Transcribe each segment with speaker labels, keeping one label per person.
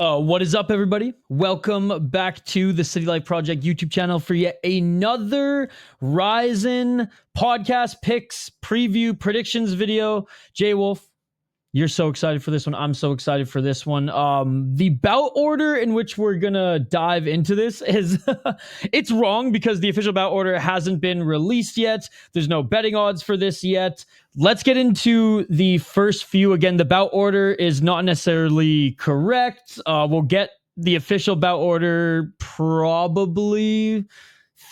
Speaker 1: What is up, everybody? Welcome back to the City Life Project YouTube channel for yet another RIZIN podcast picks, preview, predictions video. Jay Wolf, you're so excited for this one. I'm so excited for this one. The bout order in which we're gonna dive into this is it's wrong because the official bout order hasn't been released yet. There's no betting odds for this yet. Let's get into the first few. Again, the bout order is not necessarily correct. We'll get the official bout order probably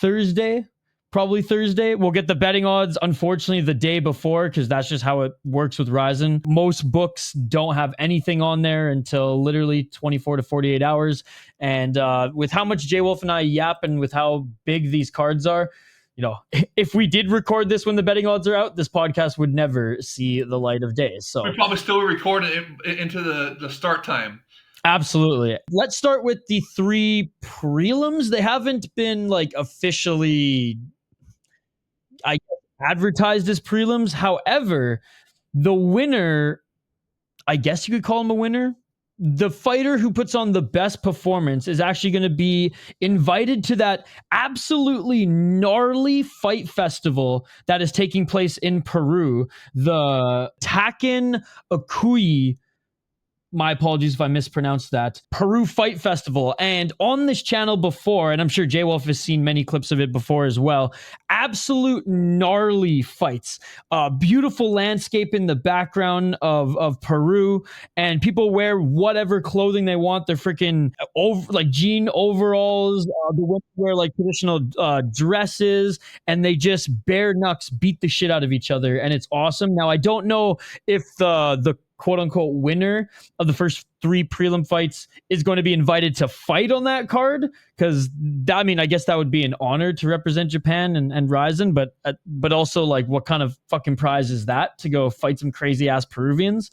Speaker 1: Thursday. We'll get the betting odds, unfortunately, the day before, because that's just how it works with RIZIN. Most books don't have anything on there until literally 24 to 48 hours. And with how much J Wolf and I yap and with how big these cards are, you know, if we did record this when the betting odds are out, this podcast would never see the light of day. So
Speaker 2: we'd probably still record it into the start time.
Speaker 1: Absolutely. Let's start with the three prelims. They haven't been like officially advertised as prelims. However, the winner, I guess you could call him a winner. The fighter who puts on the best performance is actually going to be invited to that absolutely gnarly fight festival that is taking place in Peru, the Taken Akui. My apologies if I mispronounced that. Peru Fight Festival. And on this channel before, and I'm sure J Wolf has seen many clips of it before as well, absolute gnarly fights. Beautiful landscape in the background of Peru, and people wear whatever clothing they want. They're freaking like jean overalls. The women wear like traditional dresses, and they just bare knucks beat the shit out of each other, and it's awesome. Now, I don't know if the quote-unquote winner of the first three prelim fights is going to be invited to fight on that card, because I mean, I guess that would be an honor to represent Japan and RIZIN, but also, like, what kind of fucking prize is that to go fight some crazy ass Peruvians?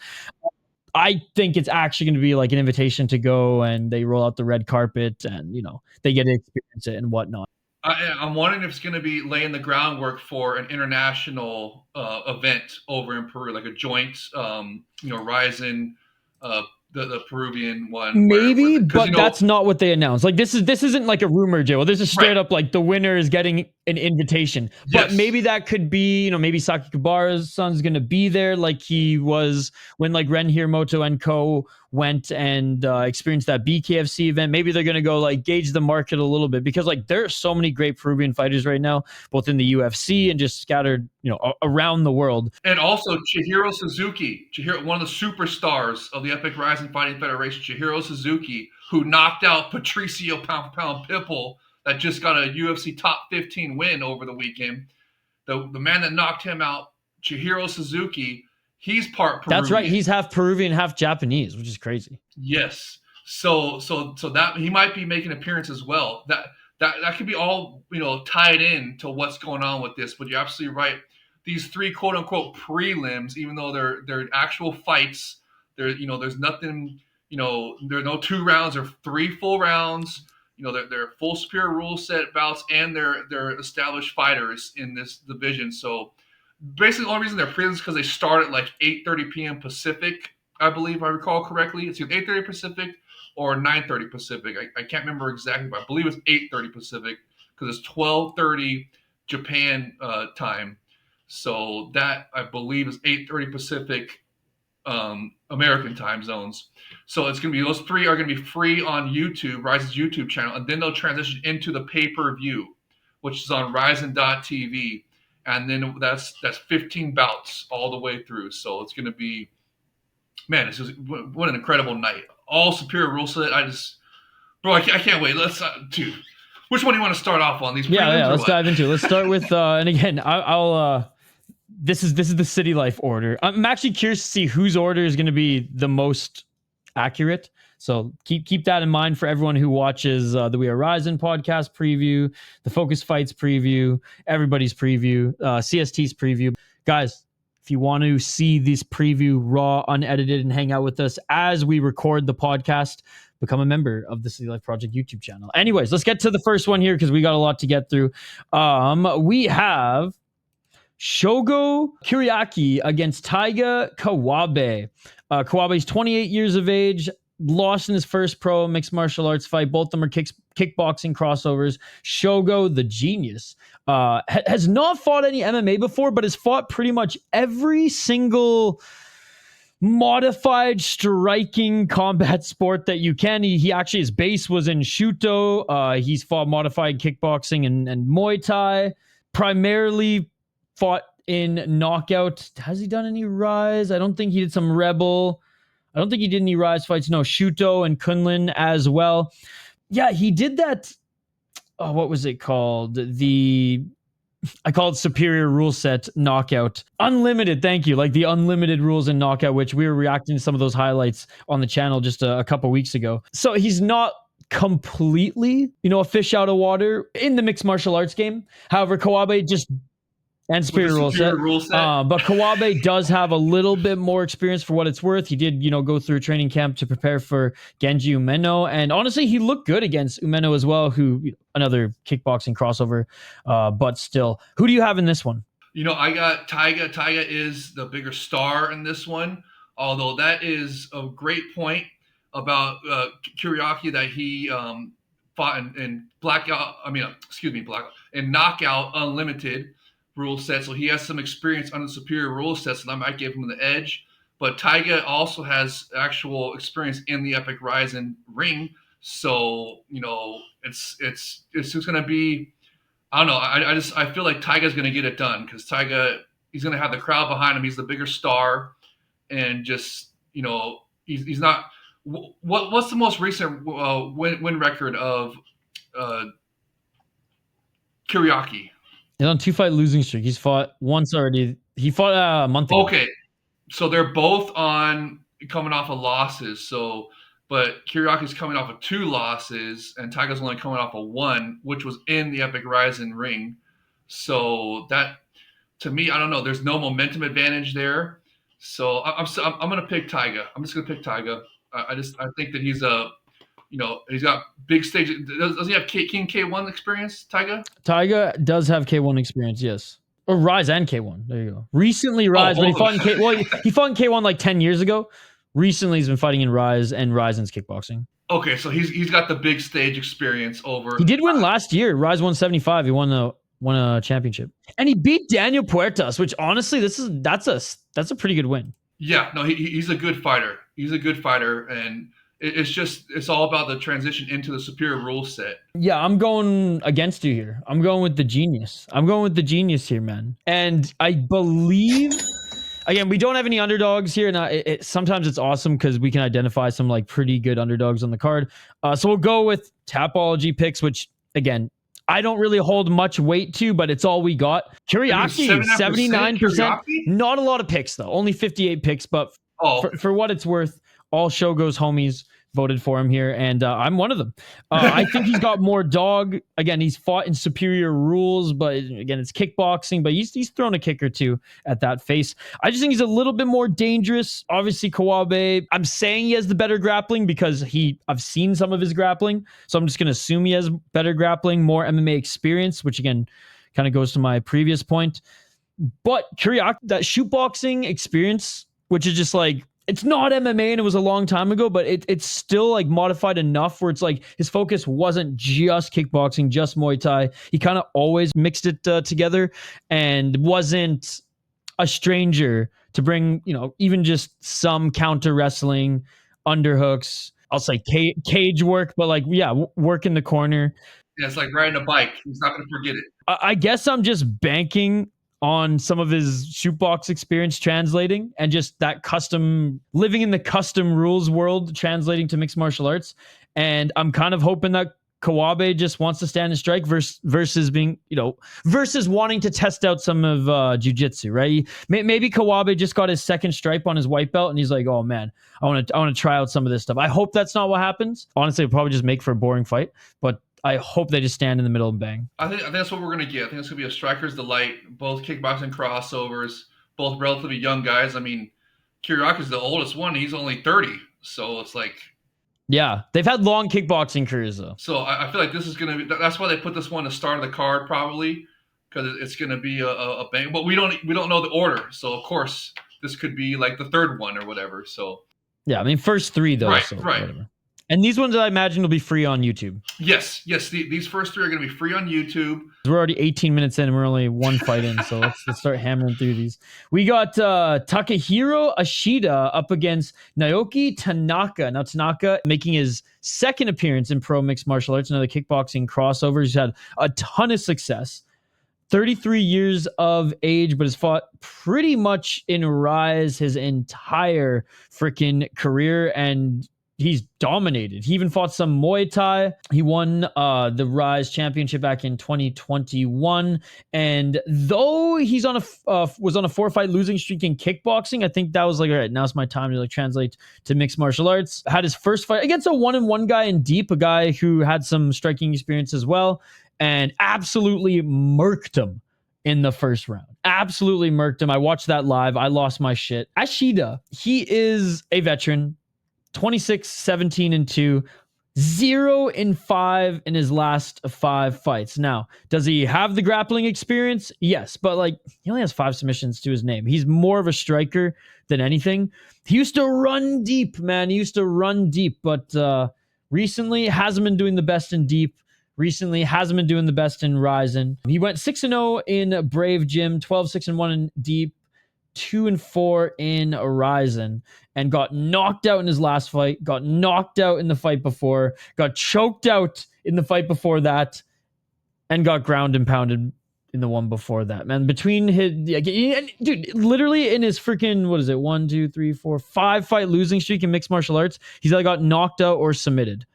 Speaker 1: I think it's actually going to be like an invitation to go, and they roll out the red carpet, and you know, they get to experience it and whatnot.
Speaker 2: I'm wondering if it's going to be laying the groundwork for an international event over in Peru, like a joint, RIZIN, the Peruvian one.
Speaker 1: Maybe, but that's not what they announced. Like, this isn't like a rumor, Joe. This is straight up like the winner is getting an invitation. But maybe that could be, you know, maybe Saki Kabara's son's gonna be there, like he was when like Ren Hiromoto and Co went and experienced that BKFC event. Maybe they're gonna go like gauge the market a little bit, because like there are so many great Peruvian fighters right now, both in the UFC and just scattered, you know, around the world.
Speaker 2: And also Chihiro Suzuki, one of the superstars of the Epic RIZIN Fighting Federation, Chihiro Suzuki, who knocked out Patricio pound for pound Pitbull, that just got a UFC top 15 win over the weekend. The man that knocked him out, Chihiro Suzuki, he's part Peruvian.
Speaker 1: That's right. He's half Peruvian, half Japanese, which is crazy.
Speaker 2: Yes. So that he might be making an appearance as well. That could be all, you know, tied in to what's going on with this. But you're absolutely right. These three quote unquote prelims, even though they're actual fights, there's nothing, you know, there are no 2 rounds or 3 full rounds. You know, they're full superior rule set bouts, and they're established fighters in this division. So basically, the only reason they're prelims is because they start at like 8:30 p.m. Pacific, I believe, if I recall correctly. It's either 8:30 Pacific or 9:30 Pacific. I can't remember exactly, but I believe it's 8:30 Pacific, because it's 12:30 Japan time. So that, I believe, is 8:30 Pacific American time zones. So it's going to be, those 3 are going to be free on YouTube, RIZIN's YouTube channel, and then they'll transition into the pay-per-view, which is on RIZIN.tv, and then that's 15 bouts all the way through. So it's going to be, man, it's just, what an incredible night. All superior rule set. I can't wait. Dude, which one do you want to start off on? These
Speaker 1: yeah, let's dive into it. Let's start with and again, I'll this is the City Life order. I'm actually curious to see whose order is going to be the most accurate. So keep that in mind for everyone who watches the We Are RIZIN podcast preview, the Focus Fights preview, everybody's preview, CST's preview. Guys, if you want to see this preview raw, unedited, and hang out with us as we record the podcast, become a member of the City Life Project YouTube channel. Anyways, let's get to the first one here, because we got a lot to get through. We have Shogo Kuriaki against Taiga Kawabe. Kawabe's 28 years of age, lost in his first pro mixed martial arts fight. Both of them are kickboxing crossovers. Shogo, the genius, has not fought any MMA before, but has fought pretty much every single modified striking combat sport that you can. He actually, his base was in Shuto. He's fought modified kickboxing and Muay Thai. Primarily fought in knockout. Has he done any Rise? I don't think he did some Rebel. I don't think he did any Rise fights. No, Shuto and Kunlun as well. Yeah, he did that. Oh, what was it called? I call it Superior Rule Set Knockout. Unlimited, thank you. Like the unlimited rules in Knockout, which we were reacting to some of those highlights on the channel just a couple weeks ago. So he's not completely, a fish out of water in the mixed martial arts game. However, Kawabe just... And Superior Rule Set. But Kawabe does have a little bit more experience for what it's worth. He did, go through a training camp to prepare for Genji Umeno. And honestly, he looked good against Umeno as well, who, another kickboxing crossover. But still, who do you have in this one?
Speaker 2: I got Taiga. Taiga is the bigger star in this one. Although that is a great point about Kuriaki that he fought in Blackout. In Knockout Unlimited rule set, so he has some experience on the superior rule sets, and I might give him the edge. But Taiga also has actual experience in the Epic RIZIN ring, so it's just gonna be, I don't know. I feel like Taiga's gonna get it done because Taiga, he's gonna have the crowd behind him. He's the bigger star, and just he's not. What's the most recent win record of Kuriaki?
Speaker 1: He's on 2-fight losing streak. He's fought once already. He fought a month ago.
Speaker 2: Okay, so they're both coming off of losses. So, but Kuriaki's coming off of 2 losses, and Taiga's only coming off of 1, which was in the Epic RIZIN ring. So that, to me, I don't know. There's no momentum advantage there. So I'm going to pick Taiga. I'm just going to pick Taiga. I think that he's he's got big stage. Does he have King K1 experience, Taiga?
Speaker 1: Taiga does have K1 experience, yes. Or Rise and K1. There you go. Recently Rise, but he fought in he fought in K1 like 10 years ago. Recently he's been fighting in Rise and RIZIN's kickboxing.
Speaker 2: Okay, so he's got the big stage experience over.
Speaker 1: He did win last year, Rise 175. He won a championship. And he beat Daniel Puertas, which honestly that's a pretty good win.
Speaker 2: Yeah, no, he's a good fighter. He's a good fighter, and it's all about the transition into the superior rule set.
Speaker 1: Yeah, I'm going against you here. I'm going with the genius. I'm going with the genius here, man. And I believe, again, we don't have any underdogs here. And sometimes it's awesome because we can identify some like pretty good underdogs on the card. So we'll go with Tapology picks, which again, I don't really hold much weight to, but it's all we got. Kuriaki, 79%. Kuriaki? Not a lot of picks though. Only 58 picks, but for what it's worth, all Shogo's homies voted for him here, and I'm one of them. I think he's got more dog. Again, he's fought in superior rules, but again, it's kickboxing, but he's thrown a kick or two at that face. I just think he's a little bit more dangerous. Obviously, Kawabe, I'm saying he has the better grappling because I've seen some of his grappling, so I'm just going to assume he has better grappling, more MMA experience, which again, kind of goes to my previous point. But Kuriaki, that shootboxing experience, which is just like, it's not MMA and it was a long time ago, but it's still like modified enough where it's like his focus wasn't just kickboxing, just Muay Thai. He kind of always mixed it together and wasn't a stranger to bring, even just some counter wrestling, underhooks. I'll say cage work, but like, yeah, work in the corner.
Speaker 2: Yeah, it's like riding a bike. He's not going to forget it.
Speaker 1: I guess I'm just banking on some of his shootbox experience translating and just that living in the custom rules world translating to mixed martial arts. And I'm kind of hoping that Kawabe just wants to stand and strike versus being, versus wanting to test out some of jiu-jitsu, right? Maybe Kawabe just got his second stripe on his white belt and he's like, oh man, I want to try out some of this stuff. I hope that's not what happens. Honestly, it'll probably just make for a boring fight, but I hope they just stand in the middle and bang.
Speaker 2: I think that's what we're going to get. I think it's going to be a striker's delight. Both kickboxing crossovers, both relatively young guys. I mean, Kuriaki's the oldest one. He's only 30. So it's like...
Speaker 1: Yeah, they've had long kickboxing careers, though.
Speaker 2: So I feel like this is going to be... That's why they put this one to start of the card, probably, because it's going to be a bang. But we don't know the order. So, of course, this could be like the third one or whatever. So...
Speaker 1: Yeah, I mean, first 3 though,
Speaker 2: Right,
Speaker 1: so
Speaker 2: right.
Speaker 1: whatever. And these ones I imagine will be free on YouTube.
Speaker 2: Yes. These first 3 are going to be free on YouTube.
Speaker 1: We're already 18 minutes in and we're only 1 fight in, so let's start hammering through these. We got Takahiro Ashida up against Naoki Tanaka. Now Tanaka making his 2nd appearance in pro mixed martial arts, another kickboxing crossover. He's had a ton of success. 33 years of age, but has fought pretty much in Rise his entire freaking career, and he's dominated. He even fought some Muay Thai. He won the Rise Championship back in 2021, and though he's on a was on a 4-fight losing streak in kickboxing, I think that was like, all right, now's my time to like translate to mixed martial arts. Had his first fight against a 1-1 guy in Deep, a guy who had some striking experience as well, and absolutely murked him in the first round. Absolutely murked him. I watched that live. I lost my shit. Ashida, he is a veteran. 26, 17, and 2. 0-5 in his last 5 fights. Now, does he have the grappling experience? Yes, but like he only has 5 submissions to his name. He's more of a striker than anything. He used to run deep, man. He used to run deep, but recently hasn't been doing the best in deep. Recently hasn't been doing the best in RIZIN. He went 6-0 in Brave Gym, 12-6-1 in deep, 2-4 in RIZIN, and got knocked out in his last fight, got knocked out in the fight before, got choked out in the fight before that, and got ground and pounded in the one before that. Man, between his, dude, literally in his freaking, what is it, 1, 2, 3, 4, 5 fight losing streak in mixed martial arts, he's either got knocked out or submitted.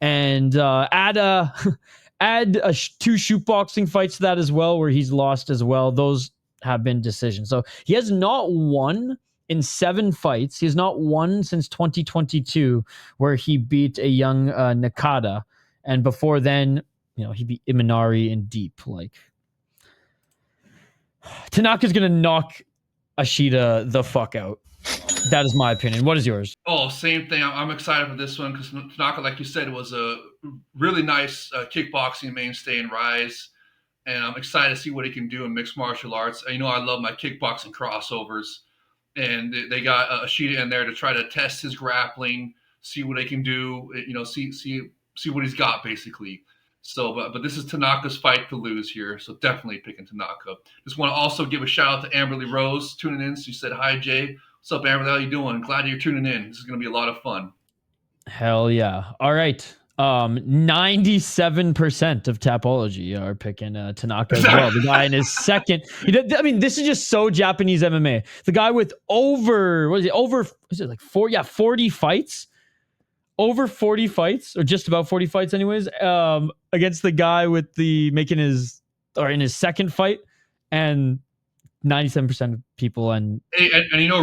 Speaker 1: And add 2 shootboxing fights to that as well, where he's lost as well. Those have been decisions. So he has not won in 7 fights. He has not won since 2022, where he beat a young Nakata. And before then, he beat Imanari in deep. Like, Tanaka's going to knock Ashida the fuck out. That is my opinion. What is yours?
Speaker 2: Oh, same thing. I'm excited for this one because Tanaka, like you said, was a really nice kickboxing mainstay in Rise. And I'm excited to see what he can do in mixed martial arts. I love my kickboxing crossovers. And they got Ashida in there to try to test his grappling, see what they can do, see what he's got, basically. So, but this is Tanaka's fight to lose here. So definitely picking Tanaka. Just want to also give a shout out to Amberly Rose tuning in. She said, "Hi, Jay. What's up, Amberly? How you doing? Glad you're tuning in. This is going to be a lot of fun."
Speaker 1: Hell yeah. All right. 97% of Tapology are picking Tanaka as well. The guy in his second. This is just so Japanese MMA. The guy with like 40 fights? Over 40 fights, or just about 40 fights anyways, against the guy with in his second fight, and 97% of people. And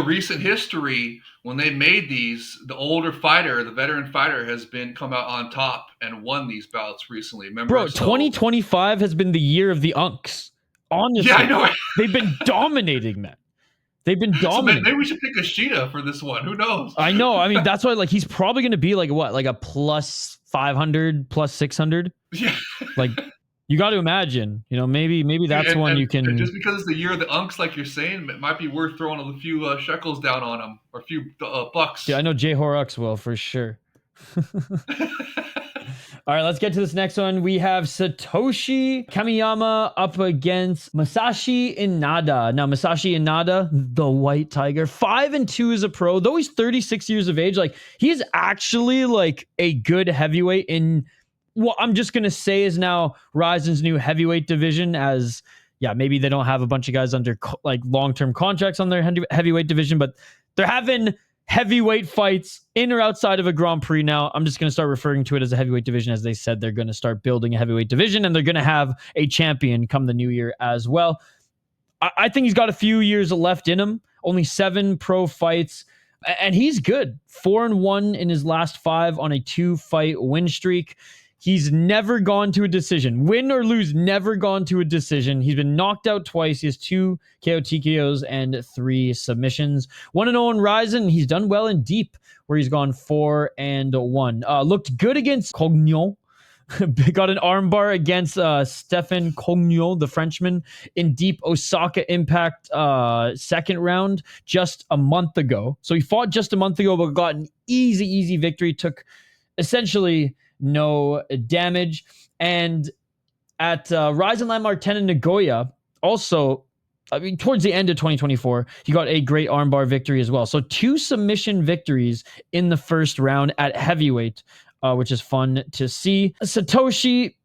Speaker 2: recent history, when they made these, the older fighter, the veteran fighter, has come out on top and won these bouts recently. Remember,
Speaker 1: bro, 2025 has been the year of the Unks. Honestly,
Speaker 2: yeah, I know.
Speaker 1: They've been dominating, man. They've been dominating.
Speaker 2: So maybe we should pick Ashida for this one. Who knows?
Speaker 1: I know. That's why, like, he's probably going to be like what, like a plus 500, plus 600.
Speaker 2: Yeah.
Speaker 1: Like, you got to imagine, maybe that's one you can.
Speaker 2: Just because it's the year of the Unks, like you're saying, it might be worth throwing a few shekels down on him, or a few bucks.
Speaker 1: Yeah, I know Jay Horrocks will for sure. All right, let's get to this next one. We have Satoshi Kamiyama up against Masashi Inada. Now, Masashi Inada, the White Tiger, 5-2 as a pro. Though he's 36 years of age, like, he's actually like a good heavyweight in what I'm just going to say is now RIZIN's new heavyweight division. As, yeah, maybe they don't have a bunch of guys under like long-term contracts on their heavyweight division, but they're having heavyweight fights in or outside of a Grand Prix now. I'm just going to start referring to it as a heavyweight division, as they said they're going to start building a heavyweight division, and they're going to have a champion come the new year as well. I think he's got a few years left in him, only 7 pro fights, and he's good. 4-1 in his last 5 on a 2-fight win streak. He's never gone to a decision. Win or lose, never gone to a decision. He's been knocked out twice. He has 2 KO TKOs and 3 submissions. 1-0 in RIZIN. He's done well in deep, where he's gone 4-1. Looked good against Cognon. got an armbar against Stefan Cogno, the Frenchman, in deep Osaka Impact second round just a month ago. So he fought just a month ago, but got an easy victory. Took essentially no damage. And at RIZIN Landmark 10 in Nagoya, also, I mean, towards the end of 2024, he got a great armbar victory as well. So 2 submission victories in the first round at heavyweight, which is fun to see. Satoshi,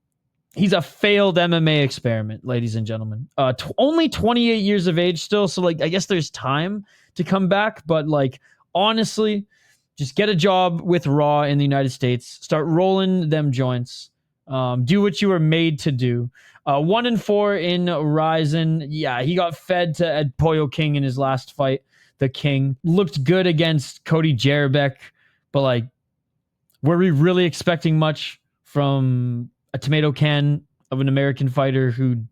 Speaker 1: he's a failed MMA experiment, ladies and gentlemen. Only 28 years of age still, so like I guess there's time to come back. But like honestly, just get a job with Raw in the United States. Start rolling them joints. Do what you were made to do. 1-4 in RIZIN. Yeah, he got fed to Ed Pollo King in his last fight. The King looked good against Cody Jerabek, but like, were we really expecting much from a tomato can of an American fighter who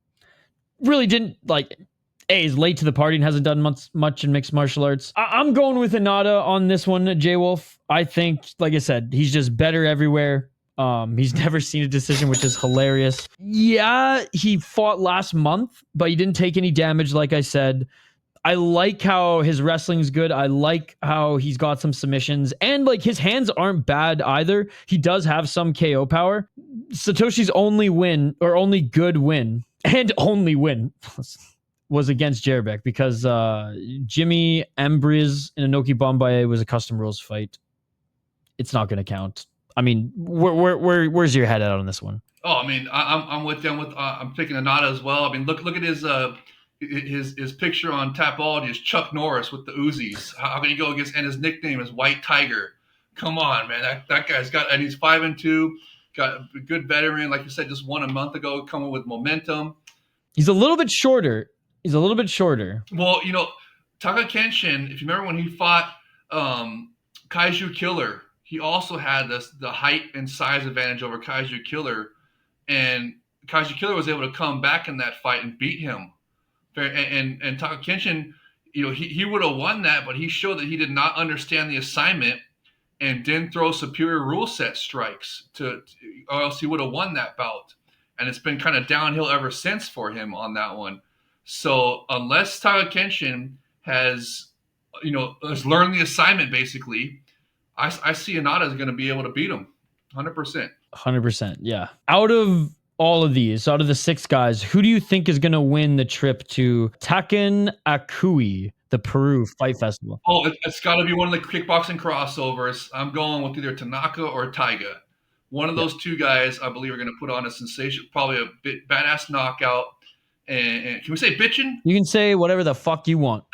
Speaker 1: really didn't like? Is late to the party and hasn't done much in mixed martial arts. I'm going with Inada on this one, J Wolf. I think, like I said, he's just better everywhere. He's never seen a decision, which is hilarious. Yeah, he fought last month, but he didn't take any damage, like I said. I like how his wrestling's good. I like how he's got some submissions. And like his hands aren't bad either. He does have some KO power. Satoshi's only win, or only good win, and only win was against Jerabek because Jimmy Ambriz in Inoki Bombaye was a custom rules fight. It's not going to count. I mean, where's your head at on this one?
Speaker 2: Oh, I mean, I'm with them. I'm picking Inada as well. I mean, look at his picture on Tapology is Chuck Norris with the Uzis. How can you go against? And his nickname is White Tiger. Come on, man. That guy's got, and he's 5-2. Got a good veteran, like you said, just won a month ago, coming with momentum.
Speaker 1: He's a little bit shorter.
Speaker 2: Well, you know, Taka Kenshin, if you remember when he fought Kaiju Killer, he also had the height and size advantage over Kaiju Killer, and Kaiju Killer was able to come back in that fight and beat him. And Taka Kenshin, you know, he would have won that, but he showed that he did not understand the assignment and didn't throw superior rule set strikes or else he would have won that bout. And it's been kind of downhill ever since for him on that one. So unless Taka Kenshin has learned the assignment, basically, I see Inada is going to be able to beat him 100%.
Speaker 1: 100%, yeah. Out of all of these, out of the 6 guys, who do you think is going to win the trip to Taken Akui, the Peru Fight Festival?
Speaker 2: Oh, it's got to be one of the kickboxing crossovers. I'm going with either Tanaka or Taiga. One of those 2 guys, I believe, are going to put on a sensation, probably a badass knockout. And can we say bitchin'?
Speaker 1: You can say whatever the fuck you want.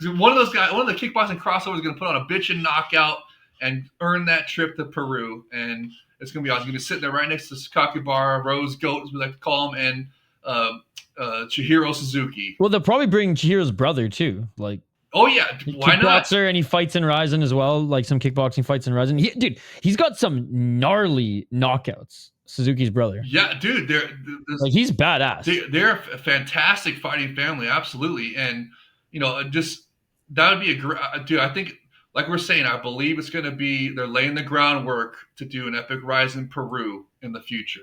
Speaker 2: One of those guys, one of the kickboxing crossovers is going to put on a bitchin' knockout and earn that trip to Peru. And it's going to be awesome. He's going to be sitting there right next to Sakakibara, Rose Goat, as we like to call him, and Chihiro Suzuki.
Speaker 1: Well, they'll probably bring Chihiro's brother, too. Like,
Speaker 2: oh, yeah. Why not?
Speaker 1: Kickboxer, and he fights in RIZIN as well. Like, some kickboxing fights in RIZIN. Dude, he's got some gnarly knockouts. Suzuki's brother.
Speaker 2: Yeah, dude.
Speaker 1: He's badass.
Speaker 2: They're a fantastic fighting family. Absolutely. And, you know, just that would be a great, dude, I think, like we're saying, I believe it's going to be, they're laying the groundwork to do an Epic RIZIN Peru in the future.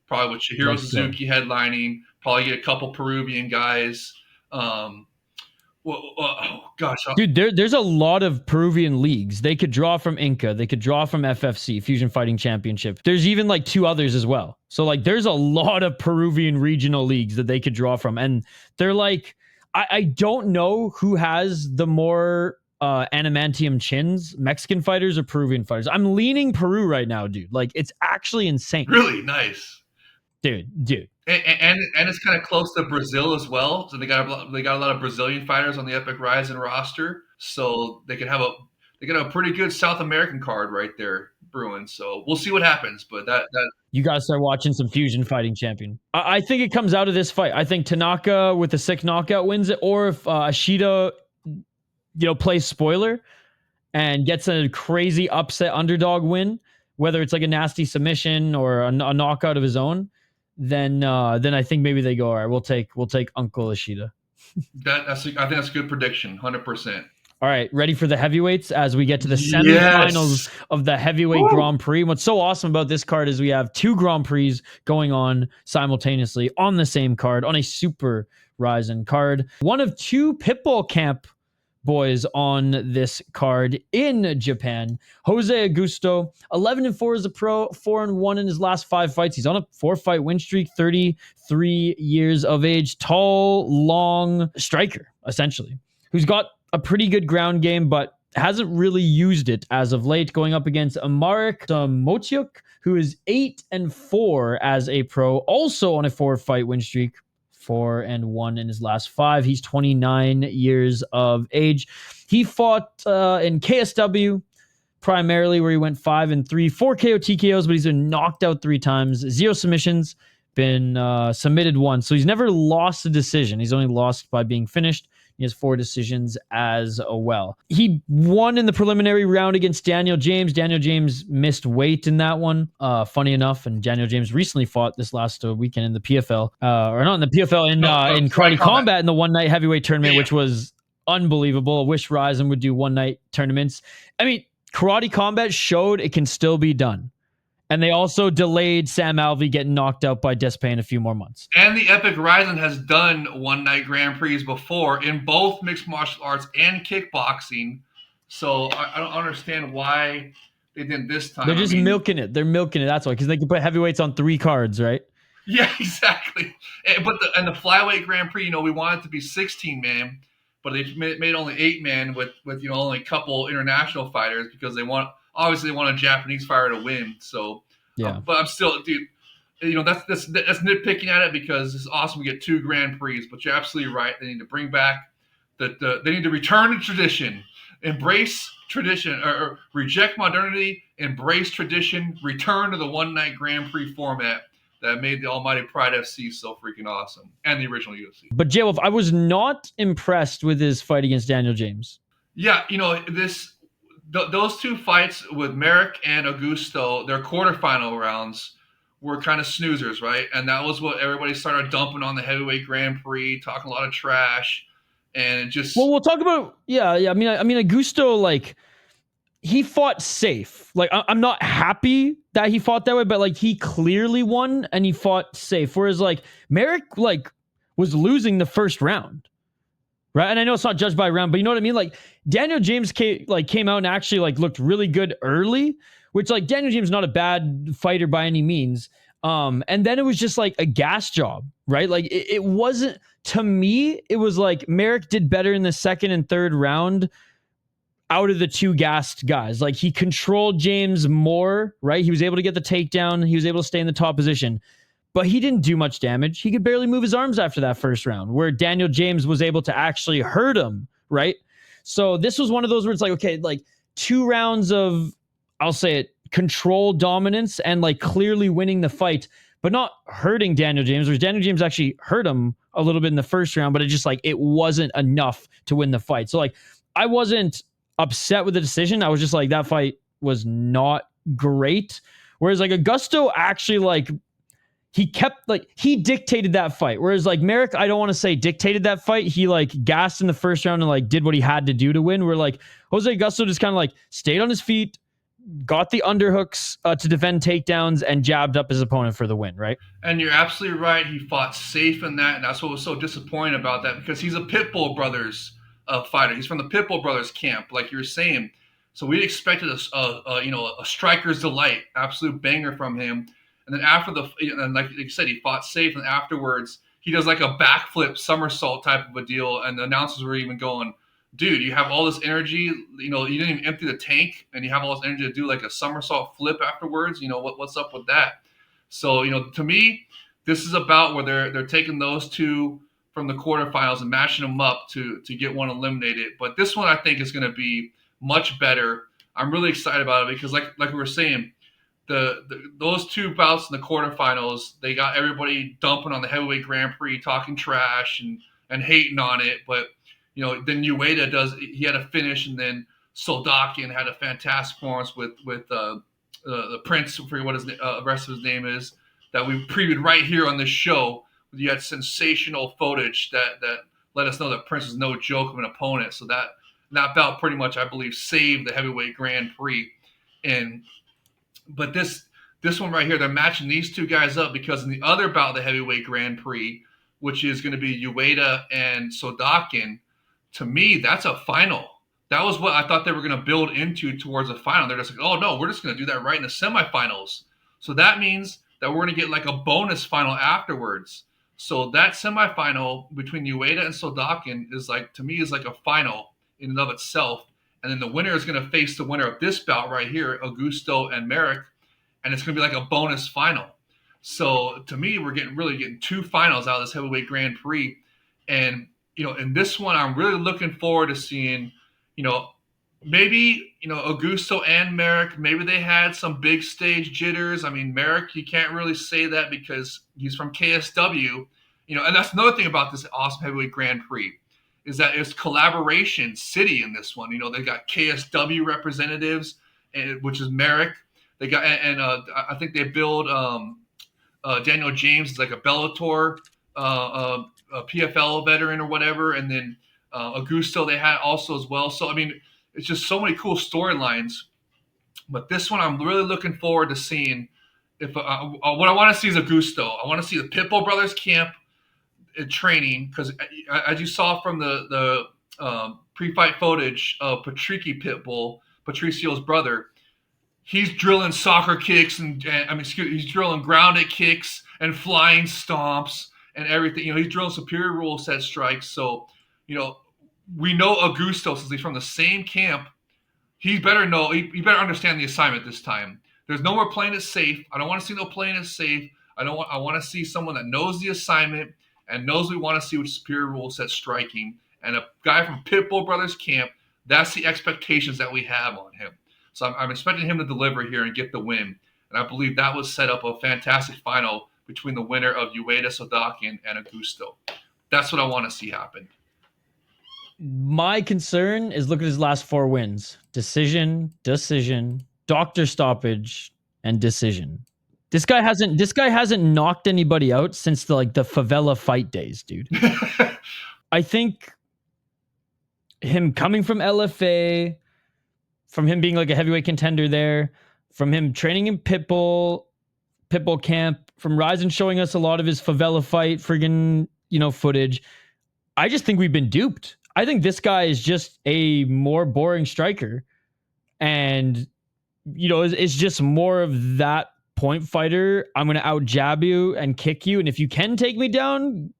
Speaker 2: Probably with Chihiro Suzuki headlining, probably get a couple Peruvian guys. Dude,
Speaker 1: there's a lot of Peruvian leagues. They could draw from Inca. They could draw from FFC, Fusion Fighting Championship. There's even like 2 others as well. So like there's a lot of Peruvian regional leagues that they could draw from. And they're like, I don't know who has the more adamantium chins, Mexican fighters or Peruvian fighters. I'm leaning Peru right now, dude. Like it's actually insane.
Speaker 2: Really nice.
Speaker 1: Dude.
Speaker 2: And it's kind of close to Brazil as well. So they got a lot of Brazilian fighters on the Epic RIZIN roster. So they could have a pretty good South American card right there brewing. So we'll see what happens. But that
Speaker 1: you gotta start watching some Fusion Fighting Champion. I think it comes out of this fight. I think Tanaka with a 6 knockout wins it, or if Ashida, plays spoiler and gets a crazy upset underdog win, whether it's like a nasty submission or a knockout of his own. Then I think maybe they go, all right, we'll take Uncle Ashida.
Speaker 2: I think that's a good prediction, 100%.
Speaker 1: All right, ready for the heavyweights as we get to the
Speaker 2: Yes.
Speaker 1: semifinals of the heavyweight
Speaker 2: Woo!
Speaker 1: Grand Prix. What's so awesome about this card is we have 2 Grand Prix going on simultaneously on the same card on a Super RIZIN card. One of 2 Pitbull camp boys on this card in Japan. Jose Augusto, 11-4 as a pro, 4-1 in his last 5 fights. He's on a 4-fight win streak, 33 years of age, tall, long striker, essentially, who's got a pretty good ground game, but hasn't really used it as of late, going up against Marek Motoya, who is 8-4 as a pro, also on a 4-fight win streak, 4-1 in his last 5. He's 29 years of age. He fought in KSW primarily, where he went 5-3, 4 KO TKOs, but he's been knocked out 3 times, 0 submissions, been submitted once. So he's never lost a decision. He's only lost by being finished. He has 4 decisions as well. He won in the preliminary round against Daniel James. Daniel James missed weight in that one, funny enough. And Daniel James recently fought this last weekend in the PFL, or not in the PFL, in Karate Combat in the one-night heavyweight tournament, which was unbelievable. I wish RIZIN would do one-night tournaments. I mean, Karate Combat showed it can still be done. And they also delayed Sam Alvey getting knocked out by Despain a few more months.
Speaker 2: And the Epic RIZIN has done one-night Grand Prix before in both mixed martial arts and kickboxing. So I don't understand why they didn't this time.
Speaker 1: They're just milking it. They're milking it. That's why, because they can put heavyweights on 3 cards, right?
Speaker 2: Yeah, exactly. But the flyweight Grand Prix, we want it to be 16-man, but they made only 8-man with only a couple international fighters because they want a Japanese fighter to win. So yeah, but I'm still, dude. That's nitpicking at it because it's awesome to get 2 Grand Prix, but you're absolutely right. They need to bring back they need to return to tradition, embrace tradition, or reject modernity, embrace tradition, return to the one-night Grand Prix format that made the almighty Pride FC so freaking awesome, and the original UFC.
Speaker 1: But J-Wolf, I was not impressed with his fight against Daniel James.
Speaker 2: Yeah, those 2 fights with Marek and Augusto, their quarterfinal rounds, were kind of snoozers, right? And that was what everybody started dumping on the heavyweight Grand Prix, talking a lot of trash, and it just.
Speaker 1: Well, we'll talk about I mean, Augusto, like, he fought safe. Like, I'm not happy that he fought that way, but like, he clearly won and he fought safe. Whereas like Marek was losing the first round. Right. And I know it's not judged by round, but you know what I mean? Like, Daniel James came out and actually looked really good early, which Daniel James is not a bad fighter by any means. And then it was just a gas job, right? Like it wasn't, to me, it was like Marek did better in the second and third round out of the 2 gassed guys. Like, he controlled James more, right? He was able to get the takedown. He was able to stay in the top position. But he didn't do much damage. He could barely move his arms after that first round, where Daniel James was able to actually hurt him, right? So this was one of those where it's okay, 2 rounds of, I'll say it, control dominance and clearly winning the fight, but not hurting Daniel James, whereas Daniel James actually hurt him a little bit in the first round, but it just it wasn't enough to win the fight. So I wasn't upset with the decision. I was just that fight was not great. Whereas Augusto actually he kept he dictated that fight. Whereas Marek, I don't want to say dictated that fight. He gassed in the first round and did what he had to do to win. Where Jose Augusto just kind of stayed on his feet, got the underhooks to defend takedowns, and jabbed up his opponent for the win, right?
Speaker 2: And you're absolutely right. He fought safe in that, and that's what was so disappointing about that, because he's a Pitbull Brothers fighter. He's from the Pitbull Brothers camp, like you were saying. So we expected a striker's delight, absolute banger from him. And then after and like you said, he fought safe, and afterwards he does a backflip somersault type of a deal, and the announcers were even going, dude, you have all this energy, you didn't even empty the tank, and you have all this energy to do a somersault flip afterwards. What's up with that? So, to me, this is about where they're taking those 2 from the quarterfinals and matching them up to get one eliminated. But this one I think is going to be much better. I'm really excited about it because like we were saying, those 2 bouts in the quarterfinals, they got everybody dumping on the heavyweight Grand Prix, talking trash and hating on it. But then Ueda he had a finish, and then Soldakian had a fantastic performance with the Prince. I forget what the rest of his name is, that we previewed right here on this show. You had sensational footage that let us know that Prince is no joke of an opponent. So that bout pretty much, I believe, saved the heavyweight Grand Prix. But this one right here, they're matching these two guys up because in the other bout, the heavyweight Grand Prix, which is going to be Ueda and Sodakin, to me, that's a final. That was what I thought they were going to build into towards a final. They're just like, oh no, we're just going to do that right in the semifinals. So that means that we're going to get like a bonus final afterwards. So that semifinal between Ueda and Sodakin is like, to me, is like a final in and of itself. And then the winner is going to face the winner of this bout right here, Augusto and Marek, and it's going to be like a bonus final. So to me, we're really getting two finals out of this heavyweight Grand Prix. And, in this one, I'm really looking forward to seeing, maybe, Augusto and Marek, maybe they had some big stage jitters. I mean, Marek, you can't really say that because he's from KSW, and that's another thing about this awesome heavyweight Grand Prix is that it's collaboration city in this one. They got KSW representatives, which is Marek. They got, and I think they build Daniel James is like a Bellator, a PFL veteran or whatever, and then Augusto they had also as well. So I mean, it's just so many cool storylines. But this one, I'm really looking forward to seeing. If what I want to see is Augusto. I want to see the Pitbull brothers camp training because as you saw from the pre-fight footage of Patricky Pitbull, Patricio's brother. He's drilling soccer kicks he's drilling grounded kicks and flying stomps and everything. He's drilling superior rule set strikes. So, we know Augusto, since he's from the same camp, he better understand the assignment this time. There's no more playing it safe. I don't want to see no playing it safe. I want to see someone that knows the assignment and knows we want to see with superior rule set striking. And a guy from Pitbull Brothers camp, that's the expectations that we have on him. So I'm expecting him to deliver here and get the win. And I believe that was set up a fantastic final between the winner of Ueda Sodakin and Augusto. That's what I want to see happen.
Speaker 1: My concern is look at his last 4 wins. Decision, doctor stoppage, and decision. This guy hasn't knocked anybody out since the favela fight days, dude. I think him coming from LFA, from him being like a heavyweight contender there, from him training in Pitbull camp, from RIZIN showing us a lot of his favela fight friggin', footage. I just think we've been duped. I think this guy is just a more boring striker. And, it's just more of that point fighter. I'm going to out jab you and kick you. And if you can take me down,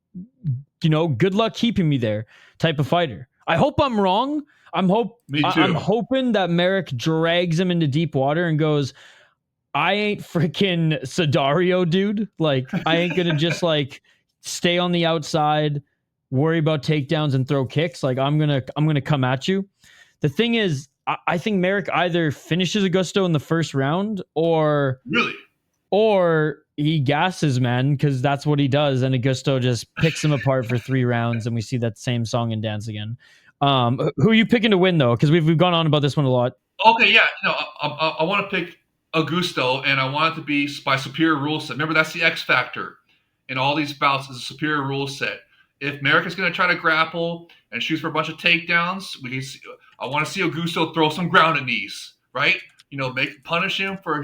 Speaker 1: good luck keeping me there type of fighter. I hope I'm wrong. I'm hoping that Marek drags him into deep water and goes, I ain't freaking Sidario, dude. Like, I ain't gonna just stay on the outside, worry about takedowns and throw kicks. Like, I'm gonna come at you. The thing is, I think Marek either finishes Augusto in the first round or he gasses, man, because that's what he does, and Augusto just picks him apart for 3 rounds, and we see that same song and dance again. Who are you picking to win, though? Because we've gone on about this one a lot.
Speaker 2: Okay, yeah. I want to pick Augusto, and I want it to be by superior rule set. Remember, that's the X factor in all these bouts is a superior rule set. If Marek is going to try to grapple and shoot for a bunch of takedowns, I want to see Augusto throw some grounded knees, right? Punish him for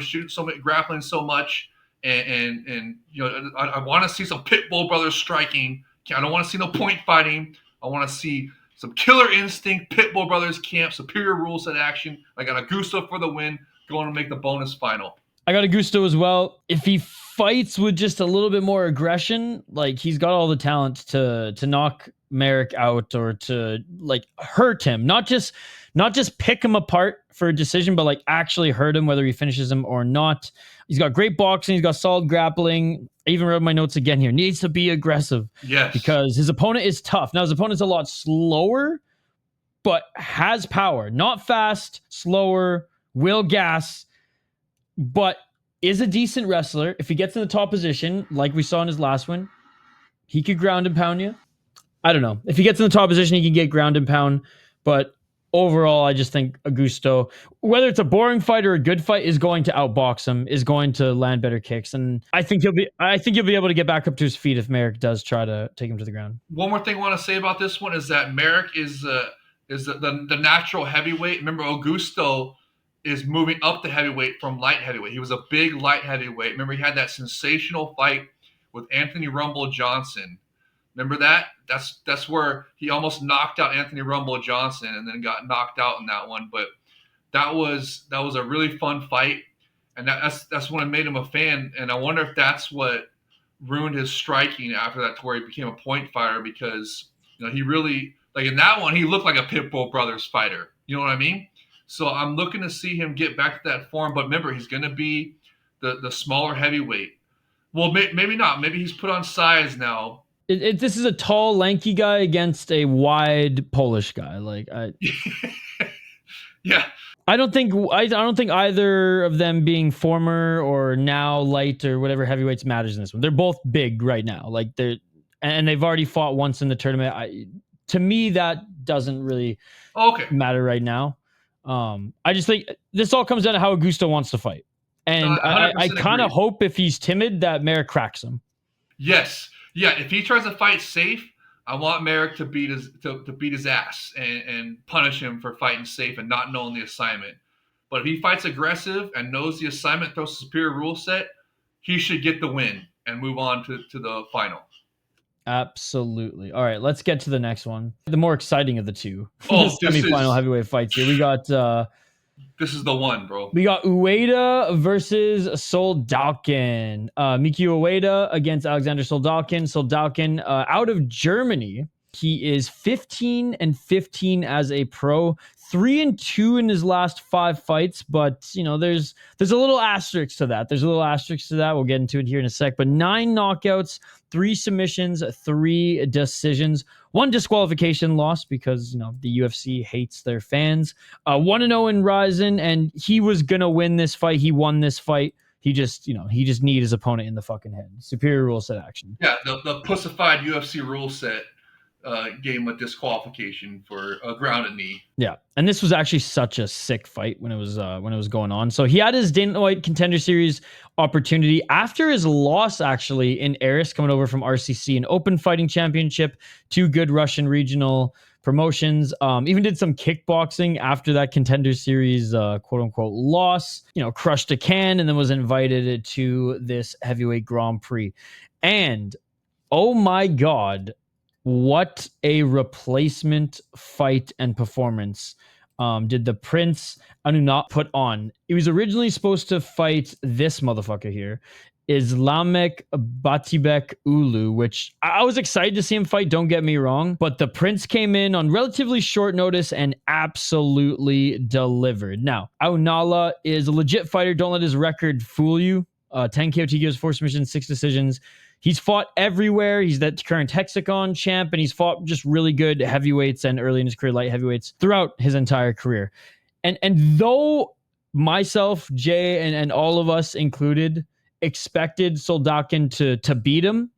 Speaker 2: grappling so much, and I want to see some Pitbull brothers striking. I don't want to see no point fighting. I want to see some killer instinct, Pitbull brothers camp, superior rule set action. I got Augusto for the win, going to make the bonus final.
Speaker 1: I got Augusto as well. If he fights with just a little bit more aggression, he's got all the talent to knock Marek out or to hurt him, not just pick him apart for a decision, but actually hurt him, whether he finishes him or not. He's got great boxing. He's got solid grappling. I even wrote my notes again here. Needs to be aggressive.
Speaker 2: Yes.
Speaker 1: Because his opponent is tough. Now, his opponent's a lot slower, but has power. Not fast, slower, will gas, but is a decent wrestler. If he gets in the top position, like we saw in his last one, he could ground and pound you. I don't know. If he gets in the top position, he can get ground and pound. But overall, I just think Augusto, whether it's a boring fight or a good fight, is going to outbox him, is going to land better kicks. And I think he'll be able to get back up to his feet if Marek does try to take him to the ground.
Speaker 2: One more thing I want to say about this one is that Marek is is the natural heavyweight. Remember, Augusto is moving up the heavyweight from light heavyweight. He was a big light heavyweight. Remember, he had that sensational fight with Anthony Rumble Johnson. Remember that? That's where he almost knocked out Anthony Rumble Johnson and then got knocked out in that one. But that was a really fun fight, and that's when I made him a fan. And I wonder if that's what ruined his striking after that, to where he became a point fighter, because he really, like, in that one he looked like a Pitbull Brothers fighter. You know what I mean? So I'm looking to see him get back to that form. But remember, he's going to be the smaller heavyweight. Well, maybe not. Maybe he's put on size now.
Speaker 1: This is a tall, lanky guy against a wide Polish guy. Like,
Speaker 2: yeah.
Speaker 1: I don't think either of them being former or now light or whatever heavyweights matters in this one. They're both big right now. Like, they've already fought once in the tournament. To me, that doesn't really matter right now. I just think this all comes down to how Augusto wants to fight. And I kind of hope, if he's timid, that Marek cracks him.
Speaker 2: Yes. Yeah, if he tries to fight safe, I want Marek to beat his ass and punish him for fighting safe and not knowing the assignment. But if he fights aggressive and knows the assignment, throws a superior rule set, he should get the win and move on to the final.
Speaker 1: Absolutely. All right, let's get to the next one. The more exciting of the two.
Speaker 2: Semi-final
Speaker 1: heavyweight fights here. We got
Speaker 2: this is the one, bro.
Speaker 1: We got Ueda versus Soldalkin. Mikio Ueda against Alexander Soldalkin. Soldalkin out of Germany. He is 15-15 as a pro, 3-2 in his last 5 fights. But there's a little asterisk to that. We'll get into it here in a sec. But 9 knockouts, 3 submissions, 3 decisions, 1 disqualification loss because the UFC hates their fans. 1-0 in RIZIN, and he was gonna win this fight. He won this fight. He just need his opponent in the fucking head. Superior rule set action.
Speaker 2: Yeah, the pussified UFC rule set game with disqualification for a grounded knee.
Speaker 1: Yeah, and this was actually such a sick fight when it was going on. So he had his Dana White Contender Series opportunity after his loss, actually, in Eris, coming over from RCC, an open fighting championship, 2 good Russian regional promotions. Even did some kickboxing after that Contender Series quote unquote loss. Crushed a can and then was invited to this heavyweight Grand Prix. And oh my God, what a replacement fight and performance did the Prince Anunat put on. He was originally supposed to fight this motherfucker here, Islamek Batibek Ulu, which I was excited to see him fight, don't get me wrong, but the Prince came in on relatively short notice and absolutely delivered. Now, Aunala is a legit fighter. Don't let his record fool you. 10 KOTKOs, 4 submissions, 6 decisions. He's fought everywhere. He's the current Hexagon champ, and he's fought just really good heavyweights and early in his career light heavyweights throughout his entire career. And though myself, Jay, and all of us included expected Soldalkin to beat him,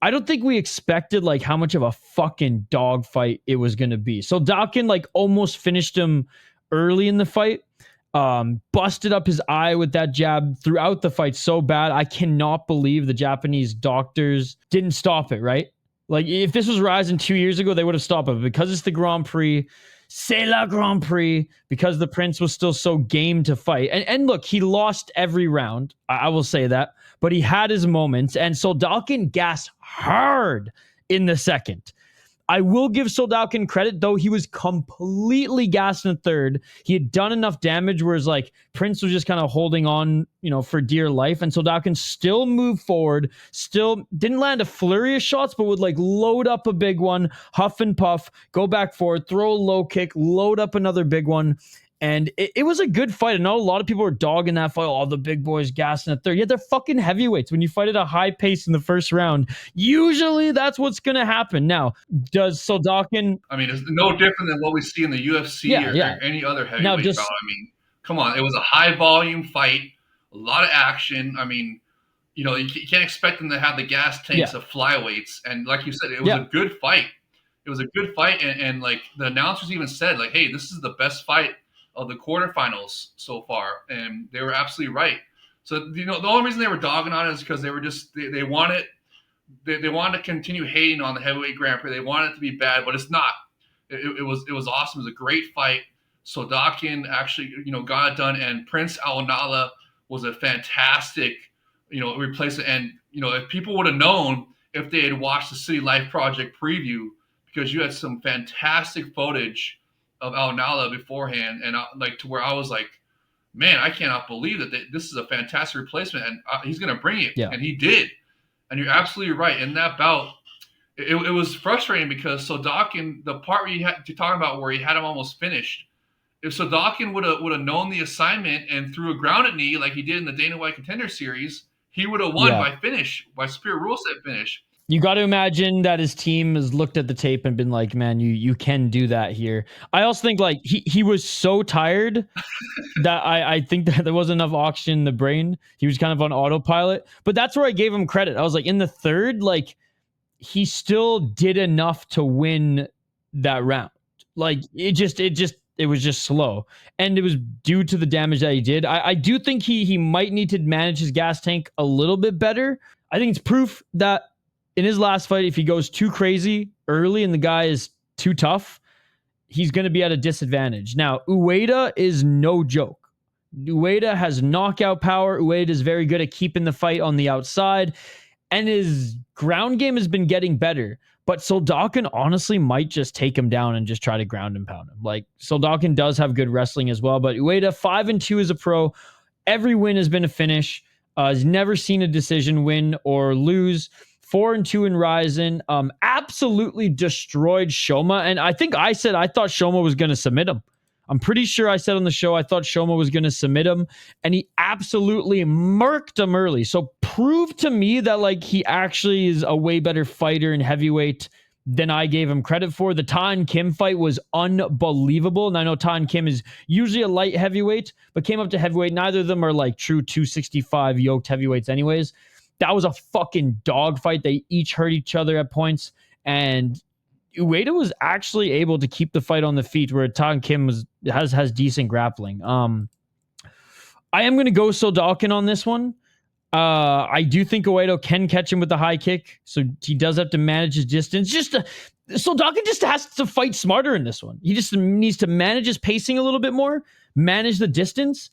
Speaker 1: I don't think we expected like how much of a fucking dogfight it was going to be. Soldalkin like almost finished him early in the fight. Busted up his eye with that jab throughout the fight so bad. I cannot believe the Japanese doctors didn't stop it, right? Like, if this was RIZIN 2 years ago, they would have stopped it. But because it's the Grand Prix, c'est la Grand Prix, because the Prince was still so game to fight. And look, he lost every round. I will say that. But he had his moments. And Soldalkin gassed hard in the second. I will give Soldalkin credit, though. He was completely gassed in the third. He had done enough damage, whereas like Prince was just kind of holding on, for dear life. And Soldalkin still moved forward, still didn't land a flurry of shots, but would like load up a big one, huff and puff, go back forward, throw a low kick, load up another big one. And it was a good fight. I know a lot of people were dogging that fight. Oh, the big boys gassing at third. Yeah, they're fucking heavyweights. When you fight at a high pace in the first round, usually that's what's going to happen. Now, does Soldalkin...
Speaker 2: I mean, it's no different than what we see in the UFC or any other heavyweight bout. I mean, come on. It was a high-volume fight, a lot of action. I mean, you can't expect them to have the gas tanks of flyweights. And like you said, it was a good fight. It was a good fight. And like, the announcers even said, like, hey, this is the best fight of the quarterfinals so far, and they were absolutely right. So the only reason they were dogging on it is because they were just they wanted to continue hating on the heavyweight Grand Prix. They wanted it to be bad, but it's not. it was awesome. It was a great fight. Sodakin actually, got it done, and Prince Aonala was a fantastic, replacement. And if people would have known if they had watched the City Life Project preview, because you had some fantastic footage of Aonala beforehand, and like to where I was like, man, I cannot believe that this is a fantastic replacement, and he's going to bring it,
Speaker 1: Yeah.
Speaker 2: and he did. And you're absolutely right. In that bout, it was frustrating because Sodakin, the part where you're talking about where he had him almost finished, if Sodakin would have known the assignment and threw a grounded knee like he did in the Dana White Contender Series, he would have won by Superior Rule Set finish.
Speaker 1: You got to imagine that his team has looked at the tape and been like, man, you can do that here. I also think like he was so tired that I think that there wasn't enough oxygen in the brain. He was kind of on autopilot, but that's where I gave him credit. I was like, in the third, like he still did enough to win that round. Like it was just slow, and it was due to the damage that he did. I do think he might need to manage his gas tank a little bit better. I think it's proof that in his last fight, if he goes too crazy early and the guy is too tough, he's going to be at a disadvantage. Now, Ueda is no joke. Ueda has knockout power. Ueda is very good at keeping the fight on the outside, and his ground game has been getting better. But Soldakin honestly might just take him down and just try to ground and pound him. Like, Soldakin does have good wrestling as well, but Ueda 5-2 as a pro. Every win has been a finish. He's never seen a decision win or lose. 4-2 in RIZIN. Absolutely destroyed Shoma. And I think I said I thought Shoma was going to submit him. I'm pretty sure I said on the show I thought Shoma was going to submit him, and he absolutely murked him early. So prove to me that like he actually is a way better fighter in heavyweight than I gave him credit for. The Tan Kim fight was unbelievable, and I know Tan Kim is usually a light heavyweight, but came up to heavyweight. Neither of them are like true 265 yoked heavyweights anyways. That was a fucking dog fight. They each hurt each other at points, and Ueda was actually able to keep the fight on the feet, where Tan Kim has decent grappling. I am going to go Soldakin on this one. I do think Ueda can catch him with the high kick, so he does have to manage his distance. Soldakin just has to fight smarter in this one. He just needs to manage his pacing a little bit more, manage the distance.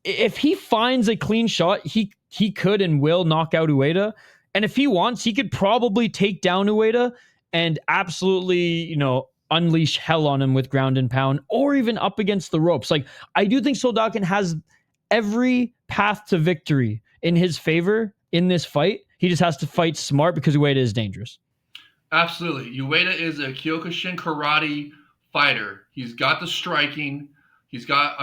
Speaker 1: If he finds a clean shot, he could and will knock out Ueda. And if he wants, he could probably take down Ueda and absolutely, unleash hell on him with ground and pound, or even up against the ropes. Like, I do think Soldakin has every path to victory in his favor in this fight. He just has to fight smart because Ueda is dangerous.
Speaker 2: Absolutely. Ueda is a Kyokushin karate fighter. He's got the striking. He's got,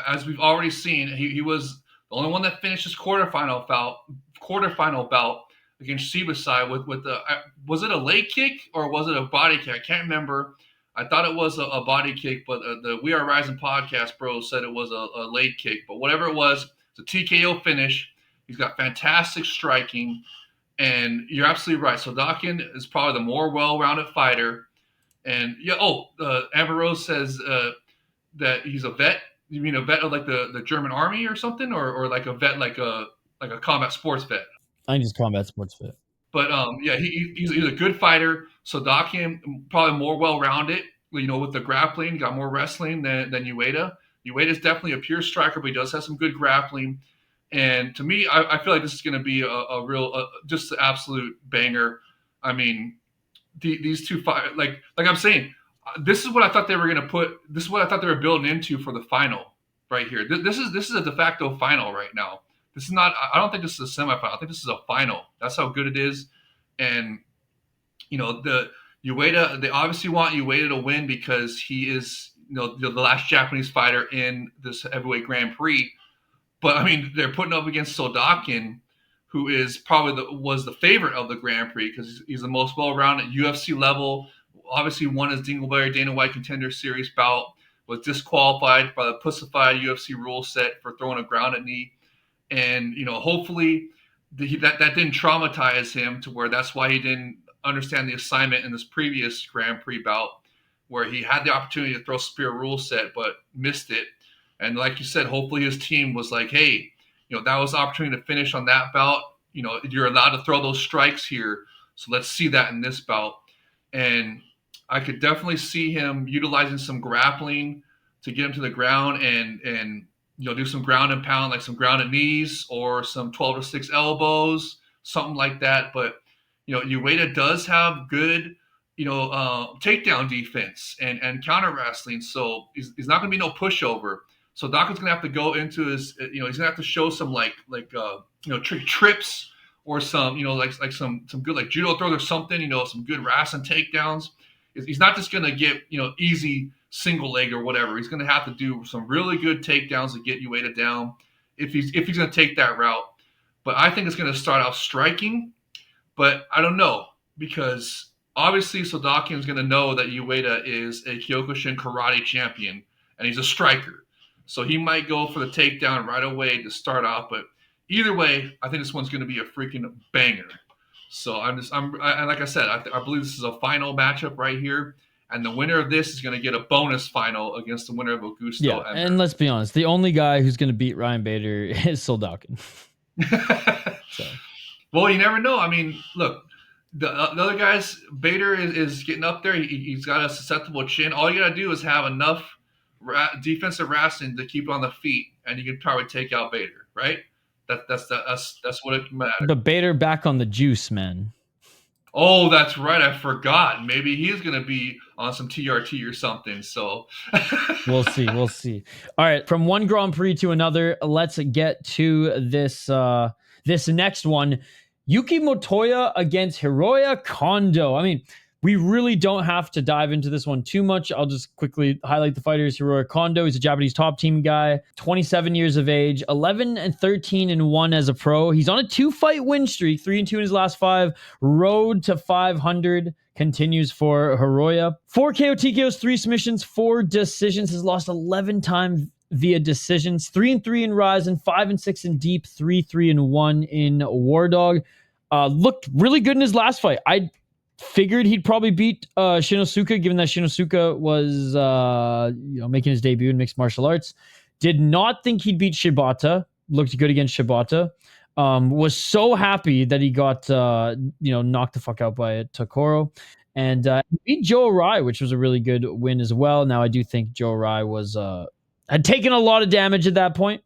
Speaker 2: as we've already seen, he was the only one that finished his quarterfinal bout against Shibasai with the, was it a leg kick or was it a body kick? I can't remember. I thought it was a body kick, but the We Are RIZIN podcast bro said it was a leg kick. But whatever it was, it's a TKO finish. He's got fantastic striking, and you're absolutely right. Soldakin is probably the more well-rounded fighter. And Amber Rose says that he's a vet. You mean a vet of like the German army or something, or like a vet like a combat sports vet?
Speaker 1: I think he's combat sports vet.
Speaker 2: But he's a good fighter. Soldakin probably more well-rounded. With the grappling, got more wrestling than Ueda. Ueda is definitely a pure striker, but he does have some good grappling. And to me, I feel like this is going to be a real, just an absolute banger. I mean, these two fight, like I'm saying, this is what I thought they were going to put. This is what I thought they were building into for the final right here. This is a de facto final right now. This is not. I don't think this is a semifinal. I think this is a final. That's how good it is. And the Ueda, they obviously want Ueda to win because he is the last Japanese fighter in this heavyweight Grand Prix. But they're putting up against Soldakin, who is probably was the favorite of the Grand Prix because he's the most well-rounded UFC level. Obviously, won his Dingleberry Dana White Contender Series bout. Was disqualified by the pussified UFC rule set for throwing a grounded knee. And, hopefully that didn't traumatize him to where that's why he didn't understand the assignment in this previous Grand Prix bout where he had the opportunity to throw spear rule set but missed it. And like you said, hopefully his team was like, hey, that was the opportunity to finish on that bout. You're allowed to throw those strikes here. So let's see that in this bout. And I could definitely see him utilizing some grappling to get him to the ground and do some ground and pound, like some grounded knees or some 12 to 6 elbows, something like that. But Ueda does have good takedown defense and counter wrestling, so he's not going to be no pushover. So Daka's going to have to go into his, he's going to have to show some trips or some, like some good like judo throws or something, some good wrestling takedowns. He's not just going to get, easy single leg or whatever. He's going to have to do some really good takedowns to get Ueda down if he's going to take that route. But I think it's going to start off striking, but I don't know, because obviously Sodakian is going to know that Ueda is a Kyokushin karate champion and he's a striker. So he might go for the takedown right away to start off, but either way, I think this one's going to be a freaking banger. So and like I said, I believe this is a final matchup right here, and the winner of this is going to get a bonus final against the winner of Augusto.
Speaker 1: Yeah, and let's be honest, the only guy who's going to beat Ryan Bader is Soldakin. So.
Speaker 2: Well, you never know. I mean, look, the other guys, Bader is getting up there. He's got a susceptible chin. All you got to do is have enough defensive wrestling to keep on the feet, and you can probably take out Bader, right? That's what it matters.
Speaker 1: But Bader back on the juice, man.
Speaker 2: Oh, that's right. I forgot. Maybe he's going to be on some TRT or something. So
Speaker 1: we'll see. All right. From one Grand Prix to another, let's get to this next one. Yuki Motoya against Hiroya Kondo. I mean, we really don't have to dive into this one too much. I'll just quickly highlight the fighters. Hiroya Kondo, he's a Japanese top team guy, 27 years of age, 11-13-1 as a pro. He's on a 2-fight win streak, 3-2 in his last 5. Road to 500 continues for Hiroya. 4 KO TKOs, 3 submissions, 4 decisions. Has lost 11 times via decisions. 3-3 in RIZIN, 5-6 in Deep, 3-1 in War Dog. Looked really good in his last fight. I figured he'd probably beat Shinosuke, given that Shinosuke was making his debut in mixed martial arts. Did not think he'd beat Shibata. Looked good against Shibata. Was so happy that he got knocked the fuck out by Takahiro. And beat Joe Arai, which was a really good win as well. Now I do think Joe Arai was had taken a lot of damage at that point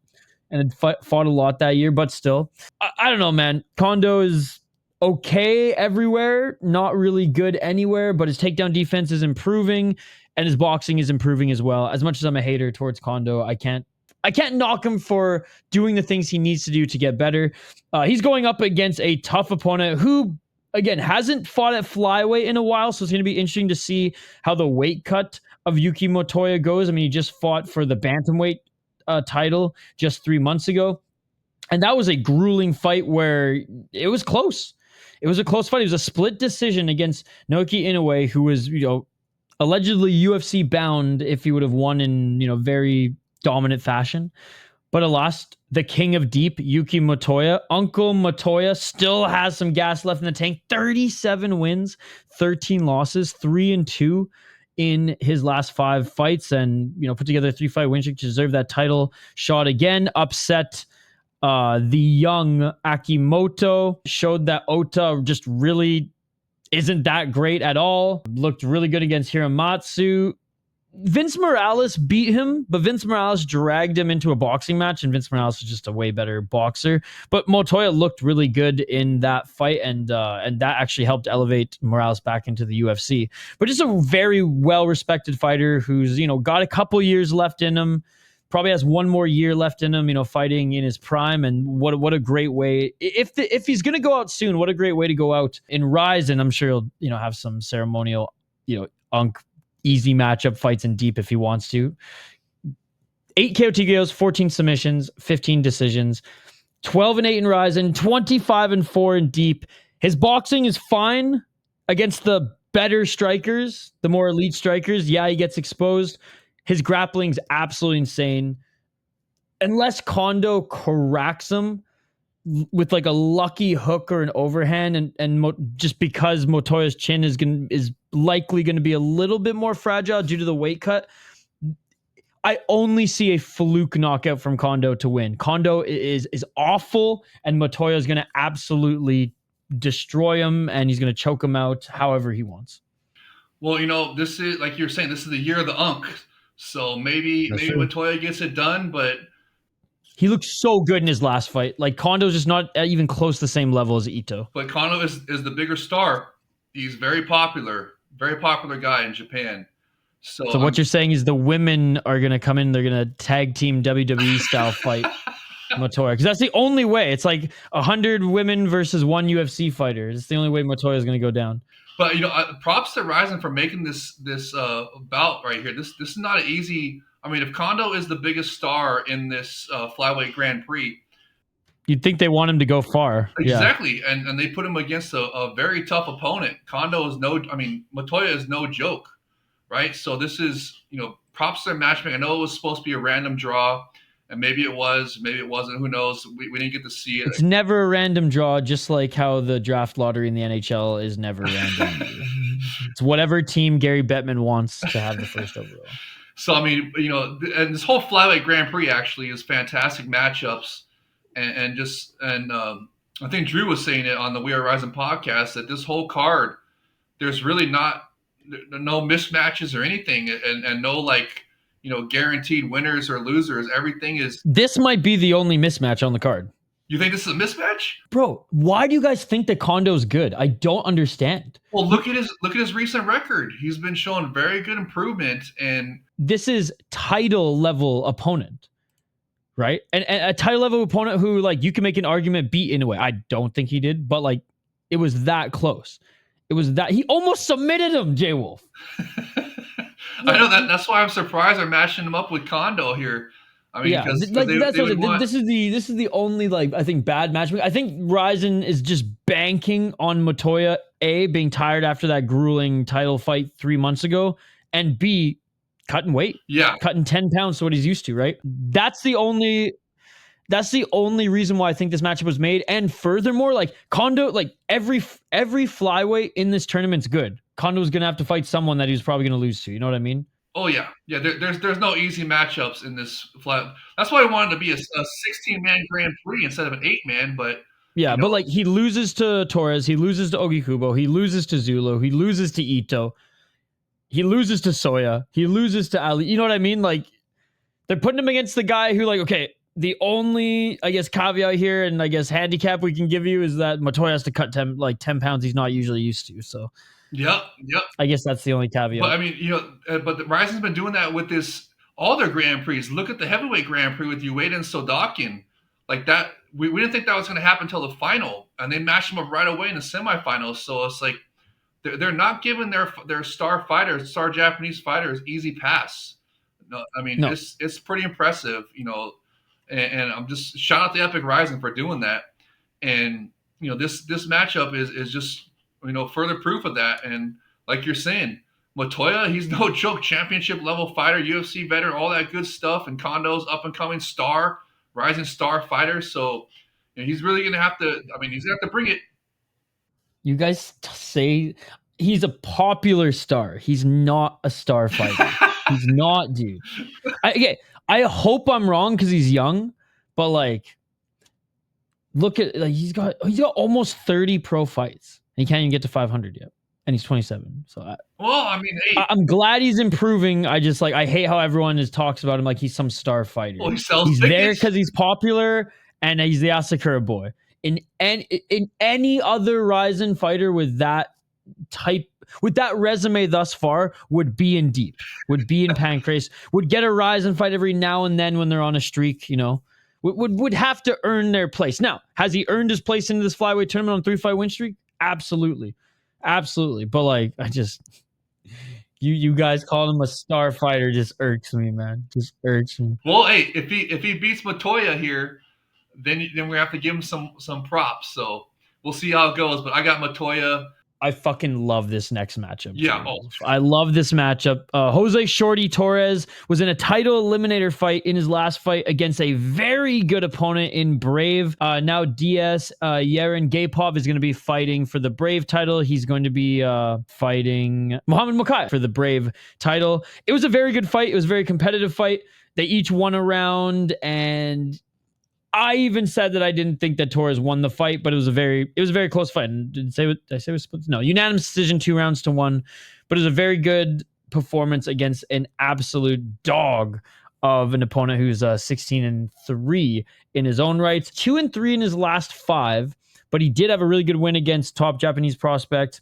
Speaker 1: and had fought a lot that year, but still. I don't know, man. Kondo is okay everywhere, not really good anywhere, but his takedown defense is improving and his boxing is improving as well. As much as I'm a hater towards Kondo, I can't knock him for doing the things he needs to do to get better. He's going up against a tough opponent who, again, hasn't fought at flyweight in a while, so it's going to be interesting to see how the weight cut of Yuki Motoya goes. I mean, he just fought for the bantamweight title just 3 months ago, and that was a grueling fight where it was close. It was a close fight. It was a split decision against Naoki Inoue, who was, allegedly UFC bound if he would have won in, very dominant fashion. But alas, the king of deep, Yuki Motoya, Uncle Motoya, still has some gas left in the tank. 37 wins, 13 losses, 3-2 in his last 5 fights, and, put together a 3-fight win streak to deserve that title shot again. Upset the young Akimoto, showed that Ota just really isn't that great at all. Looked really good against Hiromatsu. Vince Morales beat him, but Vince Morales dragged him into a boxing match, and Vince Morales was just a way better boxer. But Motoya looked really good in that fight, and that actually helped elevate Morales back into the UFC. But just a very well-respected fighter who's, got a couple years left in him. Probably has 1 more year left in him, fighting in his prime. And what a great way. If he's going to go out soon, what a great way to go out in RIZIN. I'm sure he'll, have some ceremonial, easy matchup fights in Deep if he wants to. 8 KO TKOs, 14 submissions, 15 decisions, 12-8 in RIZIN, 25-4 in Deep. His boxing is fine against the better strikers, the more elite strikers. Yeah, he gets exposed. His grappling's absolutely insane. Unless Kondo cracks him with like a lucky hook or an overhand, just because Motoya's chin is likely going to be a little bit more fragile due to the weight cut, I only see a fluke knockout from Kondo to win. Kondo is awful, and Motoya is going to absolutely destroy him, and he's going to choke him out however he wants.
Speaker 2: Well, this is like you're saying. This is the year of the Unk. So
Speaker 1: That's
Speaker 2: maybe
Speaker 1: true.
Speaker 2: Motoya gets it done, but
Speaker 1: He looked so good in his last fight. Like Kondo's just not even close to the same level as Ito.
Speaker 2: Kondo is the bigger star. He's very popular guy in Japan.
Speaker 1: So what you're saying is the women are gonna come in. They're gonna tag team WWE style fight Motoya, because that's the only way. It's like 100 women versus one UFC fighter. It's the only way Motoya is gonna go down.
Speaker 2: But props to RIZIN for making this bout right here. This is not an easy. I mean, if Kondo is the biggest star in this flyweight Grand Prix,
Speaker 1: you'd think they want him to go far.
Speaker 2: Exactly, yeah. And they put him against a very tough opponent. Motoya is no joke, right? So this is props to their matchmaking. I know it was supposed to be a random draw. And maybe it was, maybe it wasn't. Who knows? We didn't get to see it.
Speaker 1: It's never a random draw, just like how the draft lottery in the NHL is never random. It's whatever team Gary Bettman wants to have the first overall.
Speaker 2: So, I mean, and this whole flyweight Grand Prix actually is fantastic matchups. And I think Drew was saying it on the We Are RIZIN podcast that this whole card, there's really no mismatches or anything. And no, like, guaranteed winners or losers. Everything is.
Speaker 1: This might be the only mismatch on the card.
Speaker 2: You think this is a mismatch?
Speaker 1: Bro, why do you guys think that Kondo's good? I don't understand.
Speaker 2: Well, look at his recent record. He's been showing very good improvement, and
Speaker 1: this is title level opponent, right? And a title level opponent who, like, you can make an argument beat in a way. I don't think he did, but like it was that close. It was that he almost submitted him, J Wolf.
Speaker 2: I know that's why I'm surprised they're matching him up with Kondo here. I mean,
Speaker 1: yeah, this is the only, like, I think bad matchmaking. I think RIZIN is just banking on Motoya, A, being tired after that grueling title fight 3 months ago, and B, cutting weight.
Speaker 2: Yeah,
Speaker 1: cutting 10 pounds to what he's used to, right? That's the only reason why I think this matchup was made. And furthermore, like Kondo, like every flyweight in this tournament's good. Kondo's gonna have to fight someone that he's probably gonna lose to. You know what I mean?
Speaker 2: Oh yeah. There's no easy matchups in this flat. That's why I wanted to be a 16-man Grand Prix instead of an 8-man. But
Speaker 1: yeah, but like he loses to Torres, he loses to Ougikubo, he loses to Zulu, he loses to Ito, he loses to Soya, he loses to Ali. You know what I mean? Like they're putting him against the guy who, like, okay, the only, I guess, caveat here and I guess handicap we can give you is that Motoya has to cut 10 pounds he's not usually used to. So
Speaker 2: Yep.
Speaker 1: I guess that's the only caveat.
Speaker 2: But I mean, but the RIZIN's been doing that with all their Grand Prix. Look at the heavyweight Grand Prix with Ueda and Sodakin. Like that, we didn't think that was going to happen until the final, and they matched them up right away in the semifinals. So it's like they're not giving their star Japanese fighters easy pass. No, I mean, no. It's pretty impressive, and I'm just shout out to Epic RIZIN for doing that. And this matchup is just further proof of that. And like you're saying, Motoya, he's no joke, championship level fighter, UFC veteran, all that good stuff. And Kondo's up and coming star, rising star fighter. So he's really gonna have to. I mean, he's gonna have to bring it.
Speaker 1: You guys say he's a popular star. He's not a star fighter. He's not, dude. I hope I'm wrong because he's young, but like, look at, like, he's got almost 30 pro fights. He can't even get to 500 yet, and he's 27. So,
Speaker 2: I mean, hey.
Speaker 1: I'm glad he's improving. I just, like, I hate how everyone talks about him like he's some star fighter.
Speaker 2: Well, he sells
Speaker 1: he's
Speaker 2: tickets.
Speaker 1: There because he's popular, and he's the Asakura boy. In any other RIZIN fighter with that resume thus far would be in deep, would be in pancreas, would get a RIZIN fight every now and then when they're on a streak. Would have to earn their place. Now, has he earned his place into this flyweight tournament on 3-fight win streak? Absolutely. But like, I just, you guys calling him a star fighter just irks me, man. Just irks me.
Speaker 2: Well, hey, if he beats Motoya here, then we have to give him some props. So we'll see how it goes. But I got Motoya.
Speaker 1: I fucking love this next matchup.
Speaker 2: Yeah.
Speaker 1: I love this matchup. Jose Shorty Torres was in a title eliminator fight in his last fight against a very good opponent in Brave. Now DS Yaren Gaypov is going to be fighting for the Brave title. He's going to be fighting Muhammad Mokai for the Brave title. It was a very good fight. It was a very competitive fight. They each won a round, and I even said that I didn't think that Torres won the fight, but it was a very close fight. And did I say it was split? No, unanimous decision, 2-1. but it was a very good performance against an absolute dog of an opponent who's 16-3 in his own right, 2-3 in his last 5. But he did have a really good win against top Japanese prospect.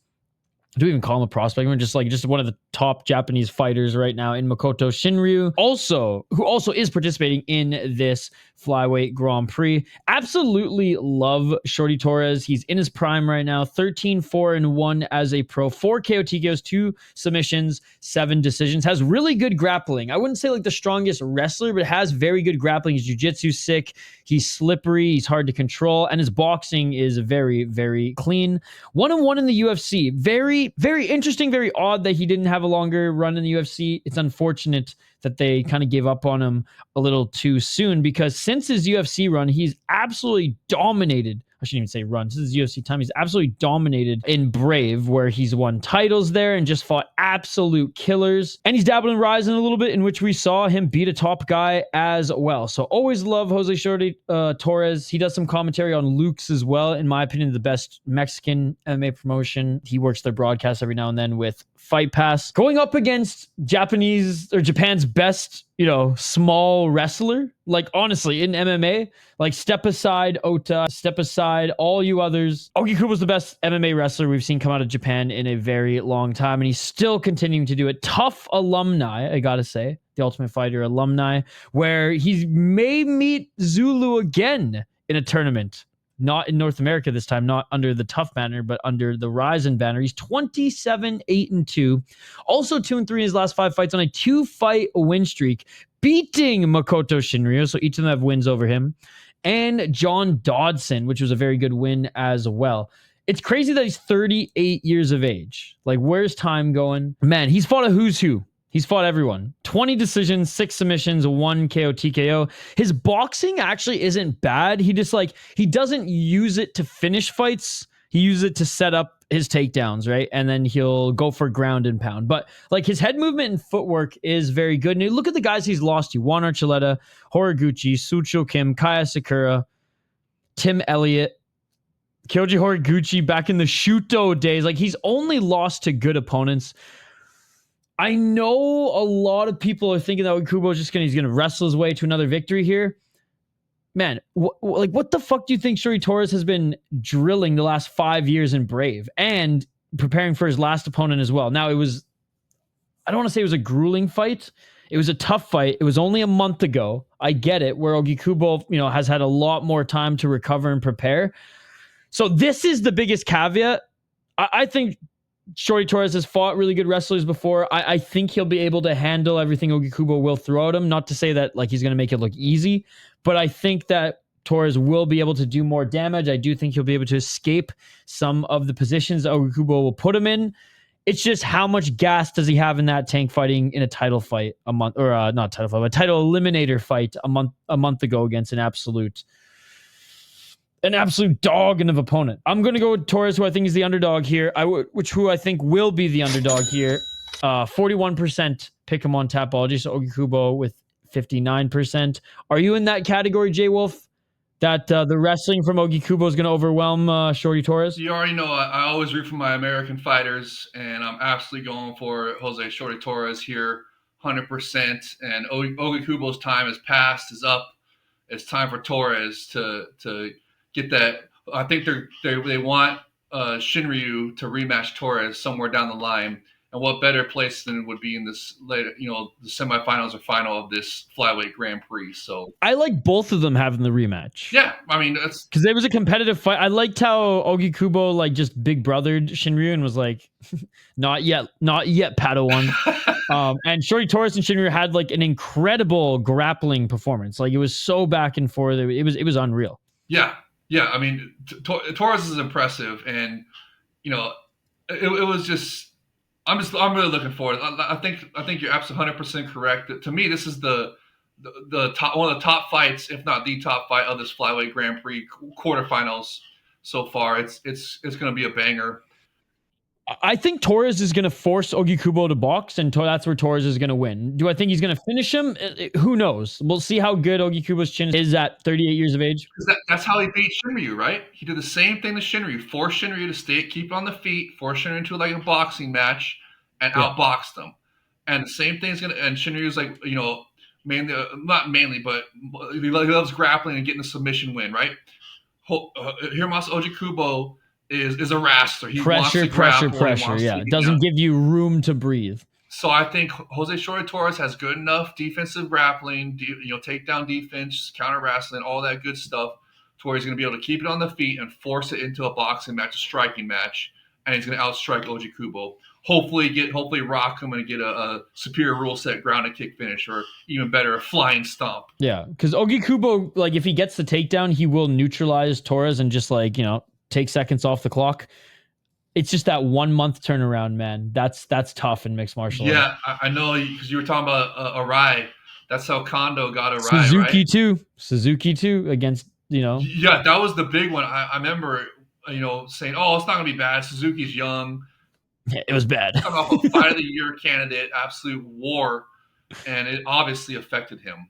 Speaker 1: Do we even call him a prospect? We're just one of the top Japanese fighters right now in Makoto Shinryu, who also is participating in this flyweight Grand Prix. Absolutely love Shorty Torres. He's in his prime right now. 13-4-1 as a pro. 4 KO TKOs, 2 submissions, 7 decisions. Has really good grappling. I wouldn't say like the strongest wrestler, but has very good grappling. His jiu-jitsu sick. He's slippery. He's hard to control. And his boxing is very, very clean. 1-1 in the UFC. Very, very interesting, very odd that he didn't have a longer run in the UFC. It's unfortunate that they kind of gave up on him a little too soon, because since his UFC run, he's absolutely dominated. I shouldn't even say run. Since his UFC time, he's absolutely dominated in Brave, where he's won titles there and just fought absolute killers. And he's dabbled in RIZIN a little bit, in which we saw him beat a top guy as well. So always love Jose Shorty Torres. He does some commentary on Luke's as well. In my opinion, the best Mexican MMA promotion. He works their broadcast every now and then with Fight Pass. Going up against Japan's best, small wrestler. Like, honestly, in MMA, like, step aside Ota, step aside all you others. Ougikubo's the best MMA wrestler we've seen come out of Japan in a very long time, and he's still continuing to do it. Tough alumni, I gotta say. The Ultimate Fighter alumni, where he may meet Zulu again in a tournament. Not in North America this time, not under the Tough banner, but under the RIZIN banner. He's 27-8-2. Also 2-3 in his last 5 fights on a 2-fight win streak, beating Makoto Shinryu. So each of them have wins over him. And John Dodson, which was a very good win as well. It's crazy that he's 38 years of age. Like, where's time going? Man, he's fought a who's who. He's fought everyone. 20 decisions, 6 submissions, 1 KO TKO. His boxing actually isn't bad. He doesn't use it to finish fights. He uses it to set up his takedowns, right? And then he'll go for ground and pound. But like, his head movement and footwork is very good. And you look at the guys he's lost to: Juan Archuleta, Horiguchi, Sucho Kim, Kaya Sakura, Tim Elliott, Kyoji Horiguchi back in the Shuto days. Like, he's only lost to good opponents. I know a lot of people are thinking that Uegikubo is he's gonna wrestle his way to another victory here. Man, what the fuck do you think Shorty Torres has been drilling the last 5 years in Brave and preparing for his last opponent as well? Now, I don't want to say it was a grueling fight. It was a tough fight. It was only a month ago. I get it, where Uegikubo, has had a lot more time to recover and prepare. So this is the biggest caveat. I think Shorty Torres has fought really good wrestlers before. I think he'll be able to handle everything Uegikubo will throw at him. Not to say that like he's going to make it look easy, but I think that Torres will be able to do more damage. I do think he'll be able to escape some of the positions that Uegikubo will put him in. It's just how much gas does he have in that tank fighting in a title fight a month, or not title fight, but a title eliminator fight a month ago against an absolute dog of opponent. I'm going to go with Torres, who I think is the underdog here. Who I think will be the underdog here. 41% pick him on Tapology. So Uegikubo with 59%. Are you in that category, J Wolf? That the wrestling from Uegikubo is going to overwhelm Shorty Torres?
Speaker 2: You already know I always root for my American fighters, and I'm absolutely going for Jose Shorty Torres here, 100%. And Uegikubo's time has passed, is up. It's time for Torres to get that. I think they want Shinryu to rematch Torres somewhere down the line, and what better place than would be in this later, the semifinals or final of this flyweight Grand Prix. So
Speaker 1: I like both of them having the rematch.
Speaker 2: Yeah, I mean, that's
Speaker 1: because it was a competitive fight. I liked how Uegikubo just big brothered Shinryu and was like, not yet, Padawan. And Shorty Torres and Shinryu had an incredible grappling performance. It was so back and forth. It was unreal.
Speaker 2: Yeah, I mean, Torres is impressive, and it was just. I'm really looking forward. I think you're absolutely 100% correct. To me, this is the top, one of the top fights, if not the top fight of this flyweight Grand Prix quarterfinals so far. It's going to be a banger.
Speaker 1: I think Torres is going to force Uegikubo to box, and that's where Torres is going to win. Do I think he's going to finish him? Who knows? We'll see how good Ogikubo's chin is at 38 years of age.
Speaker 2: That's how he beat Shinryu, right? He did the same thing to Shinryu. Force Shinryu to keep on the feet, force Shinryu into a boxing match, and outboxed him. And the same thing's gonna. And Shinryu's like, mainly not mainly, but he loves grappling and getting a submission win, right? Hiromasa Ougikubo is a wrestler. He wants to grapple.
Speaker 1: Pressure. Yeah, it doesn't give you room to breathe.
Speaker 2: So I think Jose Shorty Torres has good enough defensive grappling, takedown defense, counter wrestling, all that good stuff, to where he's going to be able to keep it on the feet and force it into a boxing match, a striking match, and he's going to outstrike Ougikubo. Hopefully rock him and get a superior rule set grounded kick finish, or even better, a flying stomp.
Speaker 1: Yeah, because Ougikubo, like, if he gets the takedown, he will neutralize Torres and just, like, take seconds off the clock. It's just that 1 month turnaround, man. That's tough in mixed martial arts.
Speaker 2: Yeah, I know, because you were talking about Arai. That's how Kondo got Arai,
Speaker 1: Suzuki too against,
Speaker 2: Yeah, that was the big one. I remember, saying, oh, it's not going to be bad. Suzuki's young.
Speaker 1: Yeah, it was bad.
Speaker 2: Coming off a Fight of the Year candidate, absolute war, and it obviously affected him.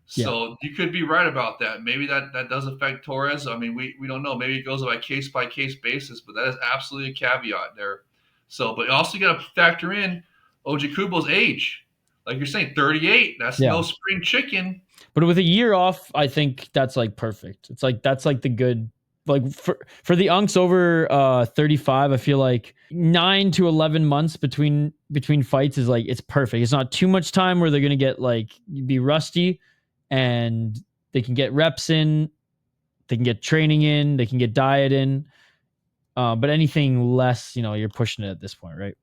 Speaker 2: So you could be right about that. Maybe that does affect Torres. I mean, we don't know. Maybe it goes by case basis, but that is absolutely a caveat there. So, but also you got to factor in Ougikubo's age. Like you're saying, 38. That's no spring chicken.
Speaker 1: But with a year off, I think that's like perfect. It's like that's like the good. Like for the unks over 35, I feel like 9 to 11 months between fights is like, it's perfect. It's not too much time where they're gonna get be rusty, and they can get reps in, they can get training in, they can get diet in. But anything less, you're pushing it at this point, right?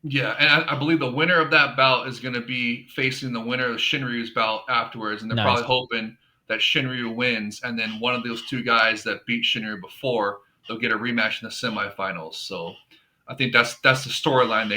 Speaker 2: Yeah, and I believe the winner of that bout is going to be facing the winner of Shinryu's bout afterwards, and they're probably hoping that Shinryu wins, and then one of those two guys that beat Shinryu before, they'll get a rematch in the semifinals. So I think that's the storyline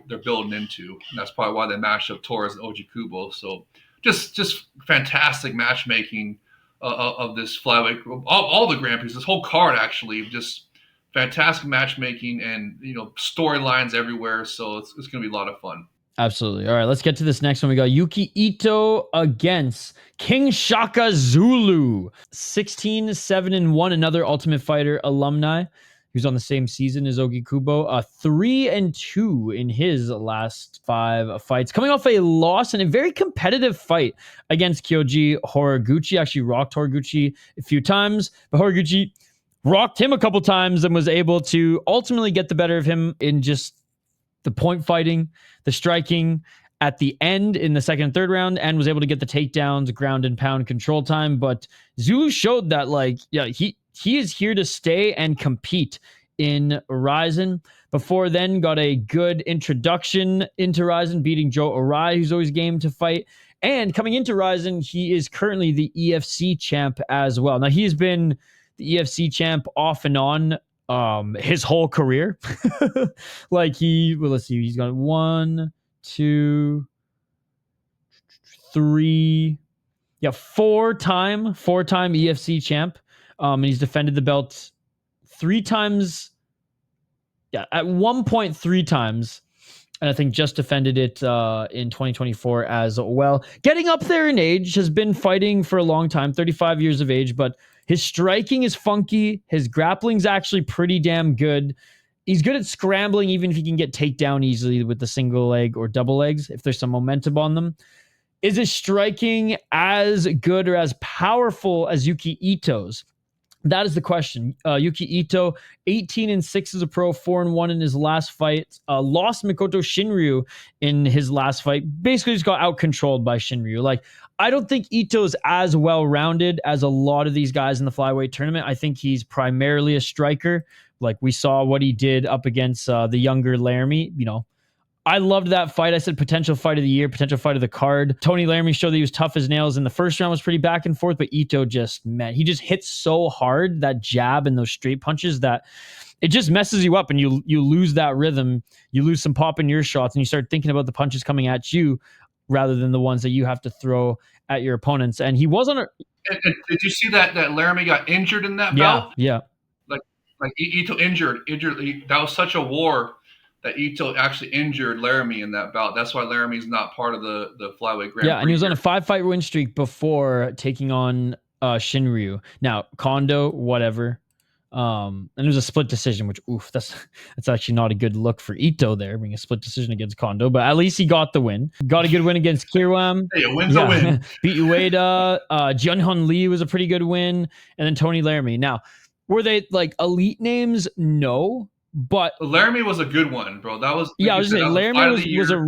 Speaker 2: they're building into, and that's probably why they matched up Torres and Ougikubo. So just fantastic matchmaking of this flyweight group, all the Grand Prix, this whole card actually, just fantastic matchmaking and storylines everywhere. So it's going to be a lot of fun.
Speaker 1: Absolutely. All right, let's get to this next one. We got Yuki Ito against King Shaka Zulu. 16-7-1, another Ultimate Fighter alumni who's on the same season as Ougikubo. 3-2 in his last 5 fights. Coming off a loss in a very competitive fight against Kyoji Horiguchi. Actually rocked Horiguchi a few times, but Horiguchi rocked him a couple times and was able to ultimately get the better of him in just the point fighting, the striking at the end in the second and third round, and was able to get the takedowns, ground and pound control time. But Zulu showed that he is here to stay and compete in RIZIN. Before then, got a good introduction into RIZIN, beating Joe Arai, who's always game to fight. And coming into RIZIN, he is currently the EFC champ as well. Now, he's been the EFC champ off and on his whole career. Let's see, he's got 1, 2, 3, 4-time EFC champ. And he's defended the belt 3 times. Yeah, at one point 3 times. And I think just defended it in 2024 as well. Getting up there in age, has been fighting for a long time, 35 years of age, but his striking is funky. His grappling's actually pretty damn good. He's good at scrambling, even if he can get takedown easily with the single leg or double legs, if there's some momentum on them. Is his striking as good or as powerful as Yuki Ito's? That is the question. Yuki Ito, 18-6 as a pro, 4-1 in his last fight. Lost Makoto Shinryu in his last fight. Basically just got out-controlled by Shinryu. I don't think Ito's as well-rounded as a lot of these guys in the flyweight tournament. I think he's primarily a striker. We saw what he did up against the younger Laramie. I loved that fight. I said potential fight of the year, potential fight of the card. Tony Laramie showed that he was tough as nails. In the first round was pretty back and forth, but Ito he just hits so hard, that jab and those straight punches, that it just messes you up, and you lose that rhythm. You lose some pop in your shots, and you start thinking about the punches coming at you rather than the ones that you have to throw at your opponents. And he was on a...
Speaker 2: And did you see that Laramie got injured in that bout?
Speaker 1: Yeah.
Speaker 2: Like Ito injured. That was such a war that Ito actually injured Laramie in that bout. That's why Laramie's not part of the flyweight Grand Prix.
Speaker 1: Yeah, and he was on a 5-fight win streak before taking on Shinryu. Now, Kondo, whatever. And it was a split decision, which that's actually not a good look for Ito there, being a split decision against Kondo. But at least he got the win. Got a good win against Kiruam.
Speaker 2: Hey, a win's a win.
Speaker 1: Beat Ueda. Jianhun Lee was a pretty good win, and then Tony Laramie. Now, were they like elite names? No, but
Speaker 2: Laramie was a good one, bro. That was
Speaker 1: I was saying Laramie was a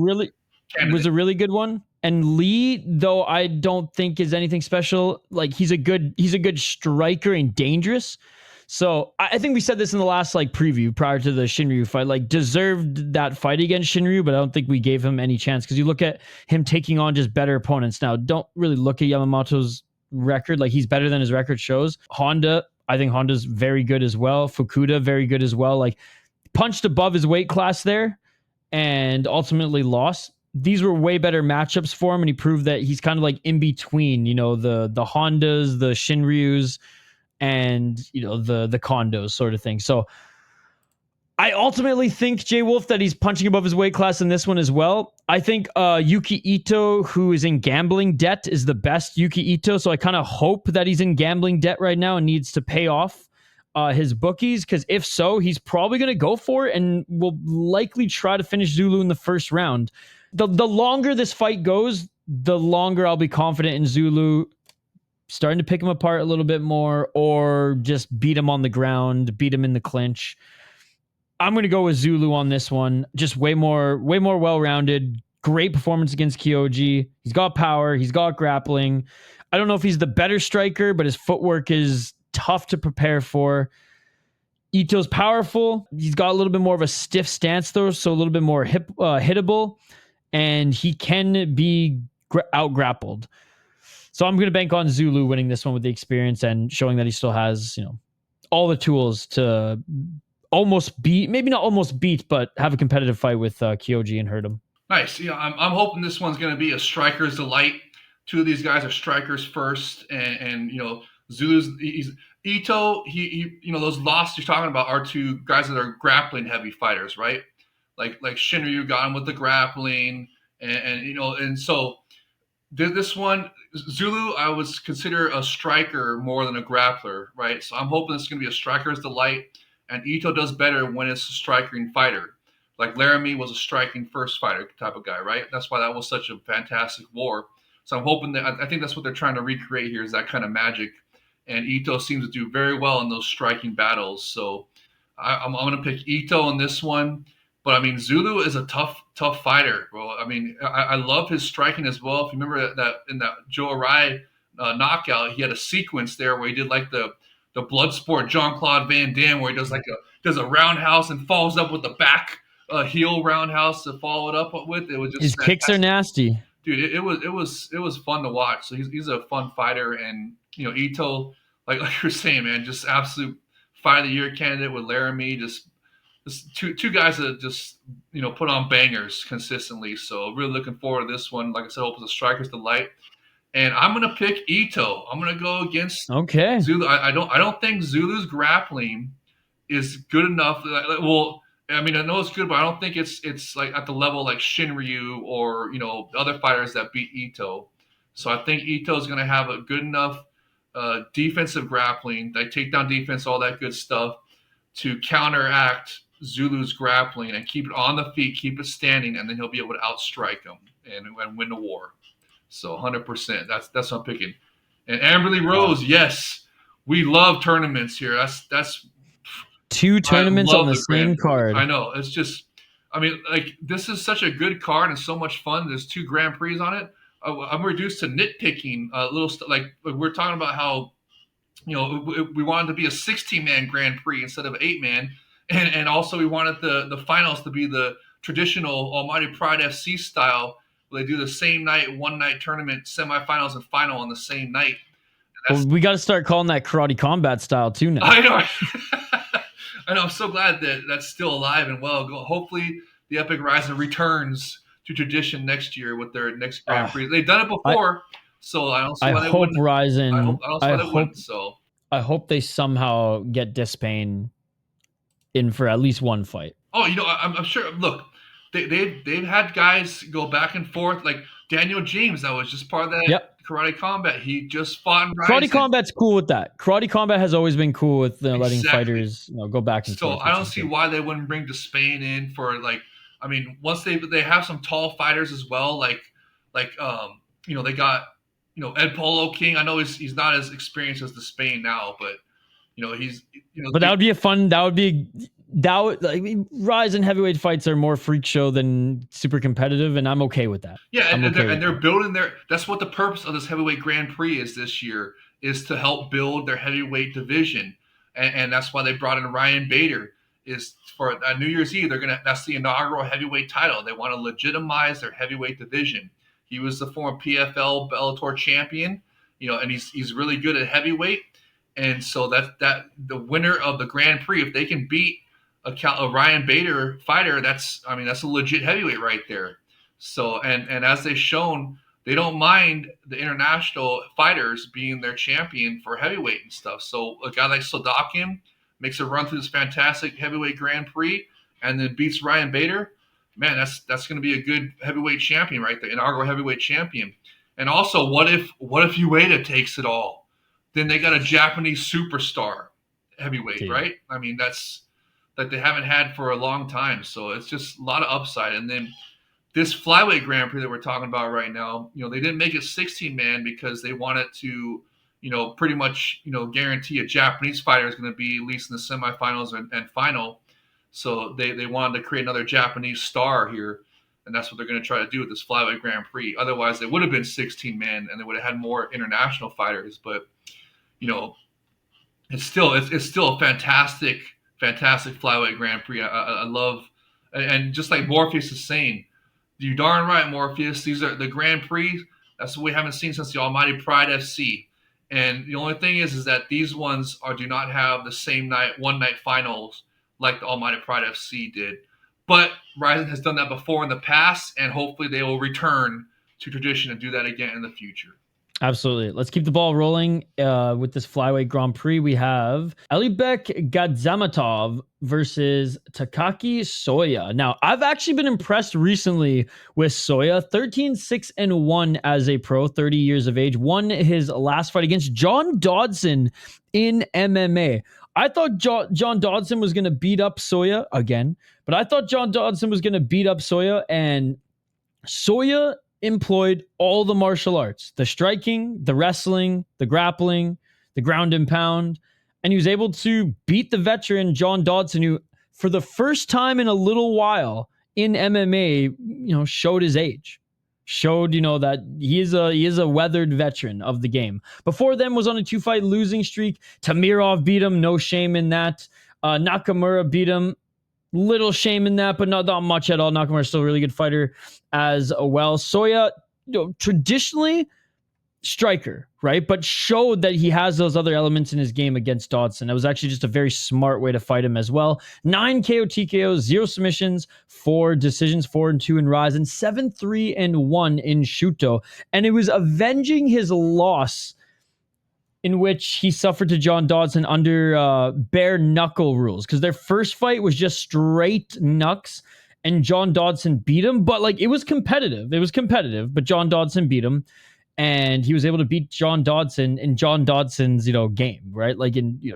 Speaker 1: really good one. And Lee, though I don't think is anything special, like he's a good striker and dangerous. So I think we said this in the last like preview prior to the Shinryu fight, like deserved that fight against Shinryu, but I don't think we gave him any chance because you look at him taking on just better opponents. Now, don't really look at Yamamoto's record. Like he's better than his record shows. Honda, I think Honda's very good as well. Fukuda, very good as well. Like punched above his weight class there and ultimately lost. These were way better matchups for him, and he proved that he's kind of like in between, the Hondas, the Shinryus, and the Kondos sort of thing. So I ultimately think, Jay Wolf, that he's punching above his weight class in this one as well. I think Yuki Ito, who is in gambling debt, is the best Yuki Ito. So I kind of hope that he's in gambling debt right now and needs to pay off his bookies, because if so, he's probably going to go for it and will likely try to finish Zulu in the first round. The longer this fight goes, the longer I'll be confident in Zulu starting to pick him apart a little bit more, or just beat him on the ground, beat him in the clinch. I'm going to go with Zulu on this one. Just way more well-rounded. Great performance against Kyoji. He's got power. He's got grappling. I don't know if he's the better striker, but his footwork is tough to prepare for. Ito's powerful. He's got a little bit more of a stiff stance, though, so a little bit more hittable. And he can be out-grappled. So I'm going to bank on Zulu winning this one with the experience and showing that he still has, all the tools to almost beat, maybe not almost beat, but have a competitive fight with Kyoji and hurt him.
Speaker 2: Nice. Yeah, I'm hoping this one's going to be a striker's delight. Two of these guys are strikers first, and Zulu's Ito. He those losses you're talking about are two guys that are grappling heavy fighters, right? Like Shinryu got him with the grappling, and so this one, Zulu, I would consider a striker more than a grappler, right? So I'm hoping it's going to be a striker's delight, and Ito does better when it's a striking fighter. Like Laramie was a striking first fighter type of guy, right? That's why that was such a fantastic war. So I'm hoping that, I think that's what they're trying to recreate here, is that kind of magic. And Ito seems to do very well in those striking battles. So I'm going to pick Ito in this one. But I mean, Zulu is a tough fighter, bro. I mean, I love his striking as well. If you remember that in that Joe Arai knockout, he had a sequence there where he did like the blood sport Jean-Claude Van Damme, where he does a roundhouse and falls up with the back heel roundhouse to follow it up with. It was just
Speaker 1: his
Speaker 2: fantastic.
Speaker 1: Kicks are nasty,
Speaker 2: dude. It was fun to watch. So he's a fun fighter, and Ito, like you're saying, man, just absolute fight of the year candidate with Laramie. Just two guys that just put on bangers consistently. So really looking forward to this one. Like I said, hope it's a striker's delight. And I'm gonna pick Ito. I'm gonna go against Zulu. I don't think Zulu's grappling is good enough. Well, I mean, I know it's good, but I don't think it's like at the level like Shinryu or other fighters that beat Ito. So I think Ito's gonna have a good enough defensive grappling, like takedown defense, all that good stuff, to counteract Zulu's grappling and keep it on the feet, keep it standing, and then he'll be able to outstrike him and win the war. So 100%. That's what I'm picking. And Amberly Rose, yes, we love tournaments here. That's
Speaker 1: two tournaments on the same card.
Speaker 2: I know. It's just, I mean, like this is such a good card and so much fun. There's 2 Grand Prix on it. I'm reduced to nitpicking little like we're talking about how we wanted to be a 16-man Grand Prix instead of 8-man, and also we wanted the finals to be the traditional Almighty Pride FC style, where they do the same night, one night tournament, semifinals and final on the same night.
Speaker 1: Well, we got to start calling that Karate Combat style too now.
Speaker 2: I know. I know. I'm so glad that that's still alive and well. Hopefully, the Epic RIZIN returns to tradition next year with their next Grand Prix. They've done it before, so I don't see why they wouldn't.
Speaker 1: RIZIN,
Speaker 2: I don't see why they wouldn't. So
Speaker 1: I hope they somehow get Dispain in for at least one fight.
Speaker 2: Oh, I'm sure. Look, they've had guys go back and forth, like Daniel James, that was just part of that Karate Combat. He just fought in
Speaker 1: Karate
Speaker 2: RIZIN.
Speaker 1: Combat's cool with that. Karate Combat has always been cool with letting
Speaker 2: Exactly.
Speaker 1: fighters go back and
Speaker 2: So
Speaker 1: forth.
Speaker 2: I don't see why they wouldn't bring Despain in for like. I mean, once they have some tall fighters as well, like they got Ed Polo King. I know he's not as experienced as Despain now, but he's
Speaker 1: But that would be a fun. That would RIZIN heavyweight fights are more freak show than super competitive, and I'm okay with that.
Speaker 2: Yeah, and they're building their. That's what the purpose of this heavyweight Grand Prix is this year, is to help build their heavyweight division, and that's why they brought in Ryan Bader. Is for New Year's Eve that's the inaugural heavyweight title. They want to legitimize their heavyweight division. He was the former PFL Bellator champion, and he's really good at heavyweight, and so that the winner of the Grand Prix, if they can beat a Ryan Bader fighter, that's a legit heavyweight right there. So and as they've shown, they don't mind the international fighters being their champion for heavyweight and stuff. So a guy like Sodakin makes a run through this fantastic heavyweight Grand Prix and then beats Ryan Bader. Man, that's going to be a good heavyweight champion right there, inaugural heavyweight champion. And also, what if Ueda takes it all? Then they got a Japanese superstar heavyweight, right? I mean, that's that they haven't had for a long time. So it's just a lot of upside. And then this flyweight Grand Prix that we're talking about right now, they didn't make it 16-man because they wanted to, pretty much, guarantee a Japanese fighter is going to be at least in the semifinals and final. So they wanted to create another Japanese star here, and that's what they're going to try to do with this flyweight Grand Prix. Otherwise, they would have been 16-man, and they would have had more international fighters. But it's still a fantastic flyweight Grand Prix. I love, and just like Morpheus is saying, you're darn right, Morpheus. These are the Grand Prix. That's what we haven't seen since the Almighty Pride FC. And the only thing is that these ones do not have the same one night finals like the Almighty Pride FC did. But RIZIN has done that before in the past, and hopefully they will return to tradition and do that again in the future.
Speaker 1: Absolutely. Let's keep the ball rolling with this flyweight Grand Prix. We have Alibek Gadzamatov versus Takaki Soya. Now, I've actually been impressed recently with Soya. 13-6-1 as a pro, 30 years of age. Won his last fight against John Dodson in MMA. I thought John Dodson was going to beat up Soya again, but I thought John Dodson was going to beat up Soya, and Soya employed all the martial arts, the striking, the wrestling, the grappling, the ground and pound, and he was able to beat the veteran John Dodson, who for the first time in a little while in MMA, showed his age, showed, that he is a weathered veteran of the game. Before then was on a 2-fight losing streak. Tamirov beat him, no shame in that. Nakamura beat him. Little shame in that, but not much at all. Nakamura is still a really good fighter as well. Soya, traditionally striker, right? But showed that he has those other elements in his game against Dodson. That was actually just a very smart way to fight him as well. 9 KO TKOs, 0 submissions, 4 decisions, 4-2 in RIZIN, 7-3-1 in Shuto. And it was avenging his loss in which he suffered to John Dodson under bare knuckle rules, because their first fight was just straight knucks, and John Dodson beat him. But it was competitive. It was competitive, but John Dodson beat him, and he was able to beat John Dodson in John Dodson's game, right?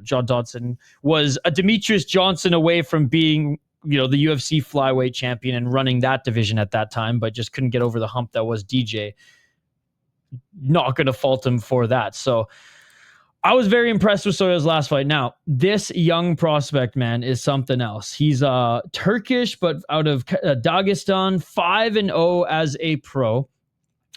Speaker 1: John Dodson was a Demetrius Johnson away from being the UFC flyweight champion and running that division at that time, but just couldn't get over the hump that was DJ. Not going to fault him for that. So I was very impressed with Soya's last fight. Now, this young prospect, man, is something else. He's Turkish, but out of Dagestan, 5-0 as a pro.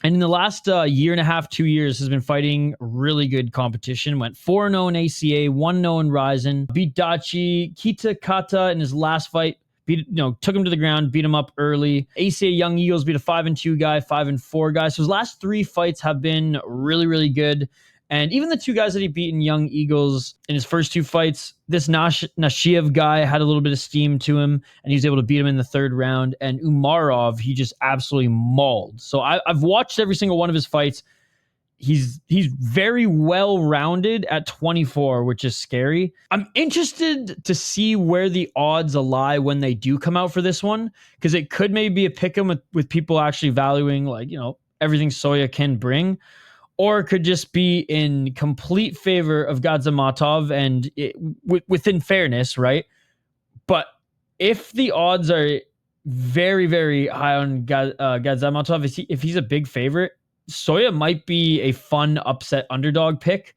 Speaker 1: And in the last year and a half, 2 years, has been fighting really good competition. Went 4-0 in ACA, 1-0 in RIZIN. Beat Dachi Kitakata in his last fight. Took him to the ground, beat him up early. ACA Young Eagles beat a 5-2 guy, 5-4 guy. So his last 3 fights have been really, really good. And even the 2 guys that he beat in Young Eagles in his first 2 fights, this Nashiev guy had a little bit of steam to him, and he was able to beat him in the 3rd round. And Umarov, he just absolutely mauled. So I've watched every single one of his fights. He's very well-rounded at 24, which is scary. I'm interested to see where the odds lie when they do come out for this one, because it could maybe be a pick 'em with people actually valuing everything Soya can bring. or it could just be in complete favor of Gadzamatov and within fairness, right? But if the odds are very, very high on Gadzamatov, if he's a big favorite, Soya might be a fun upset underdog pick.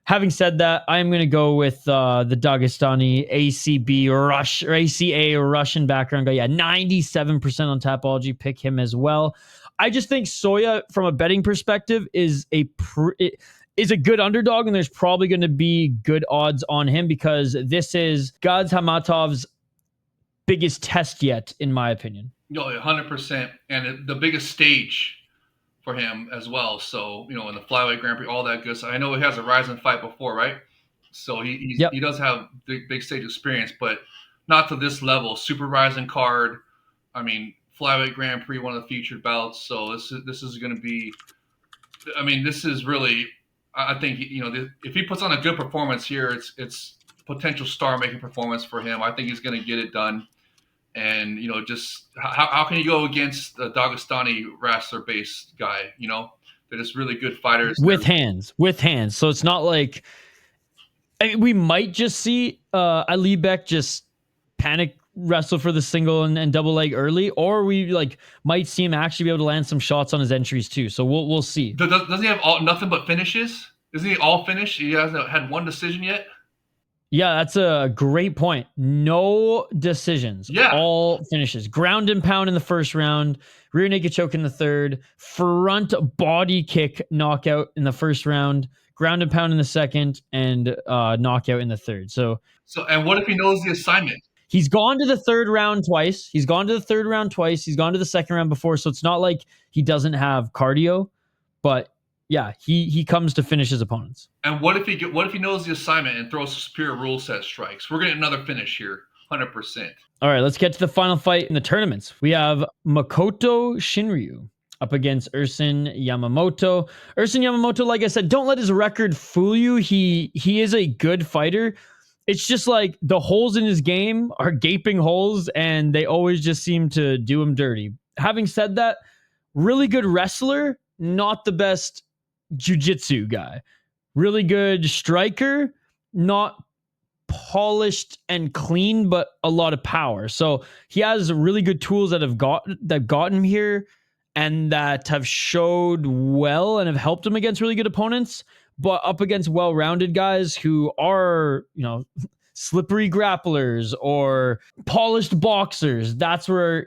Speaker 1: Having said that, I'm going to go with the Dagestani ACB Rush or ACA Russian background guy. Yeah, 97% on Tapology. Pick him as well. I just think Soya, from a betting perspective, is a good underdog, and there's probably going to be good odds on him because this is Gadzamotov's biggest test yet, in my opinion.
Speaker 2: No, 100%, and the biggest stage for him as well. So, in the flyweight Grand Prix, all that good stuff. I know he has a RIZIN fight before, right? So he does have big stage experience, but not to this level. Super RIZIN card. I mean, flyweight Grand Prix, one of the featured bouts. So this is going to be. I mean, this is really. I think if he puts on a good performance here, it's potential star-making performance for him. I think he's going to get it done. And, just how can you go against the Dagestani wrestler-based guy? They're just really good fighters.
Speaker 1: With hands. So it's not like we might just see Alibek just panic wrestle for the single and double leg early, or we might see him actually be able to land some shots on his entries too. So we'll see.
Speaker 2: Doesn't he have nothing but finishes? Isn't he all finished? He hasn't had one decision yet?
Speaker 1: Yeah, that's a great point. No decisions.
Speaker 2: Yeah.
Speaker 1: All finishes. Ground and pound in the first round, rear naked choke in the third, front body kick knockout in the first round, ground and pound in the second, and knockout in the third. So
Speaker 2: and what if he knows the assignment?
Speaker 1: He's gone to the third round twice. He's gone to the second round before. So it's not like he doesn't have cardio, but yeah, he comes to finish his opponents.
Speaker 2: And what if he knows the assignment and throws superior rule set strikes? We're getting another finish here, 100%.
Speaker 1: All right, let's get to the final fight in the tournaments. We have Makoto Shinryu up against Ersin Yamamoto. Ersin Yamamoto, like I said, don't let his record fool you. He is a good fighter. It's just like the holes in his game are gaping holes, and they always just seem to do him dirty. Having said that, really good wrestler, not the best jiu-jitsu guy. Really good striker, not polished and clean, but a lot of power. So he has really good tools that got him here and that have showed well and have helped him against really good opponents, but up against well-rounded guys who are, slippery grapplers or polished boxers. That's where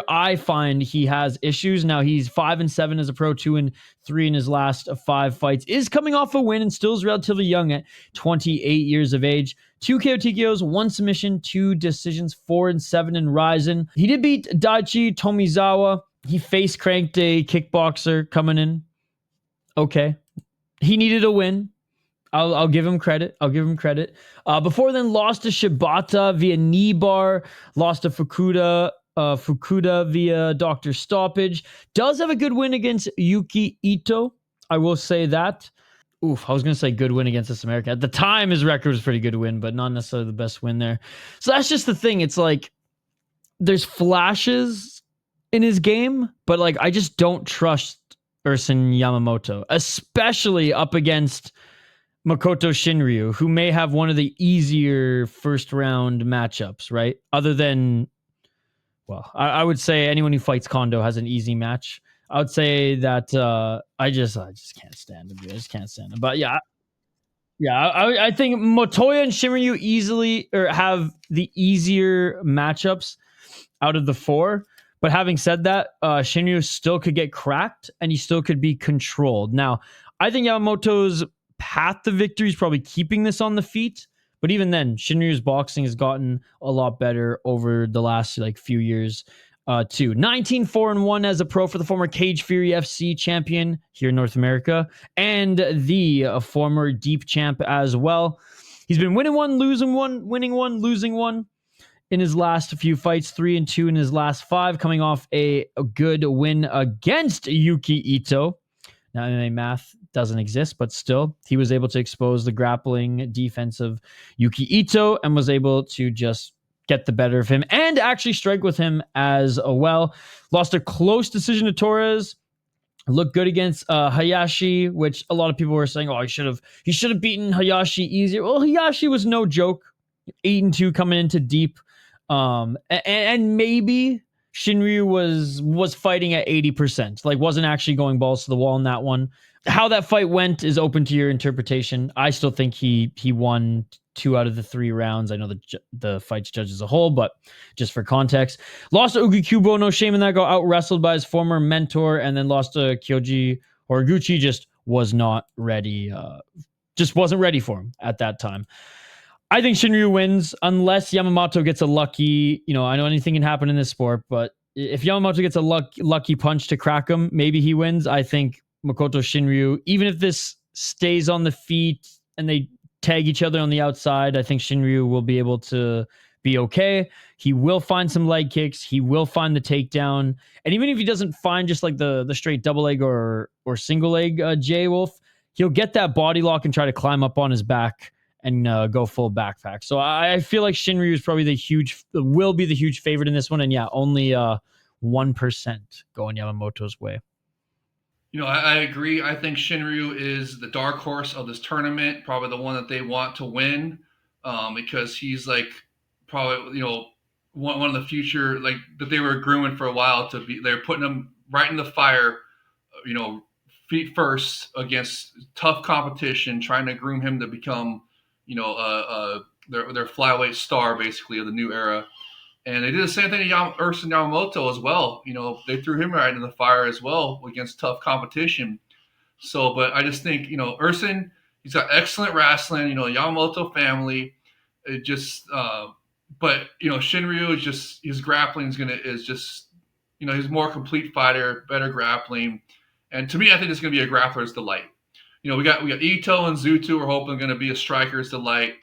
Speaker 1: I find he has issues. Now he's 5-7 as a pro, 2-3 in his last 5 fights. Is coming off a win and still is relatively young at 28 years of age. 2 KO TKOs, 1 submission, 2 decisions, 4-7 in RIZIN. He did beat Daichi Tomizawa. He face cranked a kickboxer coming in. Okay. He needed a win. I'll give him credit. Before then, lost to Shibata via knee bar, lost to Fukuda via doctor stoppage. Does have a good win against Yuki Ito. I will say that. I was going to say good win against this American. At the time, his record was pretty good win, but not necessarily the best win there. So that's just the thing. It's like there's flashes in his game, but I just don't trust Ersin Yamamoto, especially up against Makoto Shinryu, who may have one of the easier first round matchups, right? Other than, I would say anyone who fights Kondo has an easy match. I would say that I just can't stand him. I just can't stand him. But I think Motoya and Shinryu easily have the easier matchups out of the 4. But having said that, Shinryu still could get cracked and he still could be controlled. Now, I think Yamamoto's path to victory is probably keeping this on the feet, but even then, Shinryu's boxing has gotten a lot better over the last few years too. 19-4-1 as a pro for the former Cage Fury FC champion here in North America, and the former Deep champ as well. He's been winning 1, losing 1, winning 1, losing 1 in his last few fights, 3-2 in his last 5, coming off a good win against Yuki Ito. Now, MMA math doesn't exist, but still, he was able to expose the grappling defense of Yuki Ito and was able to just get the better of him and actually strike with him as well. Lost a close decision to Torres Looked good against Hayashi, which a lot of people were saying, "Oh, he should have beaten Hayashi easier." Well, Hayashi was no joke, 8-2 coming into deep, and maybe Shinryu was fighting at 80%, like wasn't actually going balls to the wall in that one. How that fight went is open to your interpretation. I still think he won 2 out of the 3 rounds. I know the fight's judged as a whole, but just for context, lost to Ougikubo, no shame in that. Got out wrestled by his former mentor, and then lost to Kyoji Horiguchi. Just was not ready. Just wasn't ready for him at that time. I think Shinryu wins unless Yamamoto gets a lucky. I know anything can happen in this sport, but if Yamamoto gets a lucky punch to crack him, maybe he wins. I think Makoto Shinryu, even if this stays on the feet and they tag each other on the outside, I think Shinryu will be able to be okay. He will find some leg kicks. He will find the takedown. And even if he doesn't find just like the straight double leg or single leg J Wolf, he'll get that body lock and try to climb up on his back and go full backpack. So I feel like Shinryu is probably will be the huge favorite in this one. And yeah, only 1% going Yamamoto's way.
Speaker 2: I agree. I think Shinryu is the dark horse of this tournament, probably the one that they want to win, because he's like probably one of the future, like that they were grooming for a while to be. They're putting him right in the fire, feet first against tough competition, trying to groom him to become their flyweight star basically of the new era. And they did the same thing to Ersan Yamamoto as well. They threw him right into the fire as well against tough competition. So, but I just think, Ersan, he's got excellent wrestling, Yamamoto family. It just, but, Shinryu is just, his grappling is just, he's a more complete fighter, better grappling. And to me, I think it's going to be a grappler's delight. We got Ito and Zutu are hoping going to be a striker's delight.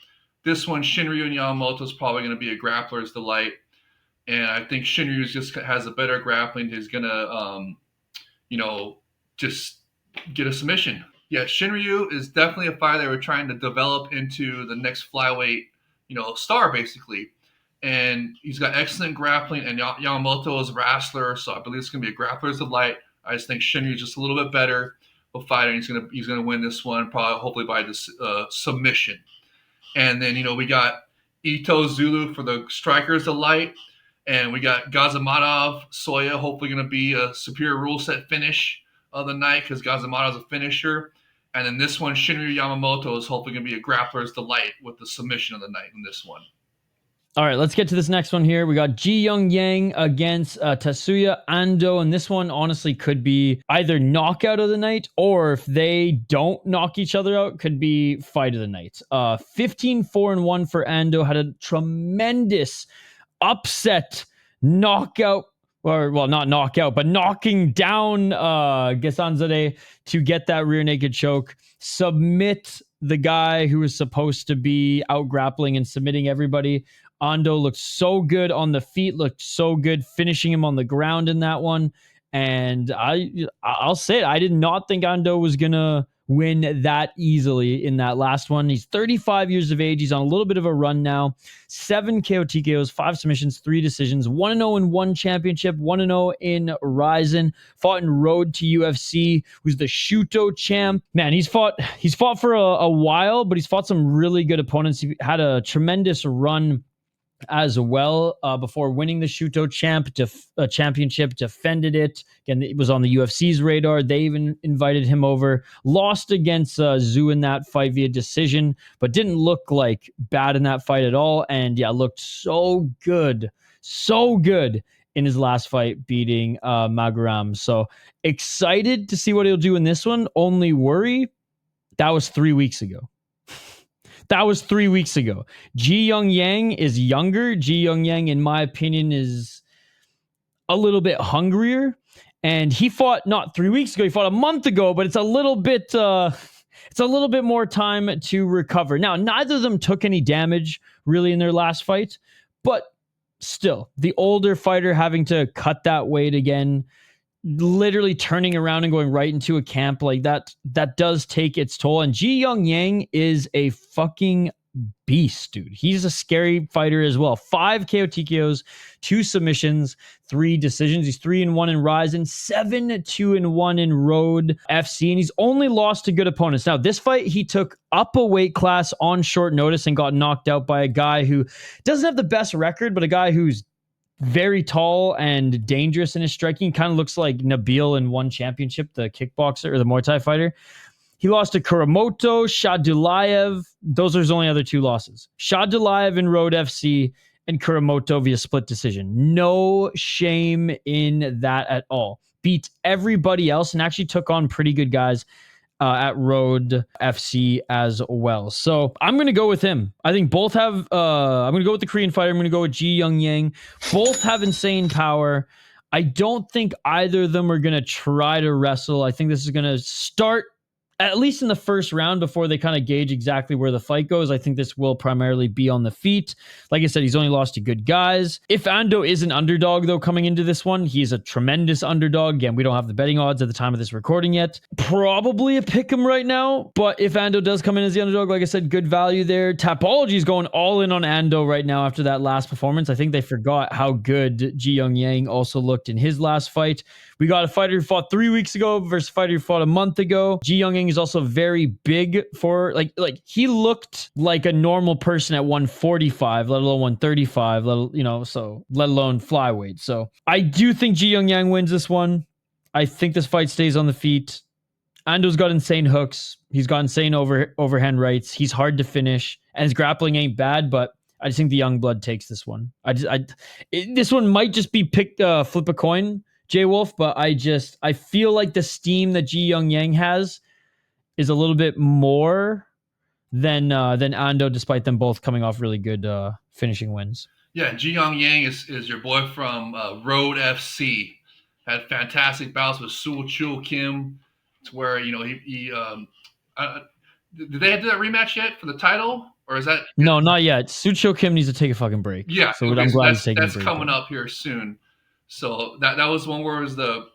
Speaker 2: This one, Shinryu and Yamamoto is probably going to be a grappler's delight. And I think Shinryu just has a better grappling. He's going to, just get a submission. Yeah, Shinryu is definitely a fighter they were trying to develop into the next flyweight, star, basically. And he's got excellent grappling, and Yamamoto is a wrestler, so I believe it's going to be a grappler's delight. I just think Shinryu is just a little bit better of a fighter. He's going to win this one, probably hopefully by this submission. And then, we got Ito Zulu for the striker's delight. And we got Gazimadov, Soya, hopefully going to be a superior rule set finish of the night because Gazimadov's a finisher. And then this one, Shinryu Yamamoto is hopefully going to be a grappler's delight with the submission of the night in this one.
Speaker 1: All right, let's get to this next one here. We got Ji Young Yang against Tatsuya Ando. And this one honestly could be either knockout of the night, or if they don't knock each other out, could be fight of the night. 15-4-1 for Ando. Had a tremendous upset knockout, or well, not knockout, but knocking down Gesanzade to get that rear naked choke, submit the guy who was supposed to be out grappling and submitting everybody. Ando looked so good on the feet, looked so good finishing him on the ground in that one. And I'll say it, I did not think Ando was gonna win that easily in that last one. He's 35 years of age. He's on a little bit of a run now. 7 KO TKOs, 5 submissions, 3 decisions, 1-0 in 1 championship, 1-0 in RIZIN. Fought in Road to UFC, who's the Shuto champ. Man, he's fought for a while, but he's fought some really good opponents. He had a tremendous run as well before winning the Shuto championship, defended it. Again, it was on the UFC's radar. They even invited him over. Lost against Zhu in that fight via decision, but didn't look like bad in that fight at all. And yeah, looked so good in his last fight, beating Maguram. So excited to see what he'll do in this one. Only worry, that was 3 weeks ago. That was 3 weeks ago. Ji Young Yang is younger. Ji Young Yang, in my opinion, is a little bit hungrier. And he fought not 3 weeks ago. He fought a month ago, but it's a little bit more time to recover. Now, neither of them took any damage really in their last fight, but still, the older fighter having to cut that weight again, literally turning around and going right into a camp like that does take its toll. And Ji Young Yang is a fucking beast, dude. He's a scary fighter as well. 5 KO TKOs, 2 submissions, 3 decisions. He's 3-1 in RIZIN, 7-2-1 in Road FC, and he's only lost to good opponents. Now, this fight, he took up a weight class on short notice and got knocked out by a guy who doesn't have the best record, but a guy who's very tall and dangerous in his striking. Kind of looks like Nabil in One Championship, the kickboxer or the Muay Thai fighter. He lost to Kuramoto, Shadulayev. Those are his only other 2 losses. Shadulayev in Road FC and Kuramoto via split decision. No shame in that at all. Beat everybody else and actually took on pretty good guys at Road FC as well. So I'm going to go with him. I think both have, I'm going to go with the Korean fighter. I'm going to go with Ji Young Yang. Both have insane power. I don't think either of them are going to try to wrestle. I think this is going to start at least in the first round before they kind of gauge exactly where the fight goes. I think this will primarily be on the feet. Like I said, he's only lost to good guys. If Ando is an underdog, though, coming into this one, he's a tremendous underdog. Again, we don't have the betting odds at the time of this recording yet. Probably a pick 'em right now. But if Ando does come in as the underdog, like I said, good value there. Tapology is going all in on Ando right now after that last performance. I think they forgot how good Ji Young Yang also looked in his last fight. We got a fighter who fought 3 weeks ago versus a fighter who fought a month ago. Ji Young Yang is also very big for like he looked like a normal person at 145, let alone 135, let alone flyweight. So I do think Ji Young Yang wins this one. I think this fight stays on the feet. Ando's got insane hooks. He's got insane overhand rights. He's hard to finish, and his grappling ain't bad, but I just think the young blood takes this one. This one might just be flip a coin, Jay Wolf, but I feel like the steam that Ji Young Yang has is a little bit more than Ando, despite them both coming off really good finishing wins.
Speaker 2: Yeah, Ji Young Yang is your boy from Road FC. Had fantastic bouts with Soo Chul Kim. It's where did they do that rematch yet for the title, or is that
Speaker 1: no, not yet? Soo Chul Kim needs to take a fucking break.
Speaker 2: Yeah,
Speaker 1: so I'm glad he's taking a break.
Speaker 2: That's coming up here soon. So that was one where it was that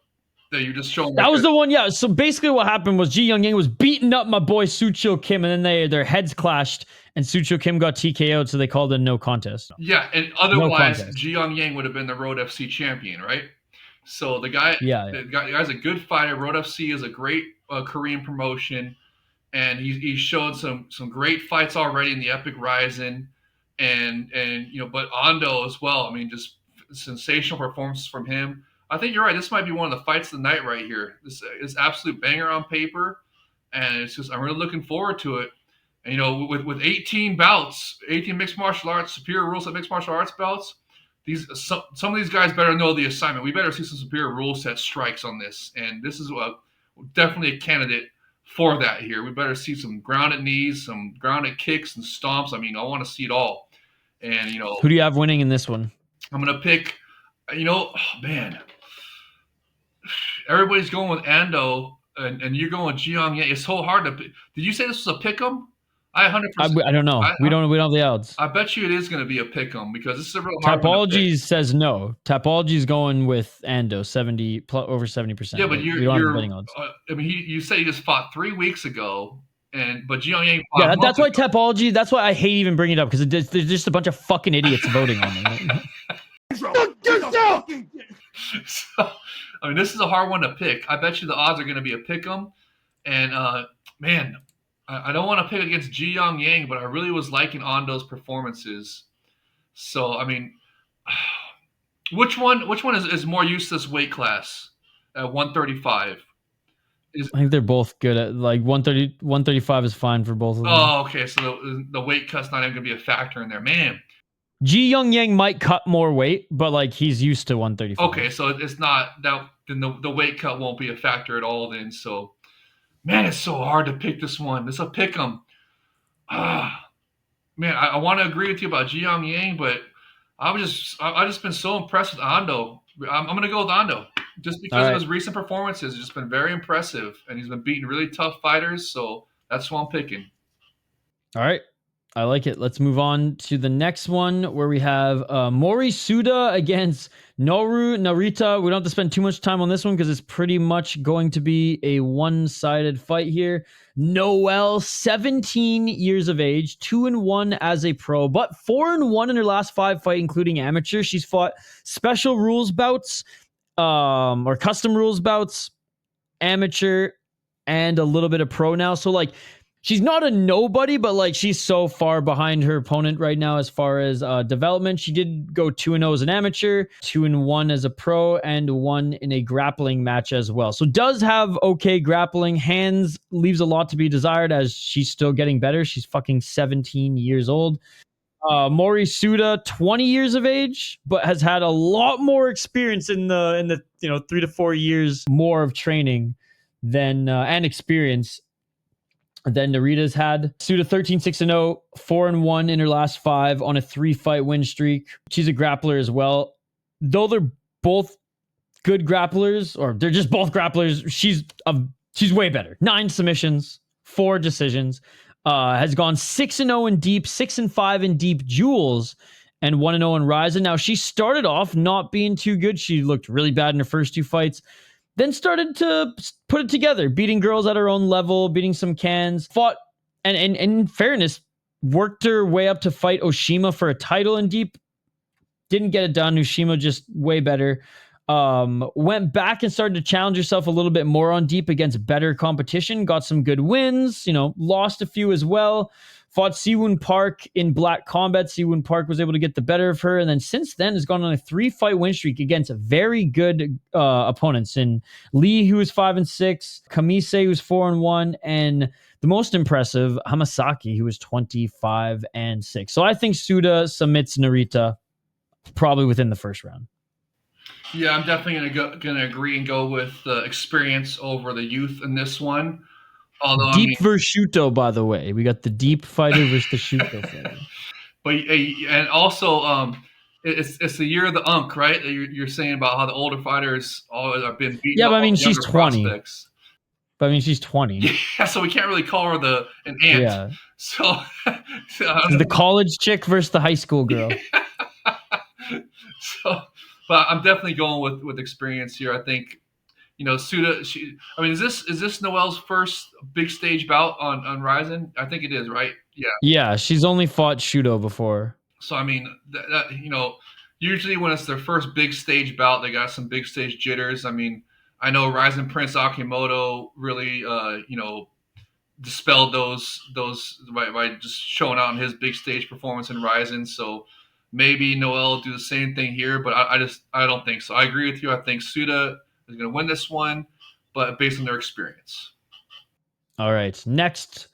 Speaker 2: you just showing.
Speaker 1: That was the one, yeah. So basically, what happened was Ji Young Yang was beating up my boy Soo Chul Kim, and then their heads clashed, and Soo Chul Kim got TKO'd, so they called it a no contest.
Speaker 2: Yeah, and otherwise, Ji Young Yang would have been the Road FC champion, right? So the guy's a good fighter. Road FC is a great Korean promotion, and he's shown some great fights already in the Epic RIZIN, and but Ando as well. I mean, just sensational performances from him. I think you're right. This might be one of the fights of the night right here. This is absolute banger on paper, and it's just I'm really looking forward to it. And with 18 bouts, 18 mixed martial arts, superior rules set mixed martial arts bouts, some of these guys better know the assignment. We better see some superior rule set strikes on this, and this is definitely a candidate for that here. We better see some grounded knees, some grounded kicks and stomps. I mean, I want to see it all. And
Speaker 1: who do you have winning in this one?
Speaker 2: I'm gonna pick. Man. Everybody's going with Ando, and you're going with Ji Young Yang. It's so hard to pick. Did you say this was a pick'em? I 100%.
Speaker 1: I don't know. We don't have the odds.
Speaker 2: I bet you it is going to be a pick'em because this is a real hard
Speaker 1: Tapology says no. Tapology's going with Ando, over 70%.
Speaker 2: Yeah, but
Speaker 1: we don't have the betting odds.
Speaker 2: You say he just fought 3 weeks ago, but Ji Young Yang fought.
Speaker 1: Yeah, that's why Tapology. That's why I hate even bringing it up because there's just a bunch of fucking idiots voting on it.
Speaker 2: So, this is a hard one to pick. I bet you the odds are going to be a pick'em, and man. I don't want to pick against Ji Young Yang, but I really was liking Ando's performances. So, which one is more used to this weight class at 135?
Speaker 1: I think they're both good at 130, 135 is fine for both of them.
Speaker 2: Oh, okay. So the weight cut's not even going to be a factor in there. Man.
Speaker 1: Ji Young Yang might cut more weight, but he's used to 135.
Speaker 2: Okay, so it's not that. Then the weight cut won't be a factor at all. Then so. Man, it's so hard to pick this one. It's a pick 'em. Man, I want to agree with you about Ji Young Yang, but I've just been so impressed with Ando. I'm going to go with Ando just because of his recent performances. It's just been very impressive, and he's been beating really tough fighters. So that's who I'm picking.
Speaker 1: All right. I like it. Let's move on to the next one where we have Mori Suda against Noru Narita. We don't have to spend too much time on this one because it's pretty much going to be a one-sided fight here. Noelle, 17 years of age, 2-1 as a pro, but 4-1 in her last 5 fights, including amateur. She's fought special rules bouts, or custom rules bouts, amateur, and a little bit of pro now. So like, she's not a nobody, but like she's so far behind her opponent right now as far as development. She did go 2-0 as an amateur, 2-1 as a pro, and 1 in a grappling match as well. So does have okay grappling. Hands leaves a lot to be desired as she's still getting better. She's fucking 17 years old. Mori Suda, 20 years of age, but has had a lot more experience in the 3 to 4 years more of training than and experience than Narita's had. Suda 13-6-0, 4-1 in her last 5 on a 3-fight win streak. She's a grappler as well. Though they're both good grapplers, or they're just both grapplers, she's way better. 9 submissions, 4 decisions. Has gone 6-0 in deep, 6-5 in deep duels, and 1-0 in RIZIN. Now, she started off not being too good. She looked really bad in her first 2 fights. Then started to put it together, beating girls at her own level, beating some cans, fought, and in fairness, worked her way up to fight Oshima for a title in deep. Didn't get it done. Oshima just way better. Went back and started to challenge herself a little bit more on deep against better competition. Got some good wins, lost a few as well. Fought Siwon Park in Black Combat. Siwon Park was able to get the better of her. And then since then has gone on a 3-fight win streak against very good opponents. In Lee, who was 5-6, Kamise, who's 4-1, and the most impressive, Hamasaki, who was 25-6. So I think Suda submits Narita probably within the first round.
Speaker 2: Yeah, I'm definitely gonna agree and go with experience over the youth in this one. Although
Speaker 1: deep versus Shuto, by the way, we got the deep fighter versus the Shuto fighter.
Speaker 2: But and also, it's the year of the Unk, right? You're saying about how the older fighters all have been beaten.
Speaker 1: Yeah, but I mean she's 20.
Speaker 2: Prospects.
Speaker 1: But I mean she's 20.
Speaker 2: Yeah, so we can't really call her an aunt.
Speaker 1: Yeah.
Speaker 2: So
Speaker 1: the college chick versus the high school girl.
Speaker 2: So, but I'm definitely going with experience here. I think, Suda. Is this Noelle's first big stage bout on RIZIN? I think it is, right? Yeah.
Speaker 1: Yeah, she's only fought Shuto before.
Speaker 2: So I mean, usually when it's their first big stage bout, they got some big stage jitters. I mean, I know RIZIN Prince Akimoto really, dispelled those by just showing out in his big stage performance in RIZIN. So maybe Noelle will do the same thing here, but I don't think so. I agree with you. I think Suda is going to win this one, but based on their experience.
Speaker 1: All right, next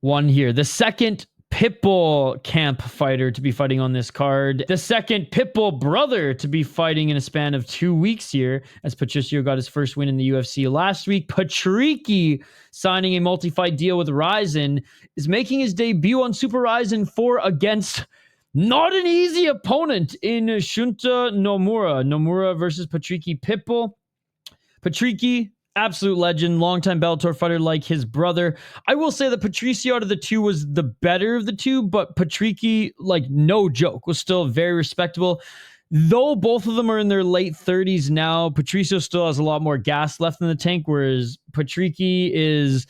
Speaker 1: one here. The second Pitbull camp fighter to be fighting on this card. The second Pitbull brother to be fighting in a span of 2 weeks here, as Patricio got his first win in the UFC last week. Patricky, signing a multi-fight deal with RIZIN, is making his debut on Super RIZIN.4 against not an easy opponent in Shunta Nomura. Nomura versus Patricky Pitbull. Patricky, absolute legend, longtime Bellator fighter like his brother. I will say that Patricio out of the two was the better of the two, but Patricky, like no joke, was still very respectable. Though both of them are in their late 30s now, Patricio still has a lot more gas left in the tank, whereas Patricky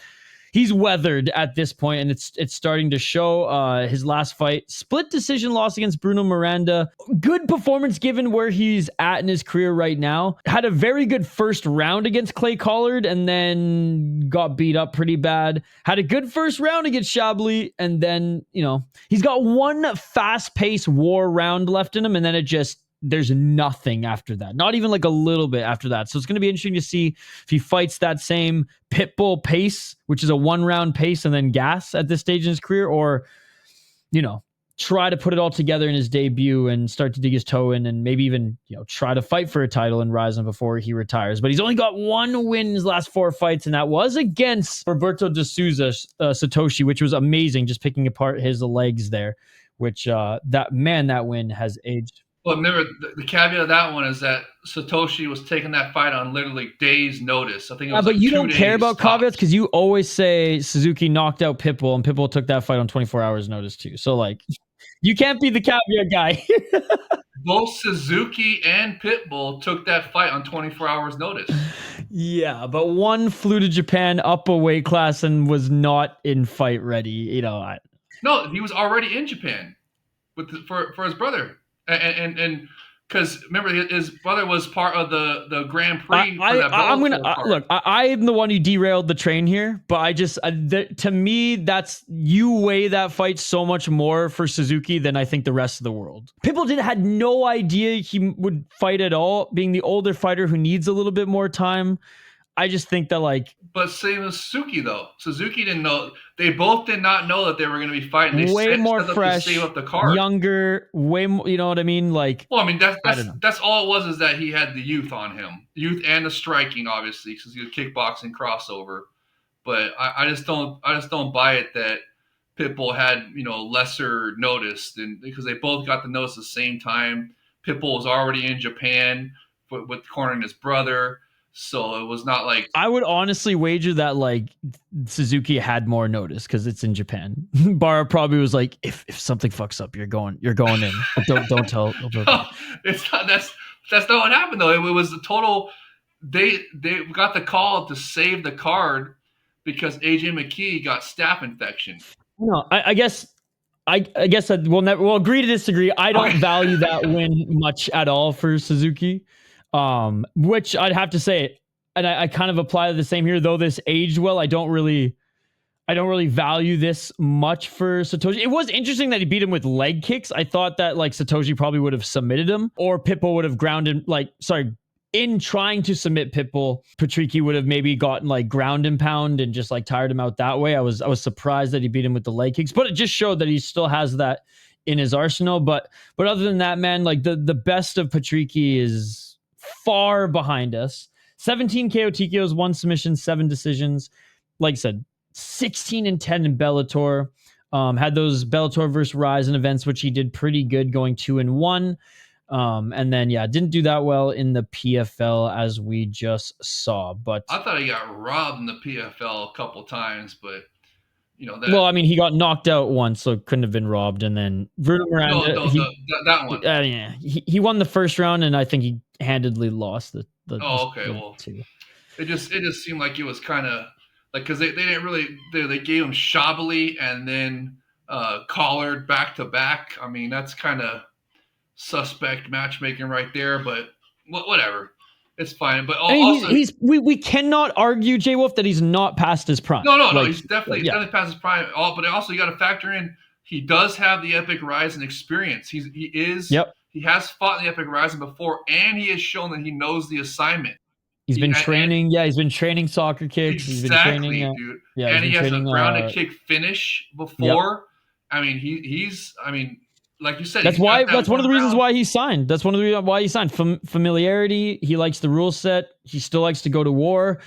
Speaker 1: he's weathered at this point, and it's starting to show. His last fight, split decision loss against Bruno Miranda. Good performance given where he's at in his career right now. Had a very good first round against Clay Collard, and then got beat up pretty bad. Had a good first round against Chablis, and then, he's got one fast-paced war round left in him, and then there's nothing after that. Not even like a little bit after that. So it's going to be interesting to see if he fights that same Pitbull pace, which is a 1-round pace and then gas at this stage in his career, or, try to put it all together in his debut and start to dig his toe in and maybe even, try to fight for a title in RIZIN before he retires. But he's only got 1 win in his last 4 fights, and that was against Roberto de Souza, Satoshi, which was amazing, just picking apart his legs there, which that win has aged.
Speaker 2: But remember, the caveat of that one is that Satoshi was taking that fight on literally days' notice. I think it was
Speaker 1: but
Speaker 2: like
Speaker 1: you
Speaker 2: 2
Speaker 1: don't
Speaker 2: days.
Speaker 1: care about
Speaker 2: tops.
Speaker 1: caveats because you always say Suzuki knocked out Pitbull, and Pitbull took that fight on 24 hours notice too. So like, you can't be the caveat guy.
Speaker 2: Both Suzuki and Pitbull took that fight on 24 hours notice.
Speaker 1: Yeah, but one flew to Japan up a weight class and was not in fight ready. You know,
Speaker 2: No, he was already in Japan for his brother, and because remember his brother was part of the Grand Prix for that
Speaker 1: I'm
Speaker 2: Bellator
Speaker 1: gonna
Speaker 2: card.
Speaker 1: look. I'm the one who derailed the train here, but I just to me that's you weigh that fight so much more for Suzuki than I think the rest of the world. People had no idea he would fight at all, being the older fighter who needs a little bit more time. I just think that like.
Speaker 2: But same as Suzuki though. Suzuki didn't know. They both did not know that they were going to be fighting. They
Speaker 1: Way more
Speaker 2: set up
Speaker 1: fresh,
Speaker 2: to save up the card.
Speaker 1: Younger, way more. You know what I mean? Like,
Speaker 2: well, I mean that's all it was, is that he had the youth on him, youth and the striking, obviously, because he was kickboxing crossover. But I just don't buy it that Pitbull had lesser notice than, because they both got the notice at the same time. Pitbull was already in Japan with cornering his brother. So it was not like,
Speaker 1: I would honestly wager that like Suzuki had more notice because it's in Japan. Barra probably was like, if something fucks up, you're going in. But don't tell.
Speaker 2: no, it's not. That's not what happened though. It was a total. They got the call to save the card because AJ McKee got staph infection.
Speaker 1: No, I guess. I guess that we'll agree to disagree. I don't value that win much at all for Suzuki. Which I'd have to say, and I kind of apply the same here, though this aged well, I don't really value this much for Satoshi. It was interesting that he beat him with leg kicks. I thought that like Satoshi probably would have submitted him, or Pitbull would have grounded, in trying to submit Pitbull, Patricky would have maybe gotten like ground and pound and just like tired him out that way. I was surprised that he beat him with the leg kicks, but it just showed that he still has that in his arsenal. But other than that, man, like the best of Patricky is far behind us. 17 KO TKOs, 1 submission, 7 decisions. Like I said, 16-10 in Bellator. Had those Bellator versus RIZIN events, which he did pretty good, going 2-1. And then didn't do that well in the PFL as we just saw. But
Speaker 2: I thought he got robbed in the PFL a couple times, but
Speaker 1: well, I mean, he got knocked out once, so couldn't have been robbed. And then Bruno Miranda,
Speaker 2: that one.
Speaker 1: He won the first round, and I think he handedly lost the
Speaker 2: two. It just seemed like it was kind of like, because they didn't really they gave him Shabali and then collared back to back. I mean, that's kind of suspect matchmaking right there, but whatever. It's fine, but also
Speaker 1: we cannot argue, J Wolf, that he's not past his prime.
Speaker 2: No, he's definitely past his prime. But also you got to factor in, he does have the Epic RIZIN experience. He has fought in the Epic RIZIN before, and he has shown that he knows the assignment.
Speaker 1: He's been training. He's been training soccer kicks.
Speaker 2: Exactly,
Speaker 1: he's been training,
Speaker 2: dude. And he has a grounded kick finish before. Yep. I mean, he's. I mean, like you said,
Speaker 1: that's why. That's one of the reasons why he signed. That's one of the reasons why he signed. Familiarity. He likes the rule set. He still likes to go to war.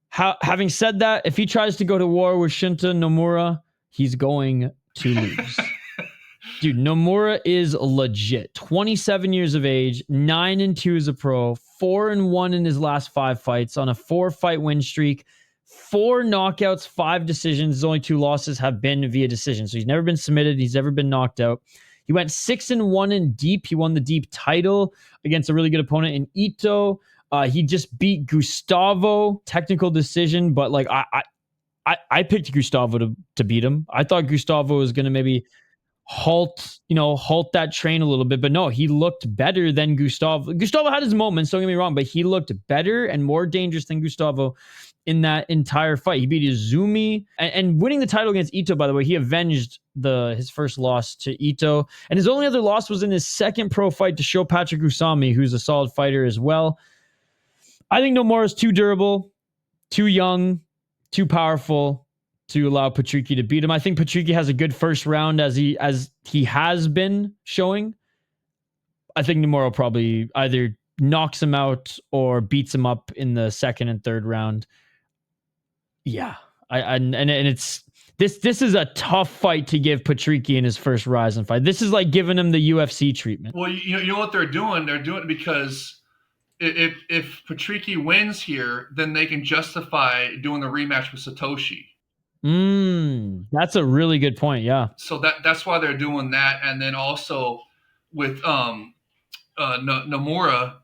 Speaker 1: Having said that, if he tries to go to war with Shinta Nomura, he's going to lose. Dude, Nomura is legit. 27 years of age, 9-2 as a pro, 4-1 in his last 5 fights on a 4-fight win streak, 4 knockouts, 5 decisions. His only 2 losses have been via decision. So he's never been submitted. He's never been knocked out. He went 6-1 in deep. He won the deep title against a really good opponent in Ito. He just beat Gustavo, technical decision, but like I picked Gustavo to beat him. I thought Gustavo was going to maybe halt that train a little bit, but no, he looked better than Gustavo. Gustavo had his moments, don't get me wrong, but he looked better and more dangerous than Gustavo in that entire fight. He beat Izumi and winning the title against Ito, by the way. He avenged his first loss to Ito, and his only other loss was in his second pro fight to Sho Patrick Usami, who's a solid fighter as well. I think Nomura is too durable, too young, too powerful to allow Patricky to beat him. I think Patricky has a good first round as he has been showing. I think Nomura probably either knocks him out or beats him up in the second and third round. Yeah. And it's This is a tough fight to give Patricky in his first RIZIN fight. This is like giving him the UFC treatment.
Speaker 2: Well, you know what they're doing? They're doing it because if Patricky wins here, then they can justify doing the rematch with Satoshi.
Speaker 1: That's a really good point. Yeah.
Speaker 2: So that's why they're doing that, and then also with Nomura,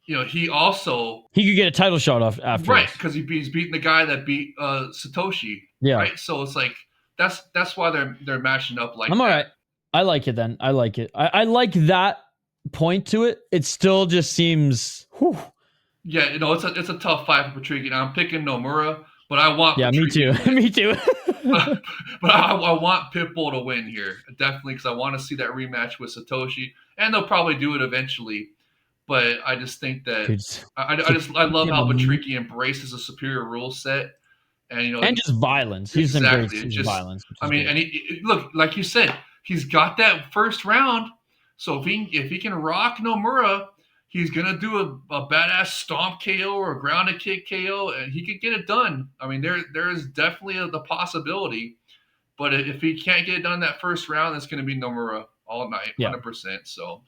Speaker 2: you know, he
Speaker 1: could get a title shot off after,
Speaker 2: right? Because he's beating the guy that beat Satoshi.
Speaker 1: Yeah.
Speaker 2: Right. So it's like that's why they're matching up like.
Speaker 1: I'm
Speaker 2: that.
Speaker 1: all right. I like it then. I like it. I like that point to it. It still just seems. Whew.
Speaker 2: Yeah, you know, it's a tough fight for Patricky. Now I'm picking Nomura, but I want.
Speaker 1: Yeah,
Speaker 2: Patricky
Speaker 1: me too.
Speaker 2: but I want Pitbull to win here, definitely, because I want to see that rematch with Satoshi, and they'll probably do it eventually. But I just think that I love how Patricky embraces a superior rule set, and you know,
Speaker 1: and just violence. He's embraced his violence.
Speaker 2: I mean, and he look, like you said, he's got that first round. So if he can rock Nomura, he's gonna do a badass stomp KO or a grounded kick KO, and he could get it done. I mean, there is definitely the possibility, but if he can't get it done in that first round, it's gonna be Nomura all night, 100%. So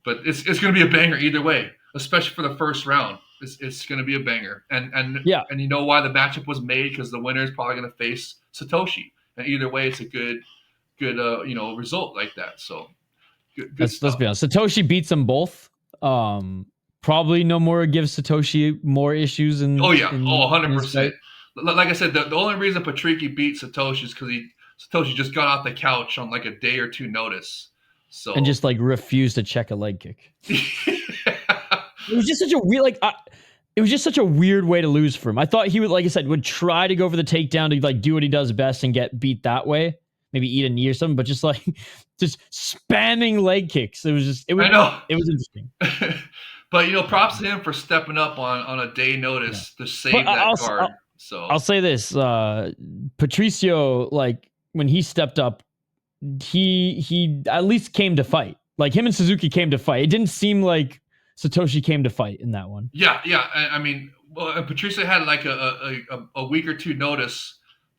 Speaker 2: but it's gonna be a banger either way, especially for the first round. It's gonna be a banger, and you know why the matchup was made, because the winner is probably gonna face Satoshi, and either way, it's a good result like that. So. Let's
Speaker 1: be honest. Satoshi beats them both. Probably Nomura gives Satoshi more issues.
Speaker 2: 100%. Like I said, the only reason Patricky beat Satoshi is because Satoshi just got off the couch on like a day or two notice. So
Speaker 1: and just like refused to check a leg kick. It was just such a weird it was just such a weird way to lose for him. I thought he would, like I said, would try to go for the takedown to like do what he does best and get beat that way. Maybe eat a knee or something, but just spamming leg kicks. It was interesting.
Speaker 2: But you know, props to him for stepping up on a day notice to save that card. I'll
Speaker 1: say this: Patricio, like when he stepped up, he at least came to fight. Like him and Suzuki came to fight. It didn't seem like Satoshi came to fight in that one.
Speaker 2: Yeah. I mean, Patricio had like a week or two notice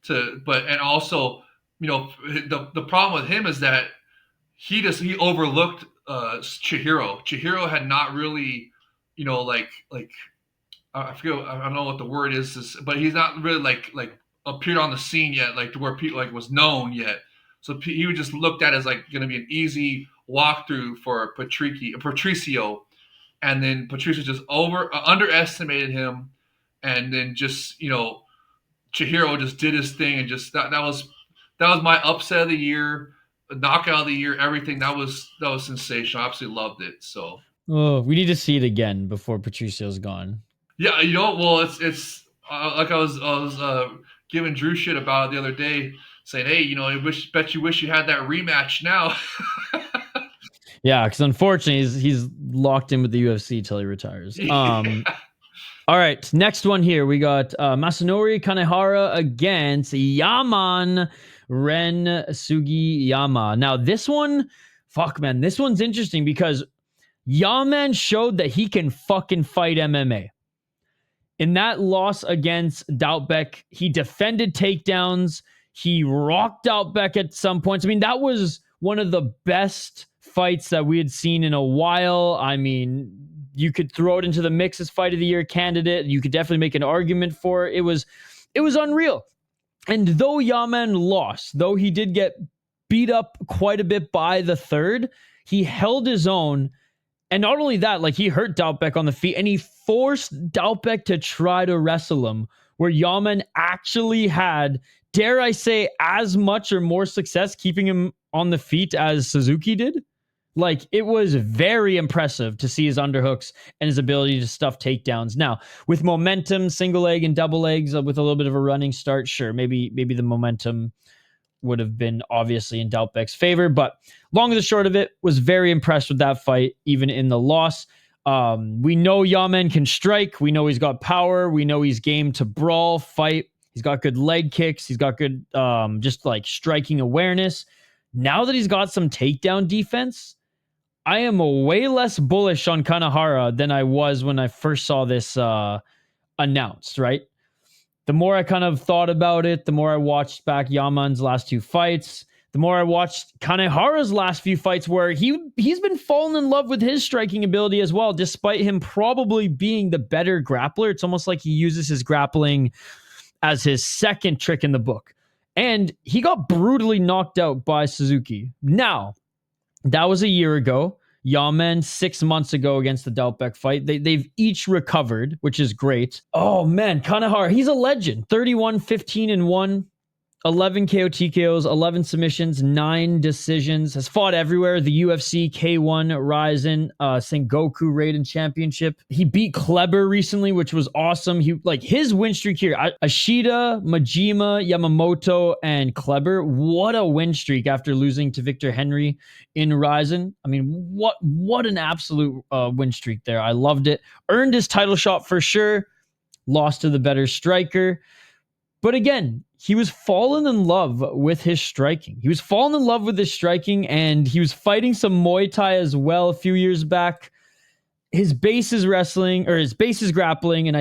Speaker 2: and also. You know, the problem with him is that he overlooked Chihiro. Chihiro had not really, you know, like I forget, I don't know what the word is, but he's not really like appeared on the scene yet, like to where people like was known yet. So he was just looked at as like going to be an easy walkthrough for Patricio, and then Patricio just underestimated him, and then just Chihiro just did his thing, and just that was my upset of the year, knockout of the year, everything. That was sensational. I absolutely loved it. So
Speaker 1: we need to see it again before Patricio's gone.
Speaker 2: Yeah, well, it's like I was giving Drew shit about it the other day, saying, hey, bet you wish you had that rematch now.
Speaker 1: Yeah, because unfortunately he's locked in with the UFC till he retires. All right, next one here. We got Masanori Kanehara against Yaman Ren Sugiyama. Now, this one, this one's interesting because Yaman showed that he can fucking fight MMA. In that loss against Doubtbeck, he defended takedowns. He rocked Doubtbeck at some points. I mean, that was one of the best fights that we had seen in a while. I mean, you could throw it into the mix as fight of the year candidate. You could definitely make an argument for it. It was unreal. And though Yaman lost, though he did get beat up quite a bit by the third, he held his own. And not only that, like he hurt Doubtbeck on the feet and he forced Doubtbeck to try to wrestle him, where Yaman actually had, dare I say, as much or more success keeping him on the feet as Suzuki did. Like, it was very impressive to see his underhooks and his ability to stuff takedowns. Now, with momentum, single leg and double legs, with a little bit of a running start, sure, maybe the momentum would have been obviously in Doubtbeck's favor. But long and the short of it, was very impressed with that fight, even in the loss. We know Yaman can strike. We know he's got power. We know he's game to brawl, fight. He's got good leg kicks. He's got good just like striking awareness. Now that he's got some takedown defense, I am way less bullish on Kanehara than I was when I first saw this announced, right? The more I kind of thought about it, the more I watched back Yaman's last 2 fights, the more I watched Kanehara's last few fights, where he's been falling in love with his striking ability as well, despite him probably being the better grappler. It's almost like he uses his grappling as his second trick in the book. And he got brutally knocked out by Suzuki. Now, that was a year ago. Yaman 6 months ago against the Dalbeck fight. They've each recovered, which is great. Oh man, Kanehara, he's a legend. 31, 15, and 1. 11 KO TKOs, 11 submissions, 9 decisions, has fought everywhere. The UFC, K1, RIZIN, Sengoku Raiden Championship. He beat Kleber recently, which was awesome. His win streak here, Ashida, Majima, Yamamoto, and Kleber. What a win streak after losing to Victor Henry in RIZIN. I mean, what an absolute win streak there. I loved it. Earned his title shot for sure. Lost to the better striker. But again, he was falling in love with his striking. And he was fighting some Muay Thai as well a few years back. His base is wrestling, or his base is grappling, and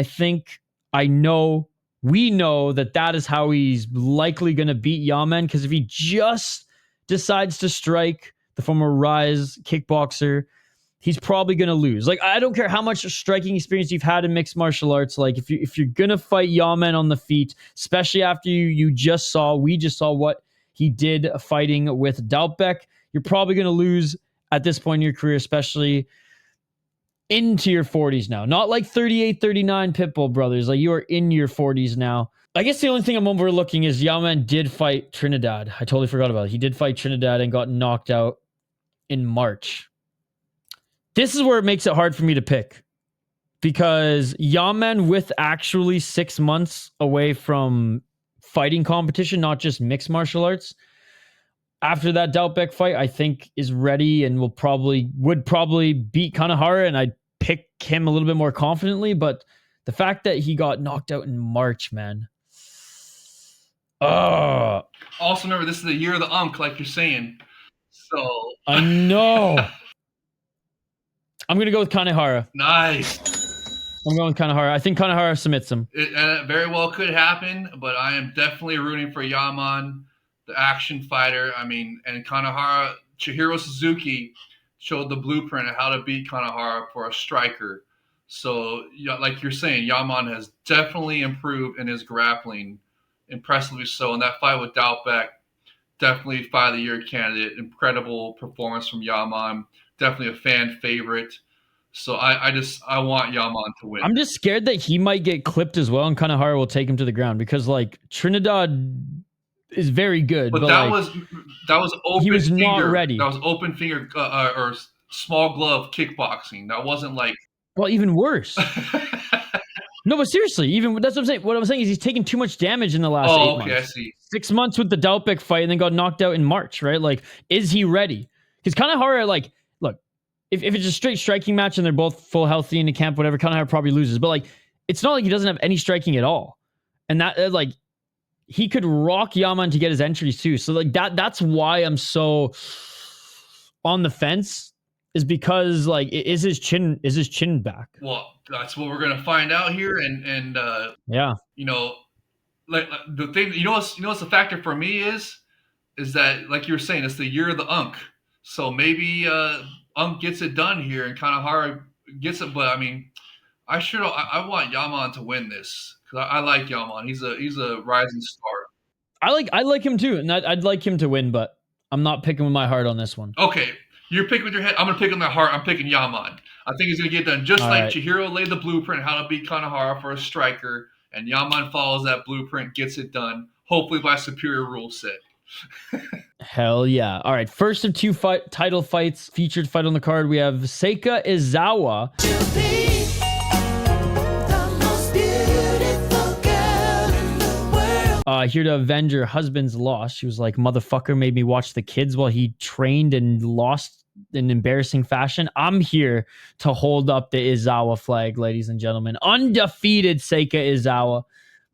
Speaker 1: we know that is how he's likely going to beat Yaman, because if he just decides to strike, the former Rise kickboxer, he's probably going to lose. Like, I don't care how much striking experience you've had in mixed martial arts. Like, if you're going to fight Yaman on the feet, especially after we just saw what he did fighting with Dalbeck, you're probably going to lose at this point in your career, especially into your 40s now. Not like 38, 39 Pitbull brothers. Like, you are in your 40s now. I guess the only thing I'm overlooking is Yaman did fight Trinidad. I totally forgot about it. He did fight Trinidad and got knocked out in March. This is where it makes it hard for me to pick, because Yaman, with actually 6 months away from fighting competition, not just mixed martial arts, after that Dalbeck fight, I think is ready and would probably beat Kanehara, and I'd pick him a little bit more confidently. But the fact that he got knocked out in March, man.
Speaker 2: Also remember, this is the year of the Unk, like you're saying. So
Speaker 1: I know. I'm going to go with Kanehara.
Speaker 2: Nice.
Speaker 1: I'm going with Kanehara. I think Kanehara submits him.
Speaker 2: It very well could happen, but I am definitely rooting for Yaman, the action fighter. I mean, and Kanehara, Chihiro Suzuki showed the blueprint of how to beat Kanehara for a striker. So, like you're saying, Yaman has definitely improved in his grappling, impressively so. And that fight with Dalbeck, definitely fight of the year candidate. Incredible performance from Yaman. Definitely a fan favorite. So I want Yaman to win.
Speaker 1: I'm just scared that he might get clipped as well, and Kanehara will take him to the ground, because like Trinidad is very good.
Speaker 2: But that was open.
Speaker 1: He was
Speaker 2: finger.
Speaker 1: not ready.
Speaker 2: That was open finger or small glove kickboxing. That wasn't like.
Speaker 1: Well, even worse. No, but seriously, even that's what I'm saying. What I'm saying is he's taken too much damage in the last 8 months.
Speaker 2: I see.
Speaker 1: 6 months with the Dalbeck fight, and then got knocked out in March, right? Like, is he ready? Because Kanehara, like, look, if it's a straight striking match and they're both full healthy in the camp, whatever, Kanehara probably loses. But like, it's not like he doesn't have any striking at all, and that like he could rock Yaman to get his entries too. So like that's why I'm so on the fence, is because like, is his chin back?
Speaker 2: Well, that's what we're gonna find out here, and
Speaker 1: yeah,
Speaker 2: like the thing, what's the factor for me is that, like you were saying, it's the year of the Unk. So maybe Unk gets it done here and Kanehara gets it. But I mean, I want Yaman to win this, because I like Yaman. He's a rising star.
Speaker 1: I like him too, and I'd like him to win, but I'm not picking with my heart on this one.
Speaker 2: Okay, you're picking with your head. I'm gonna pick with my heart. I'm picking Yaman. I think he's gonna get done just like Chihiro laid the blueprint how to beat Kanehara for a striker, and Yaman follows that blueprint, gets it done, hopefully by superior rule set.
Speaker 1: Hell yeah. All right, first of 2 title fights, featured fight on the card, we have Seika Izawa. Here to avenge her husband's loss. She was like, motherfucker made me watch the kids while he trained and lost in embarrassing fashion. I'm here to hold up the Izawa flag, ladies and gentlemen. Undefeated Seika Izawa.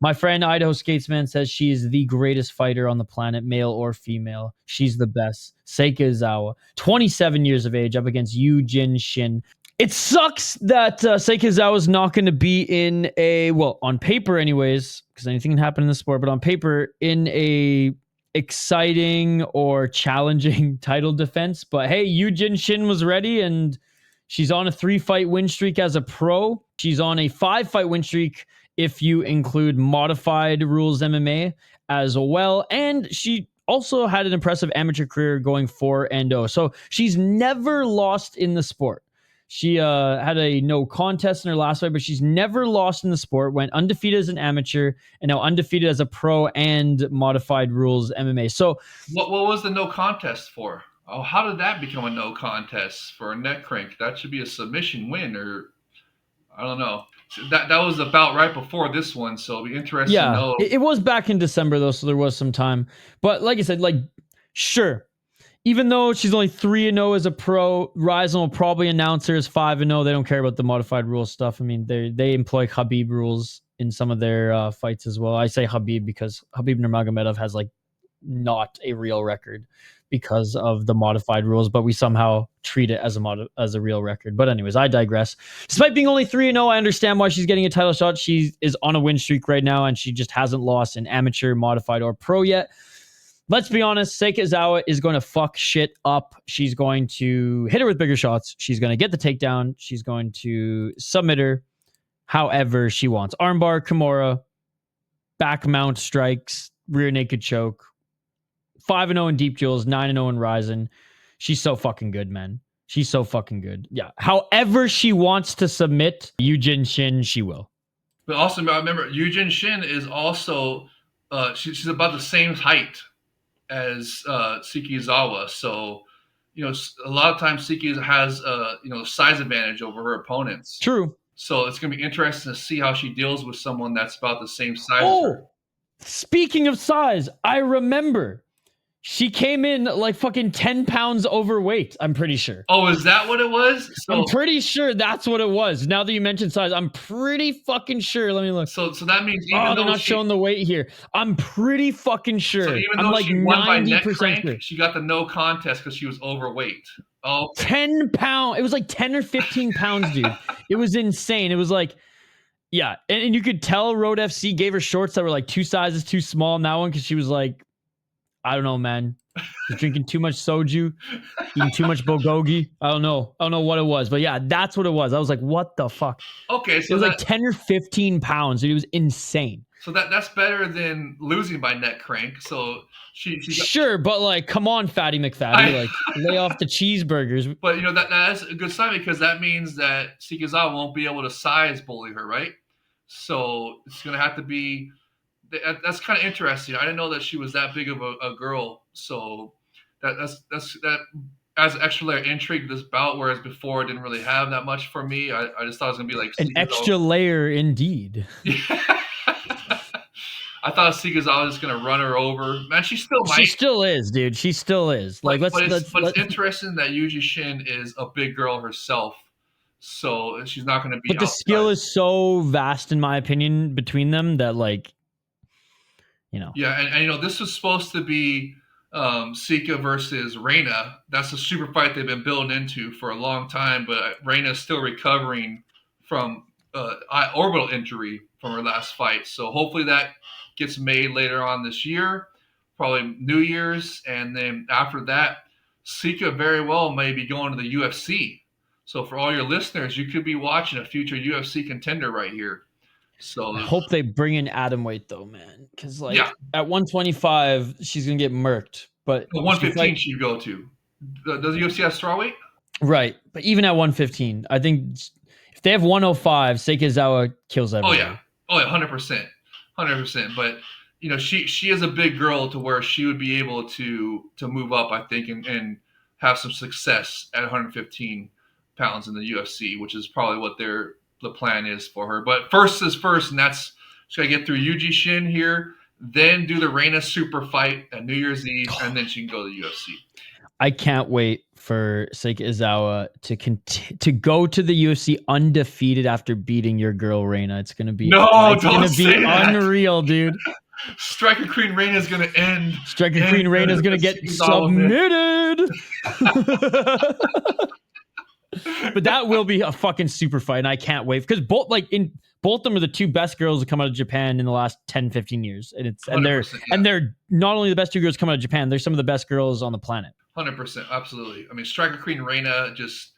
Speaker 1: My friend Idaho Skatesman says she is the greatest fighter on the planet, male or female. She's the best. Seika Izawa, 27 years of age, up against Yu Jin Shin. It sucks that Seikazawa's not going to be in a, well, on paper anyways, because anything can happen in the sport, but on paper in a exciting or challenging title defense. But hey, Yujin Shin was ready, and she's on a 3-fight win streak as a pro. She's on a 5-fight win streak if you include modified rules MMA as well. And she also had an impressive amateur career going 4-0. So she's never lost in the sport. She had a no contest in her last fight, but she's never lost in the sport. Went undefeated as an amateur and now undefeated as a pro and modified rules MMA. So
Speaker 2: what was the no contest for? Oh, how did that become a no contest for a neck crank? That should be a submission win, or I don't know. That was about right before this one, so it'll be interesting to know.
Speaker 1: It was back in December though, so there was some time. But like I said, like sure. Even though she's only 3-0 as a pro, RIZIN will probably announce her as 5-0. They don't care about the modified rules stuff. I mean, they employ Khabib rules in some of their fights as well. I say Khabib because Khabib Nurmagomedov has like not a real record because of the modified rules, but we somehow treat it as a real record. But anyways, I digress. Despite being only 3-0, I understand why she's getting a title shot. She is on a win streak right now, and she just hasn't lost in amateur, modified, or pro yet. Let's be honest, Seikazawa is going to fuck shit up. She's going to hit her with bigger shots. She's going to get the takedown. She's going to submit her however she wants. Armbar, Kimura, back mount strikes, rear naked choke. 5-0 in deep duels, 9-0 in RIZIN. She's so fucking good, man. She's so fucking good. Yeah. However she wants to submit Yujin Shin, she will.
Speaker 2: But also, I remember Yujin Shin is also, she's about the same height as Seikazawa. So, you know, a lot of times Seiki has, size advantage over her opponents.
Speaker 1: True.
Speaker 2: So it's going to be interesting to see how she deals with someone that's about the same size as her.
Speaker 1: Speaking of size, I remember she came in like fucking 10 pounds overweight, I'm pretty sure.
Speaker 2: Oh, is that what it was?
Speaker 1: I'm pretty sure that's what it was. Now that you mentioned size, I'm pretty fucking sure. Let me look.
Speaker 2: So that means even though
Speaker 1: they're not showing the weight here. I'm pretty fucking sure.
Speaker 2: So even
Speaker 1: I'm
Speaker 2: though
Speaker 1: like
Speaker 2: she won by
Speaker 1: 90%
Speaker 2: neck crank,
Speaker 1: sure.
Speaker 2: she got the no contest because she was overweight. Oh, okay.
Speaker 1: 10 pounds. It was like 10 or 15 pounds, dude. It was insane. It was like, yeah. And you could tell Road FC gave her shorts that were like 2 sizes too small in that one because she was like, I don't know, man. She's drinking too much soju, eating too much bulgogi. I don't know what it was, but yeah, that's what it was. I was like, what the fuck?
Speaker 2: Okay, so
Speaker 1: it was like 10 or 15 pounds. Dude, it was insane.
Speaker 2: So that's better than losing by neck crank. So she
Speaker 1: sure, but like, come on, Fatty McFatty, like lay off the cheeseburgers.
Speaker 2: But you know that's a good sign because that means that Seikazawa won't be able to size bully her, right? So it's gonna have to be. That's kind of interesting. I didn't know that she was that big of a girl. So that adds an extra layer of intrigue to this bout, whereas before it didn't really have that much for me. I just thought it was gonna be like
Speaker 1: an extra layer indeed.
Speaker 2: Yeah. I thought Seikazawa was just gonna run her over. Man, she still might.
Speaker 1: She still is, dude. She still is. Like,
Speaker 2: but it's interesting that Yuji Shin is a big girl herself. So she's not gonna be.
Speaker 1: But the skill is so vast, in my opinion, between them that like. You know.
Speaker 2: Yeah, and this was supposed to be Sika versus Reina. That's a super fight they've been building into for a long time, but Reina's still recovering from orbital injury from her last fight. So hopefully that gets made later on this year, probably New Year's, and then after that, Sika very well may be going to the UFC. So for all your listeners, you could be watching a future UFC contender right here. So
Speaker 1: I hope they bring in atomweight though, man, because like at 125 she's gonna get murked. But
Speaker 2: 115 she'd go to. Does the UFC have strawweight?
Speaker 1: Right, but even at 115, I think if they have 105, Seikazawa kills everyone.
Speaker 2: Oh yeah, 100%. But you know, she is a big girl to where she would be able to move up, I think, and have some success at 115 pounds in the UFC, which is probably what the plan is for her. But first is first, and that's she's got to get through Yuji Shin here, then do the Reina super fight at New Year's Eve, and then she can go to the UFC.
Speaker 1: I can't wait for Seikazawa to go to the UFC undefeated after beating your girl Reina. It's gonna be unreal, dude.
Speaker 2: Striker Queen Reina is gonna end.
Speaker 1: Striker Queen Reina is gonna get submitted. But that will be a fucking super fight, and I can't wait because both of them are the two best girls to come out of Japan in the last 10, 15 years. And they're not only the best two girls come out of Japan, they're some of the best girls on the planet.
Speaker 2: 100%, absolutely. I mean, Striker Queen Reina, just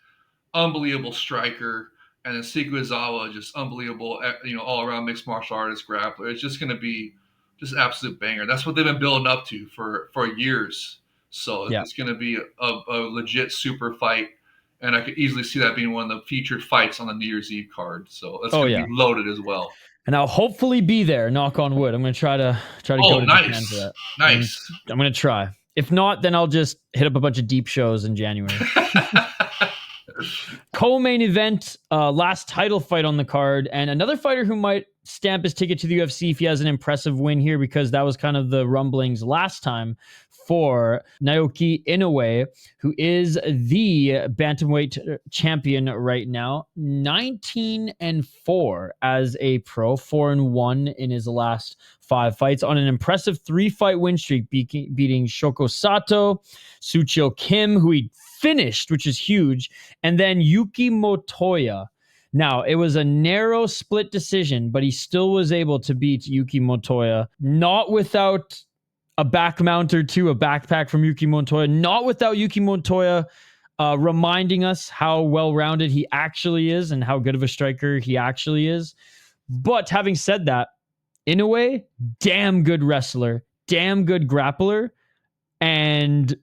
Speaker 2: unbelievable striker, and then Seguizawa, just unbelievable, all around mixed martial artist grappler. It's just going to be just an absolute banger. That's what they've been building up to for years. So it's going to be a legit super fight. And I could easily see that being one of the featured fights on the New Year's Eve card. So that's going to be loaded as well.
Speaker 1: And I'll hopefully be there. Knock on wood. I'm going to try to go to Japan for that.
Speaker 2: Nice.
Speaker 1: I'm going to try. If not, then I'll just hit up a bunch of deep shows in January. Co-main event, last title fight on the card, and another fighter who might stamp his ticket to the UFC if he has an impressive win here, because that was kind of the rumblings last time for Naoki Inoue, who is the bantamweight champion right now. 19-4 as a pro, 4-1 in his last 5 fights on an impressive 3-fight win streak, beating Shoko Sato, Suchio Kim, who he finished, which is huge, and then Yuki Motoya. Now, it was a narrow split decision, but he still was able to beat Yuki Motoya, not without a back mount or two, a backpack from Yuki Motoya, not without Yuki Motoya reminding us how well-rounded he actually is and how good of a striker he actually is. But having said that, Inoue, damn good wrestler, damn good grappler, and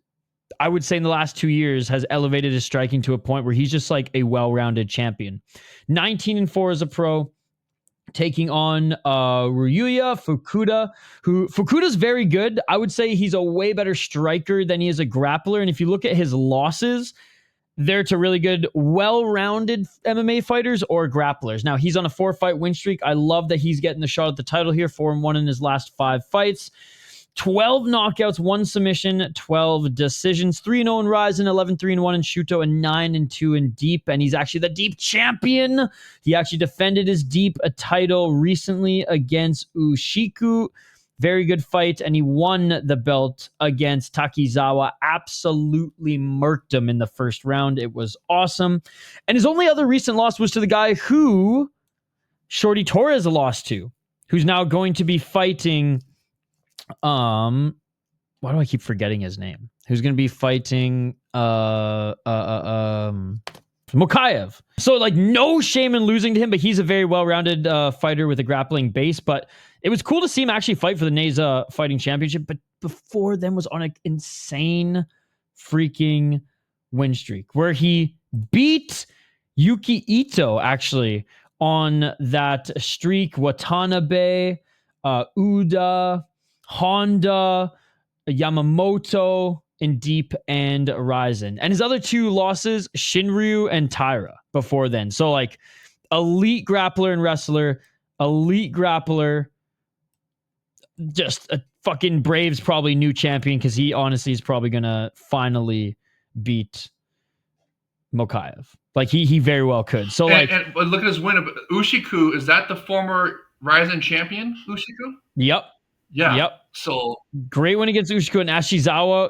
Speaker 1: I would say in the last 2 years has elevated his striking to a point where he's just like a well-rounded champion. 19-4 as a pro, taking on Ryuya Fukuda, who Fukuda's very good. I would say he's a way better striker than he is a grappler. And if you look at his losses, they're to really good, well-rounded MMA fighters or grapplers. Now, he's on a 4-fight win streak. I love that he's getting the shot at the title here, 4-1 in his last 5 fights. 12 knockouts, 1 submission, 12 decisions, 3-0 in RIZIN, 11-3-1 in Shuto, and 9-2 in Deep. And he's actually the Deep champion. He actually defended his Deep title recently against Ushiku. Very good fight, and he won the belt against Takizawa. Absolutely murked him in the first round. It was awesome. And his only other recent loss was to the guy who Shorty Torres lost to, who's now going to be fighting... why do I keep forgetting his name? Who's going to be fighting Mokaev. So like no shame in losing to him, but he's a very well-rounded fighter with a grappling base. But it was cool to see him actually fight for the Neza Fighting Championship. But before then was on an insane freaking win streak where he beat Yuki Ito actually on that streak. Watanabe, Uda, Honda, Yamamoto in Deep and RIZIN. And his other 2 losses, Shinryu and Taira before then. So like elite grappler and wrestler, elite grappler, just a fucking Braves probably new champion because he honestly is probably going to finally beat Mokaev. Like he very well could. So
Speaker 2: and look at his win. Ushiku, is that the former RIZIN champion, Ushiku?
Speaker 1: Yep.
Speaker 2: Yeah.
Speaker 1: Yep.
Speaker 2: So
Speaker 1: great win against Ushiku and Ashizawa.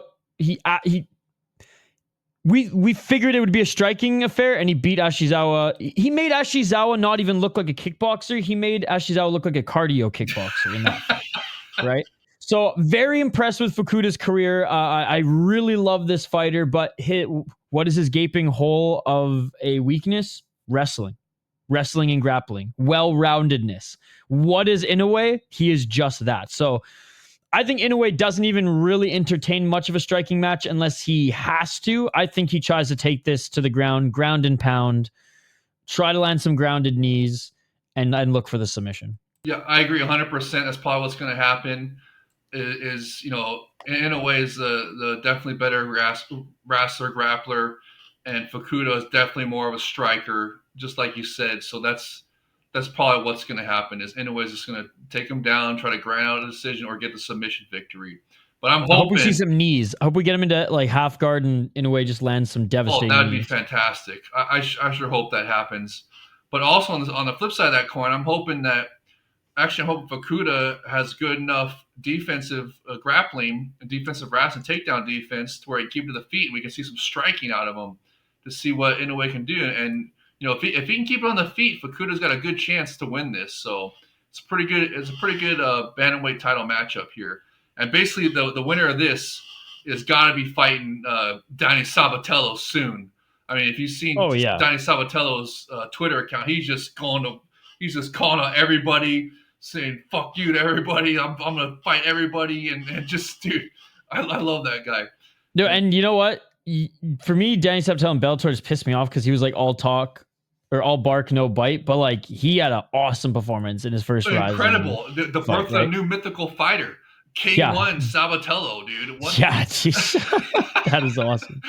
Speaker 1: We figured it would be a striking affair, and he beat Ashizawa. He made Ashizawa not even look like a kickboxer. He made Ashizawa look like a cardio kickboxer in that fight, right? So very impressed with Fukuda's career. I really love this fighter, but what is his gaping hole of a weakness? Wrestling and grappling, well-roundedness. What is Inoue? He is just that. So I think Inoue doesn't even really entertain much of a striking match unless he has to. I think he tries to take this to the ground and pound, try to land some grounded knees, and look for the submission.
Speaker 2: Yeah, I agree 100%. That's probably what's going to happen. Is Inoue is the definitely better wrestler, grappler, and Fukuda is definitely more of a striker, just like you said. So that's probably what's going to happen. Is Inoue is just going to take him down, try to grind out a decision, or get the submission victory. But I hope we
Speaker 1: see some knees. I hope we get him into like half guard and Inoue just lands some devastating.
Speaker 2: That would be fantastic. I sure hope that happens. But also on the flip side of that coin, I'm hoping Fukuda has good enough defensive grappling and defensive wrestling takedown defense to where he keep to the feet and we can see some striking out of him to see what Inoue can do. And if he can keep it on the feet, Fukuda's got a good chance to win this. So it's pretty good. It's a pretty good bantamweight title matchup here. And basically, the winner of this is got to be fighting Danny Sabatello soon. I mean, if you've seen Danny Sabatello's Twitter account, he's just calling out everybody, saying "fuck you" to everybody. I'm gonna fight everybody, and just dude, I love that guy.
Speaker 1: No, and you know what? For me, Danny Sabatello and Bellator just pissed me off because he was like all talk or all bark, no bite. But like he had an awesome performance in his first RIZIN.
Speaker 2: Incredible. The birth of a new mythical fighter. K1 Sabatello, dude. What?
Speaker 1: Yeah, geez. That is awesome.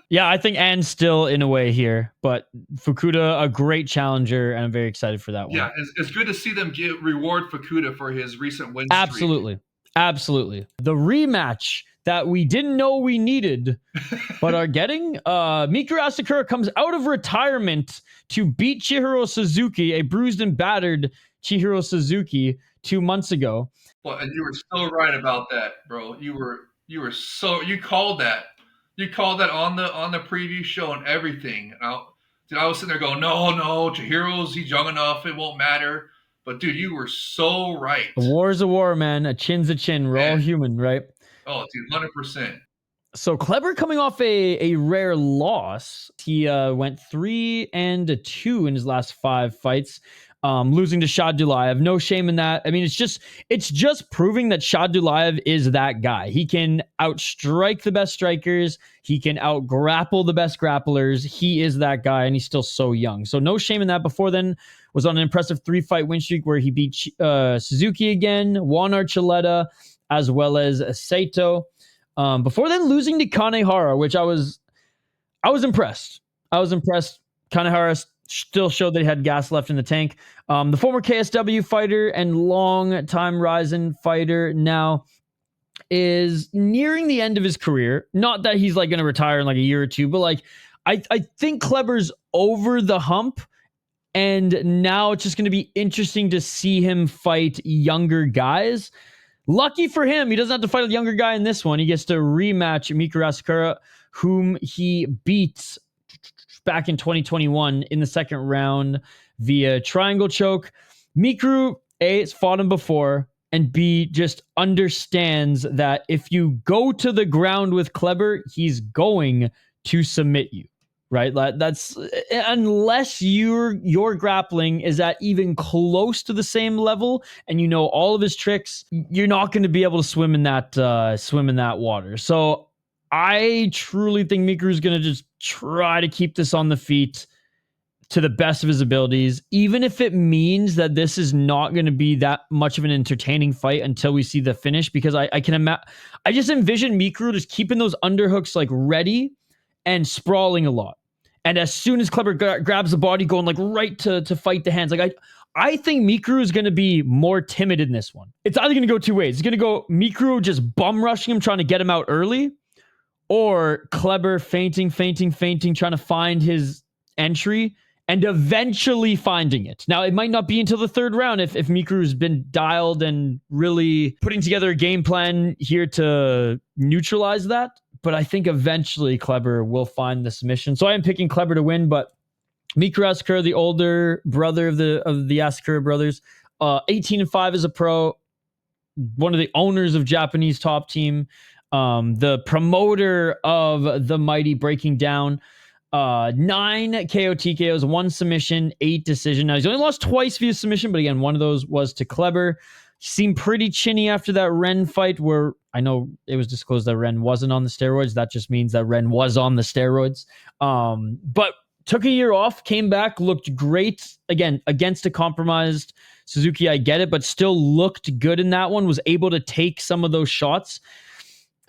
Speaker 1: Yeah, I think Ann's still in a way here, but Fukuda, a great challenger, and I'm very excited for that one.
Speaker 2: Yeah, it's good to see them reward Fukuda for his recent win streak.
Speaker 1: Absolutely. The rematch that we didn't know we needed, but are getting. Mikio Asakura comes out of retirement to beat Chihiro Suzuki, a bruised and battered Chihiro Suzuki, 2 months ago.
Speaker 2: Well, and you were so right about that, bro. You called that. You called that on the preview show and everything. I was sitting there going, no, Chihiro's, he's young enough, it won't matter. But dude, you were so right.
Speaker 1: A war's a war, man. A chin's a chin. We're all human, right?
Speaker 2: Oh, dude, 100%.
Speaker 1: So Kleber coming off a rare loss. He went 3-2 in his last 5 fights. Losing to Shad Dulaev. No shame in that. I mean, it's just proving that Shad Dulaev is that guy. He can outstrike the best strikers. He can outgrapple the best grapplers. He is that guy, and he's still so young. So no shame in that. Before then, was on an impressive 3-fight win streak where he beat Suzuki again, Juan Archuleta, as well as Saito. Before then, losing to Kanehara, which I was impressed. Kanehara still showed that he had gas left in the tank. The former KSW fighter and long-time RIZIN fighter now is nearing the end of his career. Not that he's like going to retire in like a year or two, but like I think Kleber's over the hump, and now it's just going to be interesting to see him fight younger guys. Lucky for him, he doesn't have to fight a younger guy in this one. He gets to rematch Mikio Asakura, whom he beat back in 2021 in the second round via triangle choke. Mikuru, A, has fought him before, and B, just understands that if you go to the ground with Kleber, he's going to submit you, right? That's unless your grappling is at even close to the same level and you know all of his tricks, you're not going to be able to swim in that water. So I truly think Mikuru's going to just try to keep this on the feet to the best of his abilities, even if it means that this is not going to be that much of an entertaining fight until we see the finish, because I just envision Mikuru just keeping those underhooks like ready and sprawling a lot. And as soon as Kleber grabs the body, going like right to fight the hands. Like I think Mikuru is going to be more timid in this one. It's either going to go two ways. It's going to go Mikuru just bum rushing him, trying to get him out early, or Kleber fainting, trying to find his entry and eventually finding it. Now, it might not be until the third round if Mikuru's been dialed and really putting together a game plan here to neutralize that. But I think eventually Kleber will find the submission. So I am picking Kleber to win, but Mikio Asakura, the older brother of the Asakura brothers, 18-5 as a pro, one of the owners of Japanese Top Team, the promoter of the Mighty Breaking Down, 9 KO TKOs, 1 submission, 8 decision. Now he's only lost twice via submission, but again, one of those was to Kleber. He seemed pretty chinny after that Ren fight, where I know it was disclosed that Ren wasn't on the steroids. That just means that Ren was on the steroids. But took a year off, came back, looked great again against a compromised Suzuki. I get it, but still looked good in that one. Was able to take some of those shots.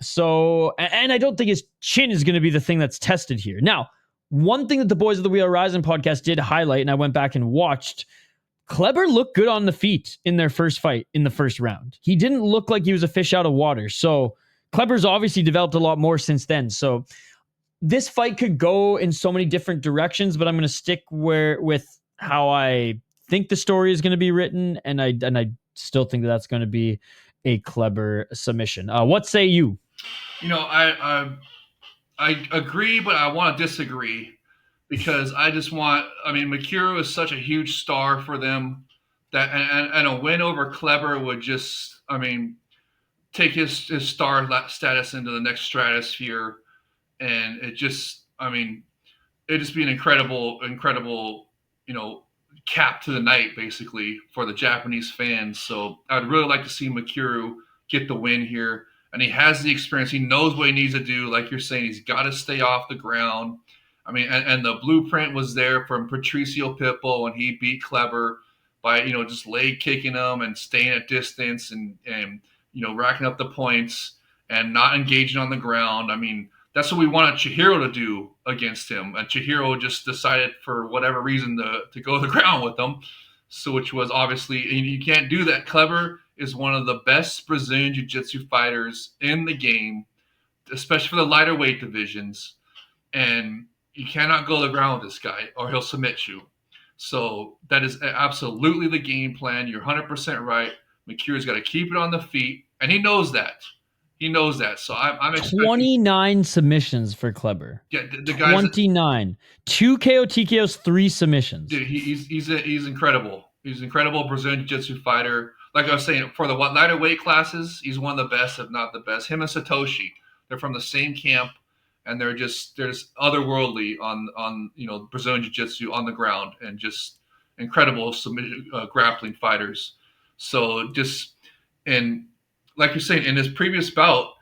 Speaker 1: So, and I don't think his chin is going to be the thing that's tested here. Now, one thing that the Boys of the Wheel RIZIN podcast did highlight, and I went back and watched, Kleber looked good on the feet in their first fight in the first round. He didn't look like he was a fish out of water. So Kleber's obviously developed a lot more since then. So this fight could go in so many different directions, but I'm going to stick with how I think the story is going to be written, and I still think that's going to be a Kleber submission. What say you?
Speaker 2: You know, I I agree, but I want to disagree because I just want. I mean, Mikio is such a huge star for them that, and a win over Kleber would just, I mean, take his star status into the next stratosphere, and it just, I mean, it'd just be an incredible, you know, cap to the night basically for the Japanese fans. So I'd really like to see Mikio get the win here. And he has the experience. He knows what he needs to do. Like you're saying, he's got to stay off the ground. I mean, and the blueprint was there from Patricio Pitbull when he beat Kleber by, you know, just leg kicking him and staying at distance and you know, racking up the points and not engaging on the ground. I mean, that's what we wanted Chihiro to do against him. And Chihiro just decided for whatever reason to go to the ground with him. So, which was obviously, and you can't do that. Kleber is one of the best Brazilian Jiu-Jitsu fighters in the game, especially for the lighter weight divisions. And you cannot go to the ground with this guy or he'll submit you. So that is absolutely the game plan. You're 100% right. Mikio's got to keep it on the feet, and he knows that. He knows that. So I'm expecting
Speaker 1: 29 submissions for Kleber.
Speaker 2: Yeah, the guy's
Speaker 1: 29. 2 KO TKOs, 3 submissions.
Speaker 2: Dude, he's incredible. He's an incredible Brazilian Jiu-Jitsu fighter. Like I was saying, for the lighter weight classes, he's one of the best, if not the best. Him and Satoshi, they're from the same camp, and they're just otherworldly on you know, Brazilian Jiu-Jitsu on the ground, and just incredible grappling fighters. So just, and like you're saying, in his previous bout,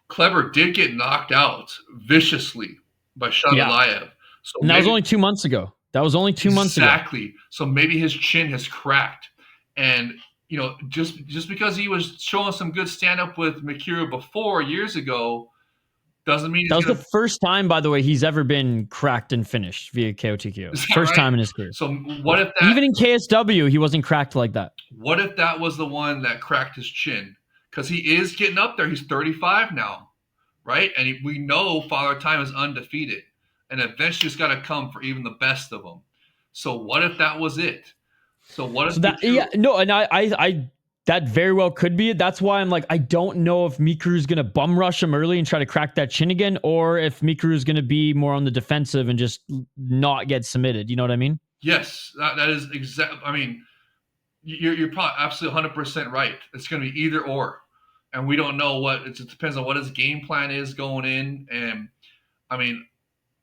Speaker 2: Kleber did get knocked out viciously by Shadalayev. So
Speaker 1: and that was only 2 months ago. That was only 2 months ago.
Speaker 2: Exactly. So maybe his chin has cracked. And, you know, just because he was showing some good stand-up with Mikio before years ago doesn't mean
Speaker 1: that was the first time, by the way, he's ever been cracked and finished via KO TKO. First time in his career.
Speaker 2: So what if that,
Speaker 1: even in KSW, he wasn't cracked like that?
Speaker 2: What if that was the one that cracked his chin? Because he is getting up there. He's 35 now, right? And we know Father Time is undefeated. And eventually it's got to come for even the best of them. So what if that was it? So what if
Speaker 1: that? Yeah, no, and I that very well could be it. That's why I'm like, I don't know if Mikio's going to bum rush him early and try to crack that chin again, or if Mikio's going to be more on the defensive and just not get submitted. You know what I mean?
Speaker 2: Yes, that is exactly. I mean, you're probably absolutely 100% right. It's going to be either or, and we don't know what. It depends on what his game plan is going in. And I mean,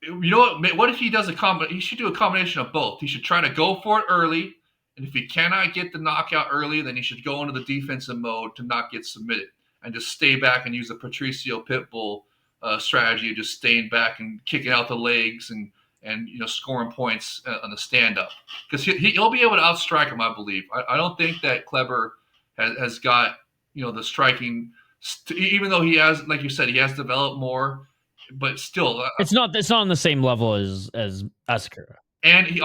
Speaker 2: you know what? What if he does he should do a combination of both. He should try to go for it early. And if he cannot get the knockout early, then he should go into the defensive mode to not get submitted and just stay back and use the Patricio Pitbull strategy of just staying back and kicking out the legs and you know, scoring points on the stand-up. Because he'll be able to outstrike him, I believe. I don't think that Kleber has got, you know, the striking, even though he has, like you said, he has developed more, but still.
Speaker 1: It's not on the same level as Asakura.
Speaker 2: And he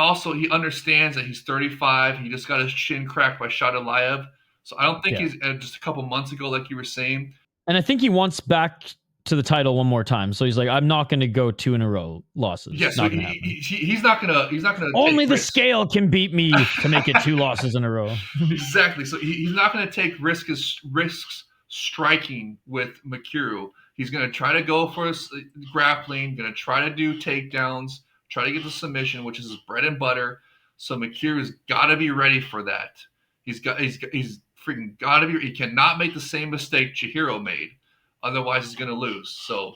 Speaker 2: understands that he's 35. He just got his chin cracked by Shadalayev. So I don't think he's just a couple months ago, like you were saying.
Speaker 1: And I think he wants back to the title one more time. So he's like, I'm not going to go 2 in a row losses.
Speaker 2: Yeah, so he's not gonna.
Speaker 1: Only the scale can beat me to make it 2 losses in a row.
Speaker 2: Exactly. So he's not going to take risks striking with Mikio. He's going to try to go for his grappling. Going to try to do takedowns. Try to get the submission, which is his bread and butter. So Mikio's got to be ready for that. He's freaking got to be. He cannot make the same mistake Chihiro made, otherwise he's going to lose. So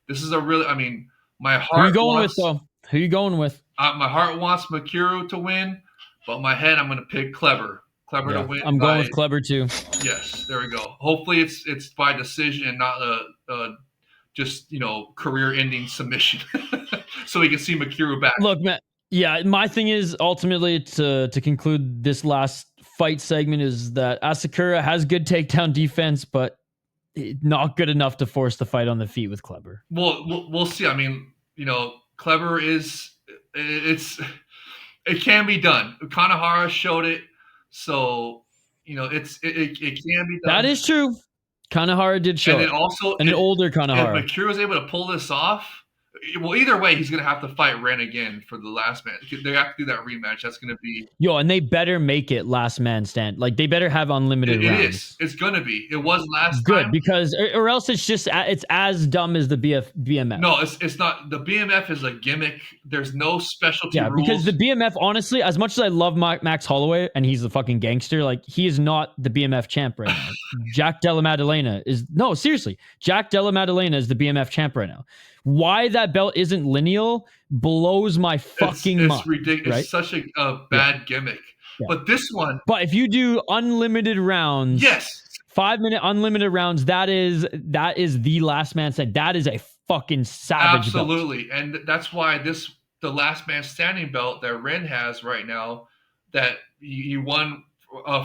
Speaker 2: this is a really. I mean, my heart.
Speaker 1: Who are you going with, though? Who are you going with?
Speaker 2: My heart wants Mikio to win, but my head, I'm going to pick Kleber. Kleber to win.
Speaker 1: I'm going with Kleber too.
Speaker 2: Yes, there we go. Hopefully it's by decision and not just, you know, career-ending submission. So we can see Mikio back.
Speaker 1: Look, man. Yeah, my thing is ultimately to conclude this last fight segment is that Asakura has good takedown defense, but not good enough to force the fight on the feet with Kleber.
Speaker 2: Well, we'll see. I mean, you know, Kleber it can be done. Kanehara showed it, so you know it can be done.
Speaker 1: That is true. Kanehara did show,
Speaker 2: and then also
Speaker 1: an older Kanehara.
Speaker 2: If Mikio was able to pull this off, Well, either way, he's going to have to fight Ren again for the last match. They have to do that rematch. That's going to be
Speaker 1: and they better make it last man stand. Like they better have unlimited
Speaker 2: it
Speaker 1: rounds.
Speaker 2: is. It's going to be. It was last
Speaker 1: Good,
Speaker 2: time.
Speaker 1: because or else it's as dumb as the BMF.
Speaker 2: No, it's not. The BMF is a gimmick. There's no specialty rules.
Speaker 1: Because the BMF, honestly, as much as I love Max Holloway and he's a fucking gangster, like he is not the BMF champ right now. Jack Della Maddalena seriously. Jack Della Maddalena is the BMF champ right now. Why that belt isn't lineal blows my fucking mind.
Speaker 2: It's ridiculous.
Speaker 1: Right?
Speaker 2: It's such a bad gimmick. Yeah. But this one.
Speaker 1: But if you do unlimited rounds,
Speaker 2: yes,
Speaker 1: 5-minute unlimited rounds, that is the last man stand. That is a fucking savage.
Speaker 2: Absolutely,
Speaker 1: belt.
Speaker 2: and that's why the last man standing belt that Ren has right now, that he won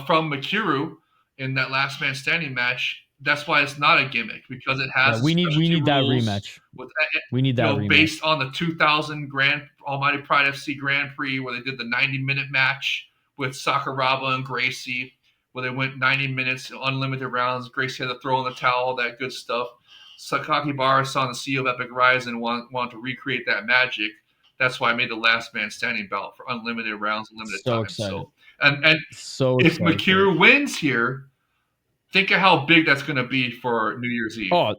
Speaker 2: from Mikio in that last man standing match. That's why it's not a gimmick, because it has.
Speaker 1: We need that rematch. We need that rematch.
Speaker 2: Based on the 2000 Almighty Pride FC Grand Prix, where they did the 90-minute match with Sakuraba and Gracie, where they went 90 minutes, unlimited rounds. Gracie had to throw in the towel, all that good stuff. Sakakibara saw the Sea of Epic Rise and wanted to recreate that magic. That's why I made the last man standing belt for unlimited rounds, unlimited time.
Speaker 1: Excited.
Speaker 2: So if Mikio wins here, think of how big that's going to be for New Year's Eve.
Speaker 1: Oh,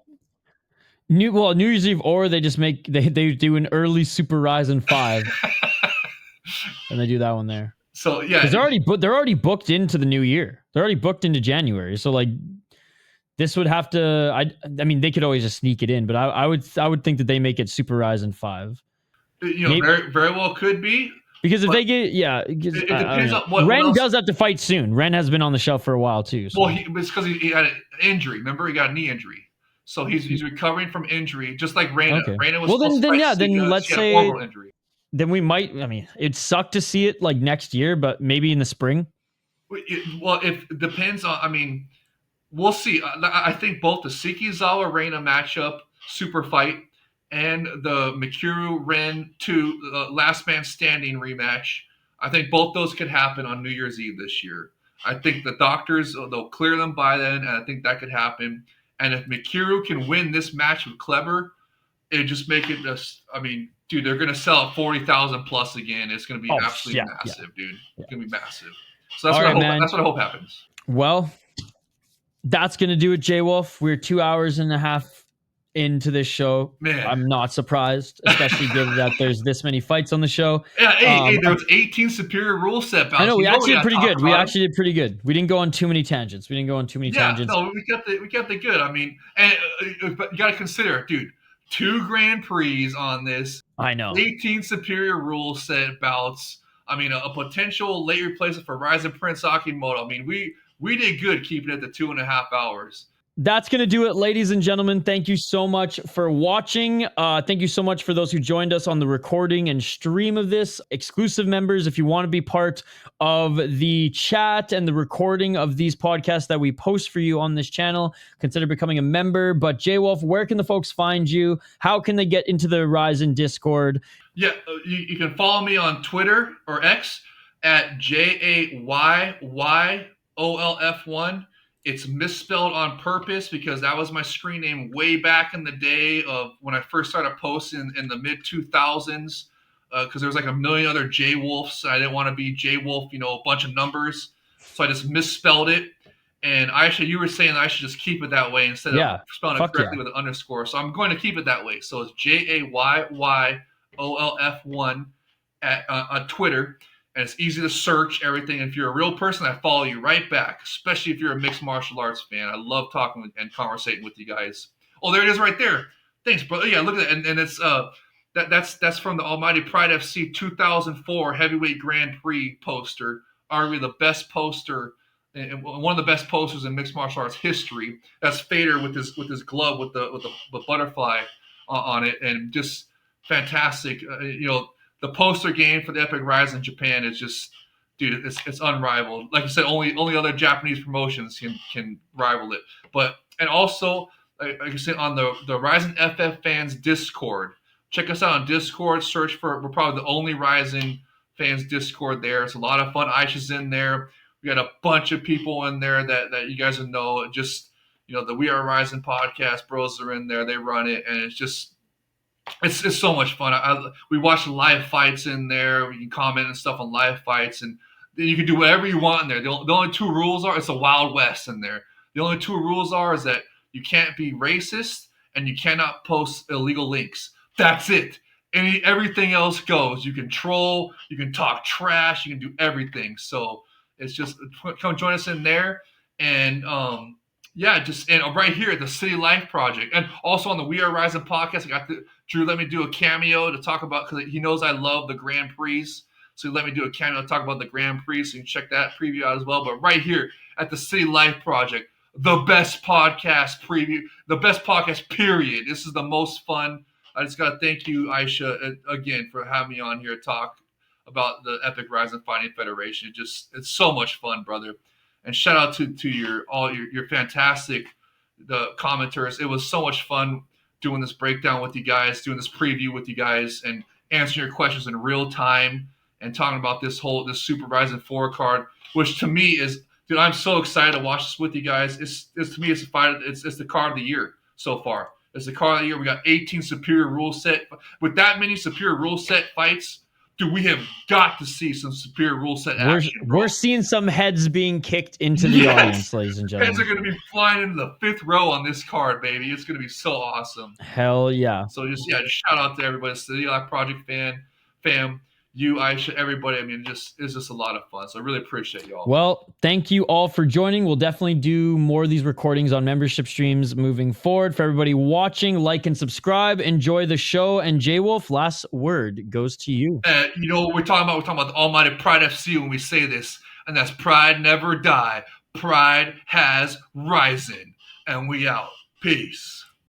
Speaker 1: New Year's Eve, or they just they do an early Super RIZIN 5, and they do that one there.
Speaker 2: So yeah,
Speaker 1: because they're already booked into the new year. They're already booked into January. So like, this would have to. I mean, they could always just sneak it in, but I would think that they make it Super RIZIN 5.
Speaker 2: Very, very well could be.
Speaker 1: Because if they get, it
Speaker 2: depends on what
Speaker 1: Ren does have to fight soon. Ren has been on the shelf for a while too. So.
Speaker 2: Well, it's because he had an injury. Remember, he got a knee injury, so he's recovering from injury, just like Reina.
Speaker 1: Okay.
Speaker 2: Reina was
Speaker 1: then let's
Speaker 2: she
Speaker 1: say
Speaker 2: had a horrible injury.
Speaker 1: Then we might. I mean, it'd suck to see it like next year, but maybe in the spring.
Speaker 2: Well, it depends on. I mean, we'll see. I think both the Sekizawa Reina matchup, super fight, and the Mikio Ren 2 last man standing rematch. I think both those could happen on New Year's Eve this year. I think the doctors, they'll clear them by then, and I think that could happen. And if Mikio can win this match with Kleber, it just make it just. I mean, dude, they're gonna sell 40,000 plus again. It's gonna be absolutely massive, dude. It's gonna be massive. So that's that's what I hope happens.
Speaker 1: Well, that's gonna do it, J Wolf. We're 2 hours and a half into this show.
Speaker 2: Man,
Speaker 1: I'm not surprised, especially given that there's this many fights on the show.
Speaker 2: Yeah, hey, there was 18 superior rule set bouts.
Speaker 1: I know we actually did pretty good. We actually did pretty good. We didn't go on too many tangents. tangents.
Speaker 2: No, we kept it good. I mean, and but you got to consider, dude, 2 Grand Prix on this.
Speaker 1: I know.
Speaker 2: 18 superior rule set bouts. I mean, a potential late replacement for RIZIN Prince Akimoto. I mean, we did good keeping it to 2.5 hours.
Speaker 1: That's going to do it, ladies and gentlemen. Thank you so much for watching. Thank you so much for those who joined us on the recording and stream of this. Exclusive members, if you want to be part of the chat and the recording of these podcasts that we post for you on this channel, consider becoming a member. But J-Wolf, where can the folks find you? How can they get into the RIZIN Discord?
Speaker 2: Yeah, you can follow me on Twitter or X at JAYYOLF1. It's misspelled on purpose because that was my screen name way back in the day of when I first started posting in the mid-2000s, because there was like a million other J-Wolfs. I didn't want to be J-Wolf, a bunch of numbers. So I just misspelled it. And you were saying that I should just keep it that way instead of spelling it correctly with an underscore. So I'm going to keep it that way. So it's JAYYOLF1 on Twitter. And it's easy to search everything. If you're a real person, I follow you right back, especially if you're a mixed martial arts fan. I love talking and conversating with you guys. Oh, there it is right there. Thanks, bro. Yeah, look at that. And it's that's from the Almighty Pride FC 2004 Heavyweight Grand Prix poster. Arguably the best poster, and one of the best posters in mixed martial arts history. That's Fader with his glove with the butterfly on it, and just fantastic. The poster game for the Epic Rise in Japan is just, dude, it's unrivaled. Like I said, only other Japanese promotions can rival it. And also, like I said, on the RIZIN FF fans Discord, check us out on Discord. Search for, we're probably the only RIZIN fans Discord there. It's a lot of fun. Aisha's in there. We got a bunch of people in there that you guys will know. Just, the We Are RIZIN podcast bros are in there. They run it, and it's just it's so much fun. We watch live fights in there. We can comment and stuff on live fights, and then you can do whatever you want in there. The only two rules are it's a Wild West in there. The only two rules are is that you can't be racist and you cannot post illegal links. That's it. Everything else goes. You can troll, you can talk trash, you can do everything. So it's just come join us in there, and yeah, just and right here at the City Life Project, and also on the We Are Rising podcast. I got Drew let me do a cameo to talk about because he knows I love the Grand Prix, so he let me do a cameo to talk about the Grand Prix. So you can check that preview out as well. But right here at the City Life Project, the best podcast preview, the best podcast period. This is the most fun. I just gotta thank you, Aisha, again for having me on here to talk about the Epic Rising Fighting Federation. It's so much fun, brother. And shout out to your fantastic the commenters. It was so much fun doing this breakdown with you guys, doing this preview with you guys, and answering your questions in real time and talking about this Super Rising 4 card, which to me is, dude, I'm so excited to watch this with you guys. It's to me, it's the card of the year so far. It's the card of the year. We got 18 superior rule set. With that many superior rule set fights, dude, we have got to see some superior rule set action.
Speaker 1: We're seeing some heads being kicked into the audience, ladies and gentlemen.
Speaker 2: Heads are going to be flying into the 5th row on this card, baby. It's going to be so awesome.
Speaker 1: Hell yeah.
Speaker 2: So just shout out to everybody. City Life Project fam, you, Aisha, everybody. I mean, it's just a lot of fun. So I really appreciate y'all.
Speaker 1: Well, thank you all for joining. We'll definitely do more of these recordings on membership streams moving forward. For everybody watching, like and subscribe. Enjoy the show. And J Wolf, last word goes to you.
Speaker 2: You know what we're talking about? We're talking about the almighty Pride FC when we say this, and that's Pride never die. Pride has risen, and we out. Peace.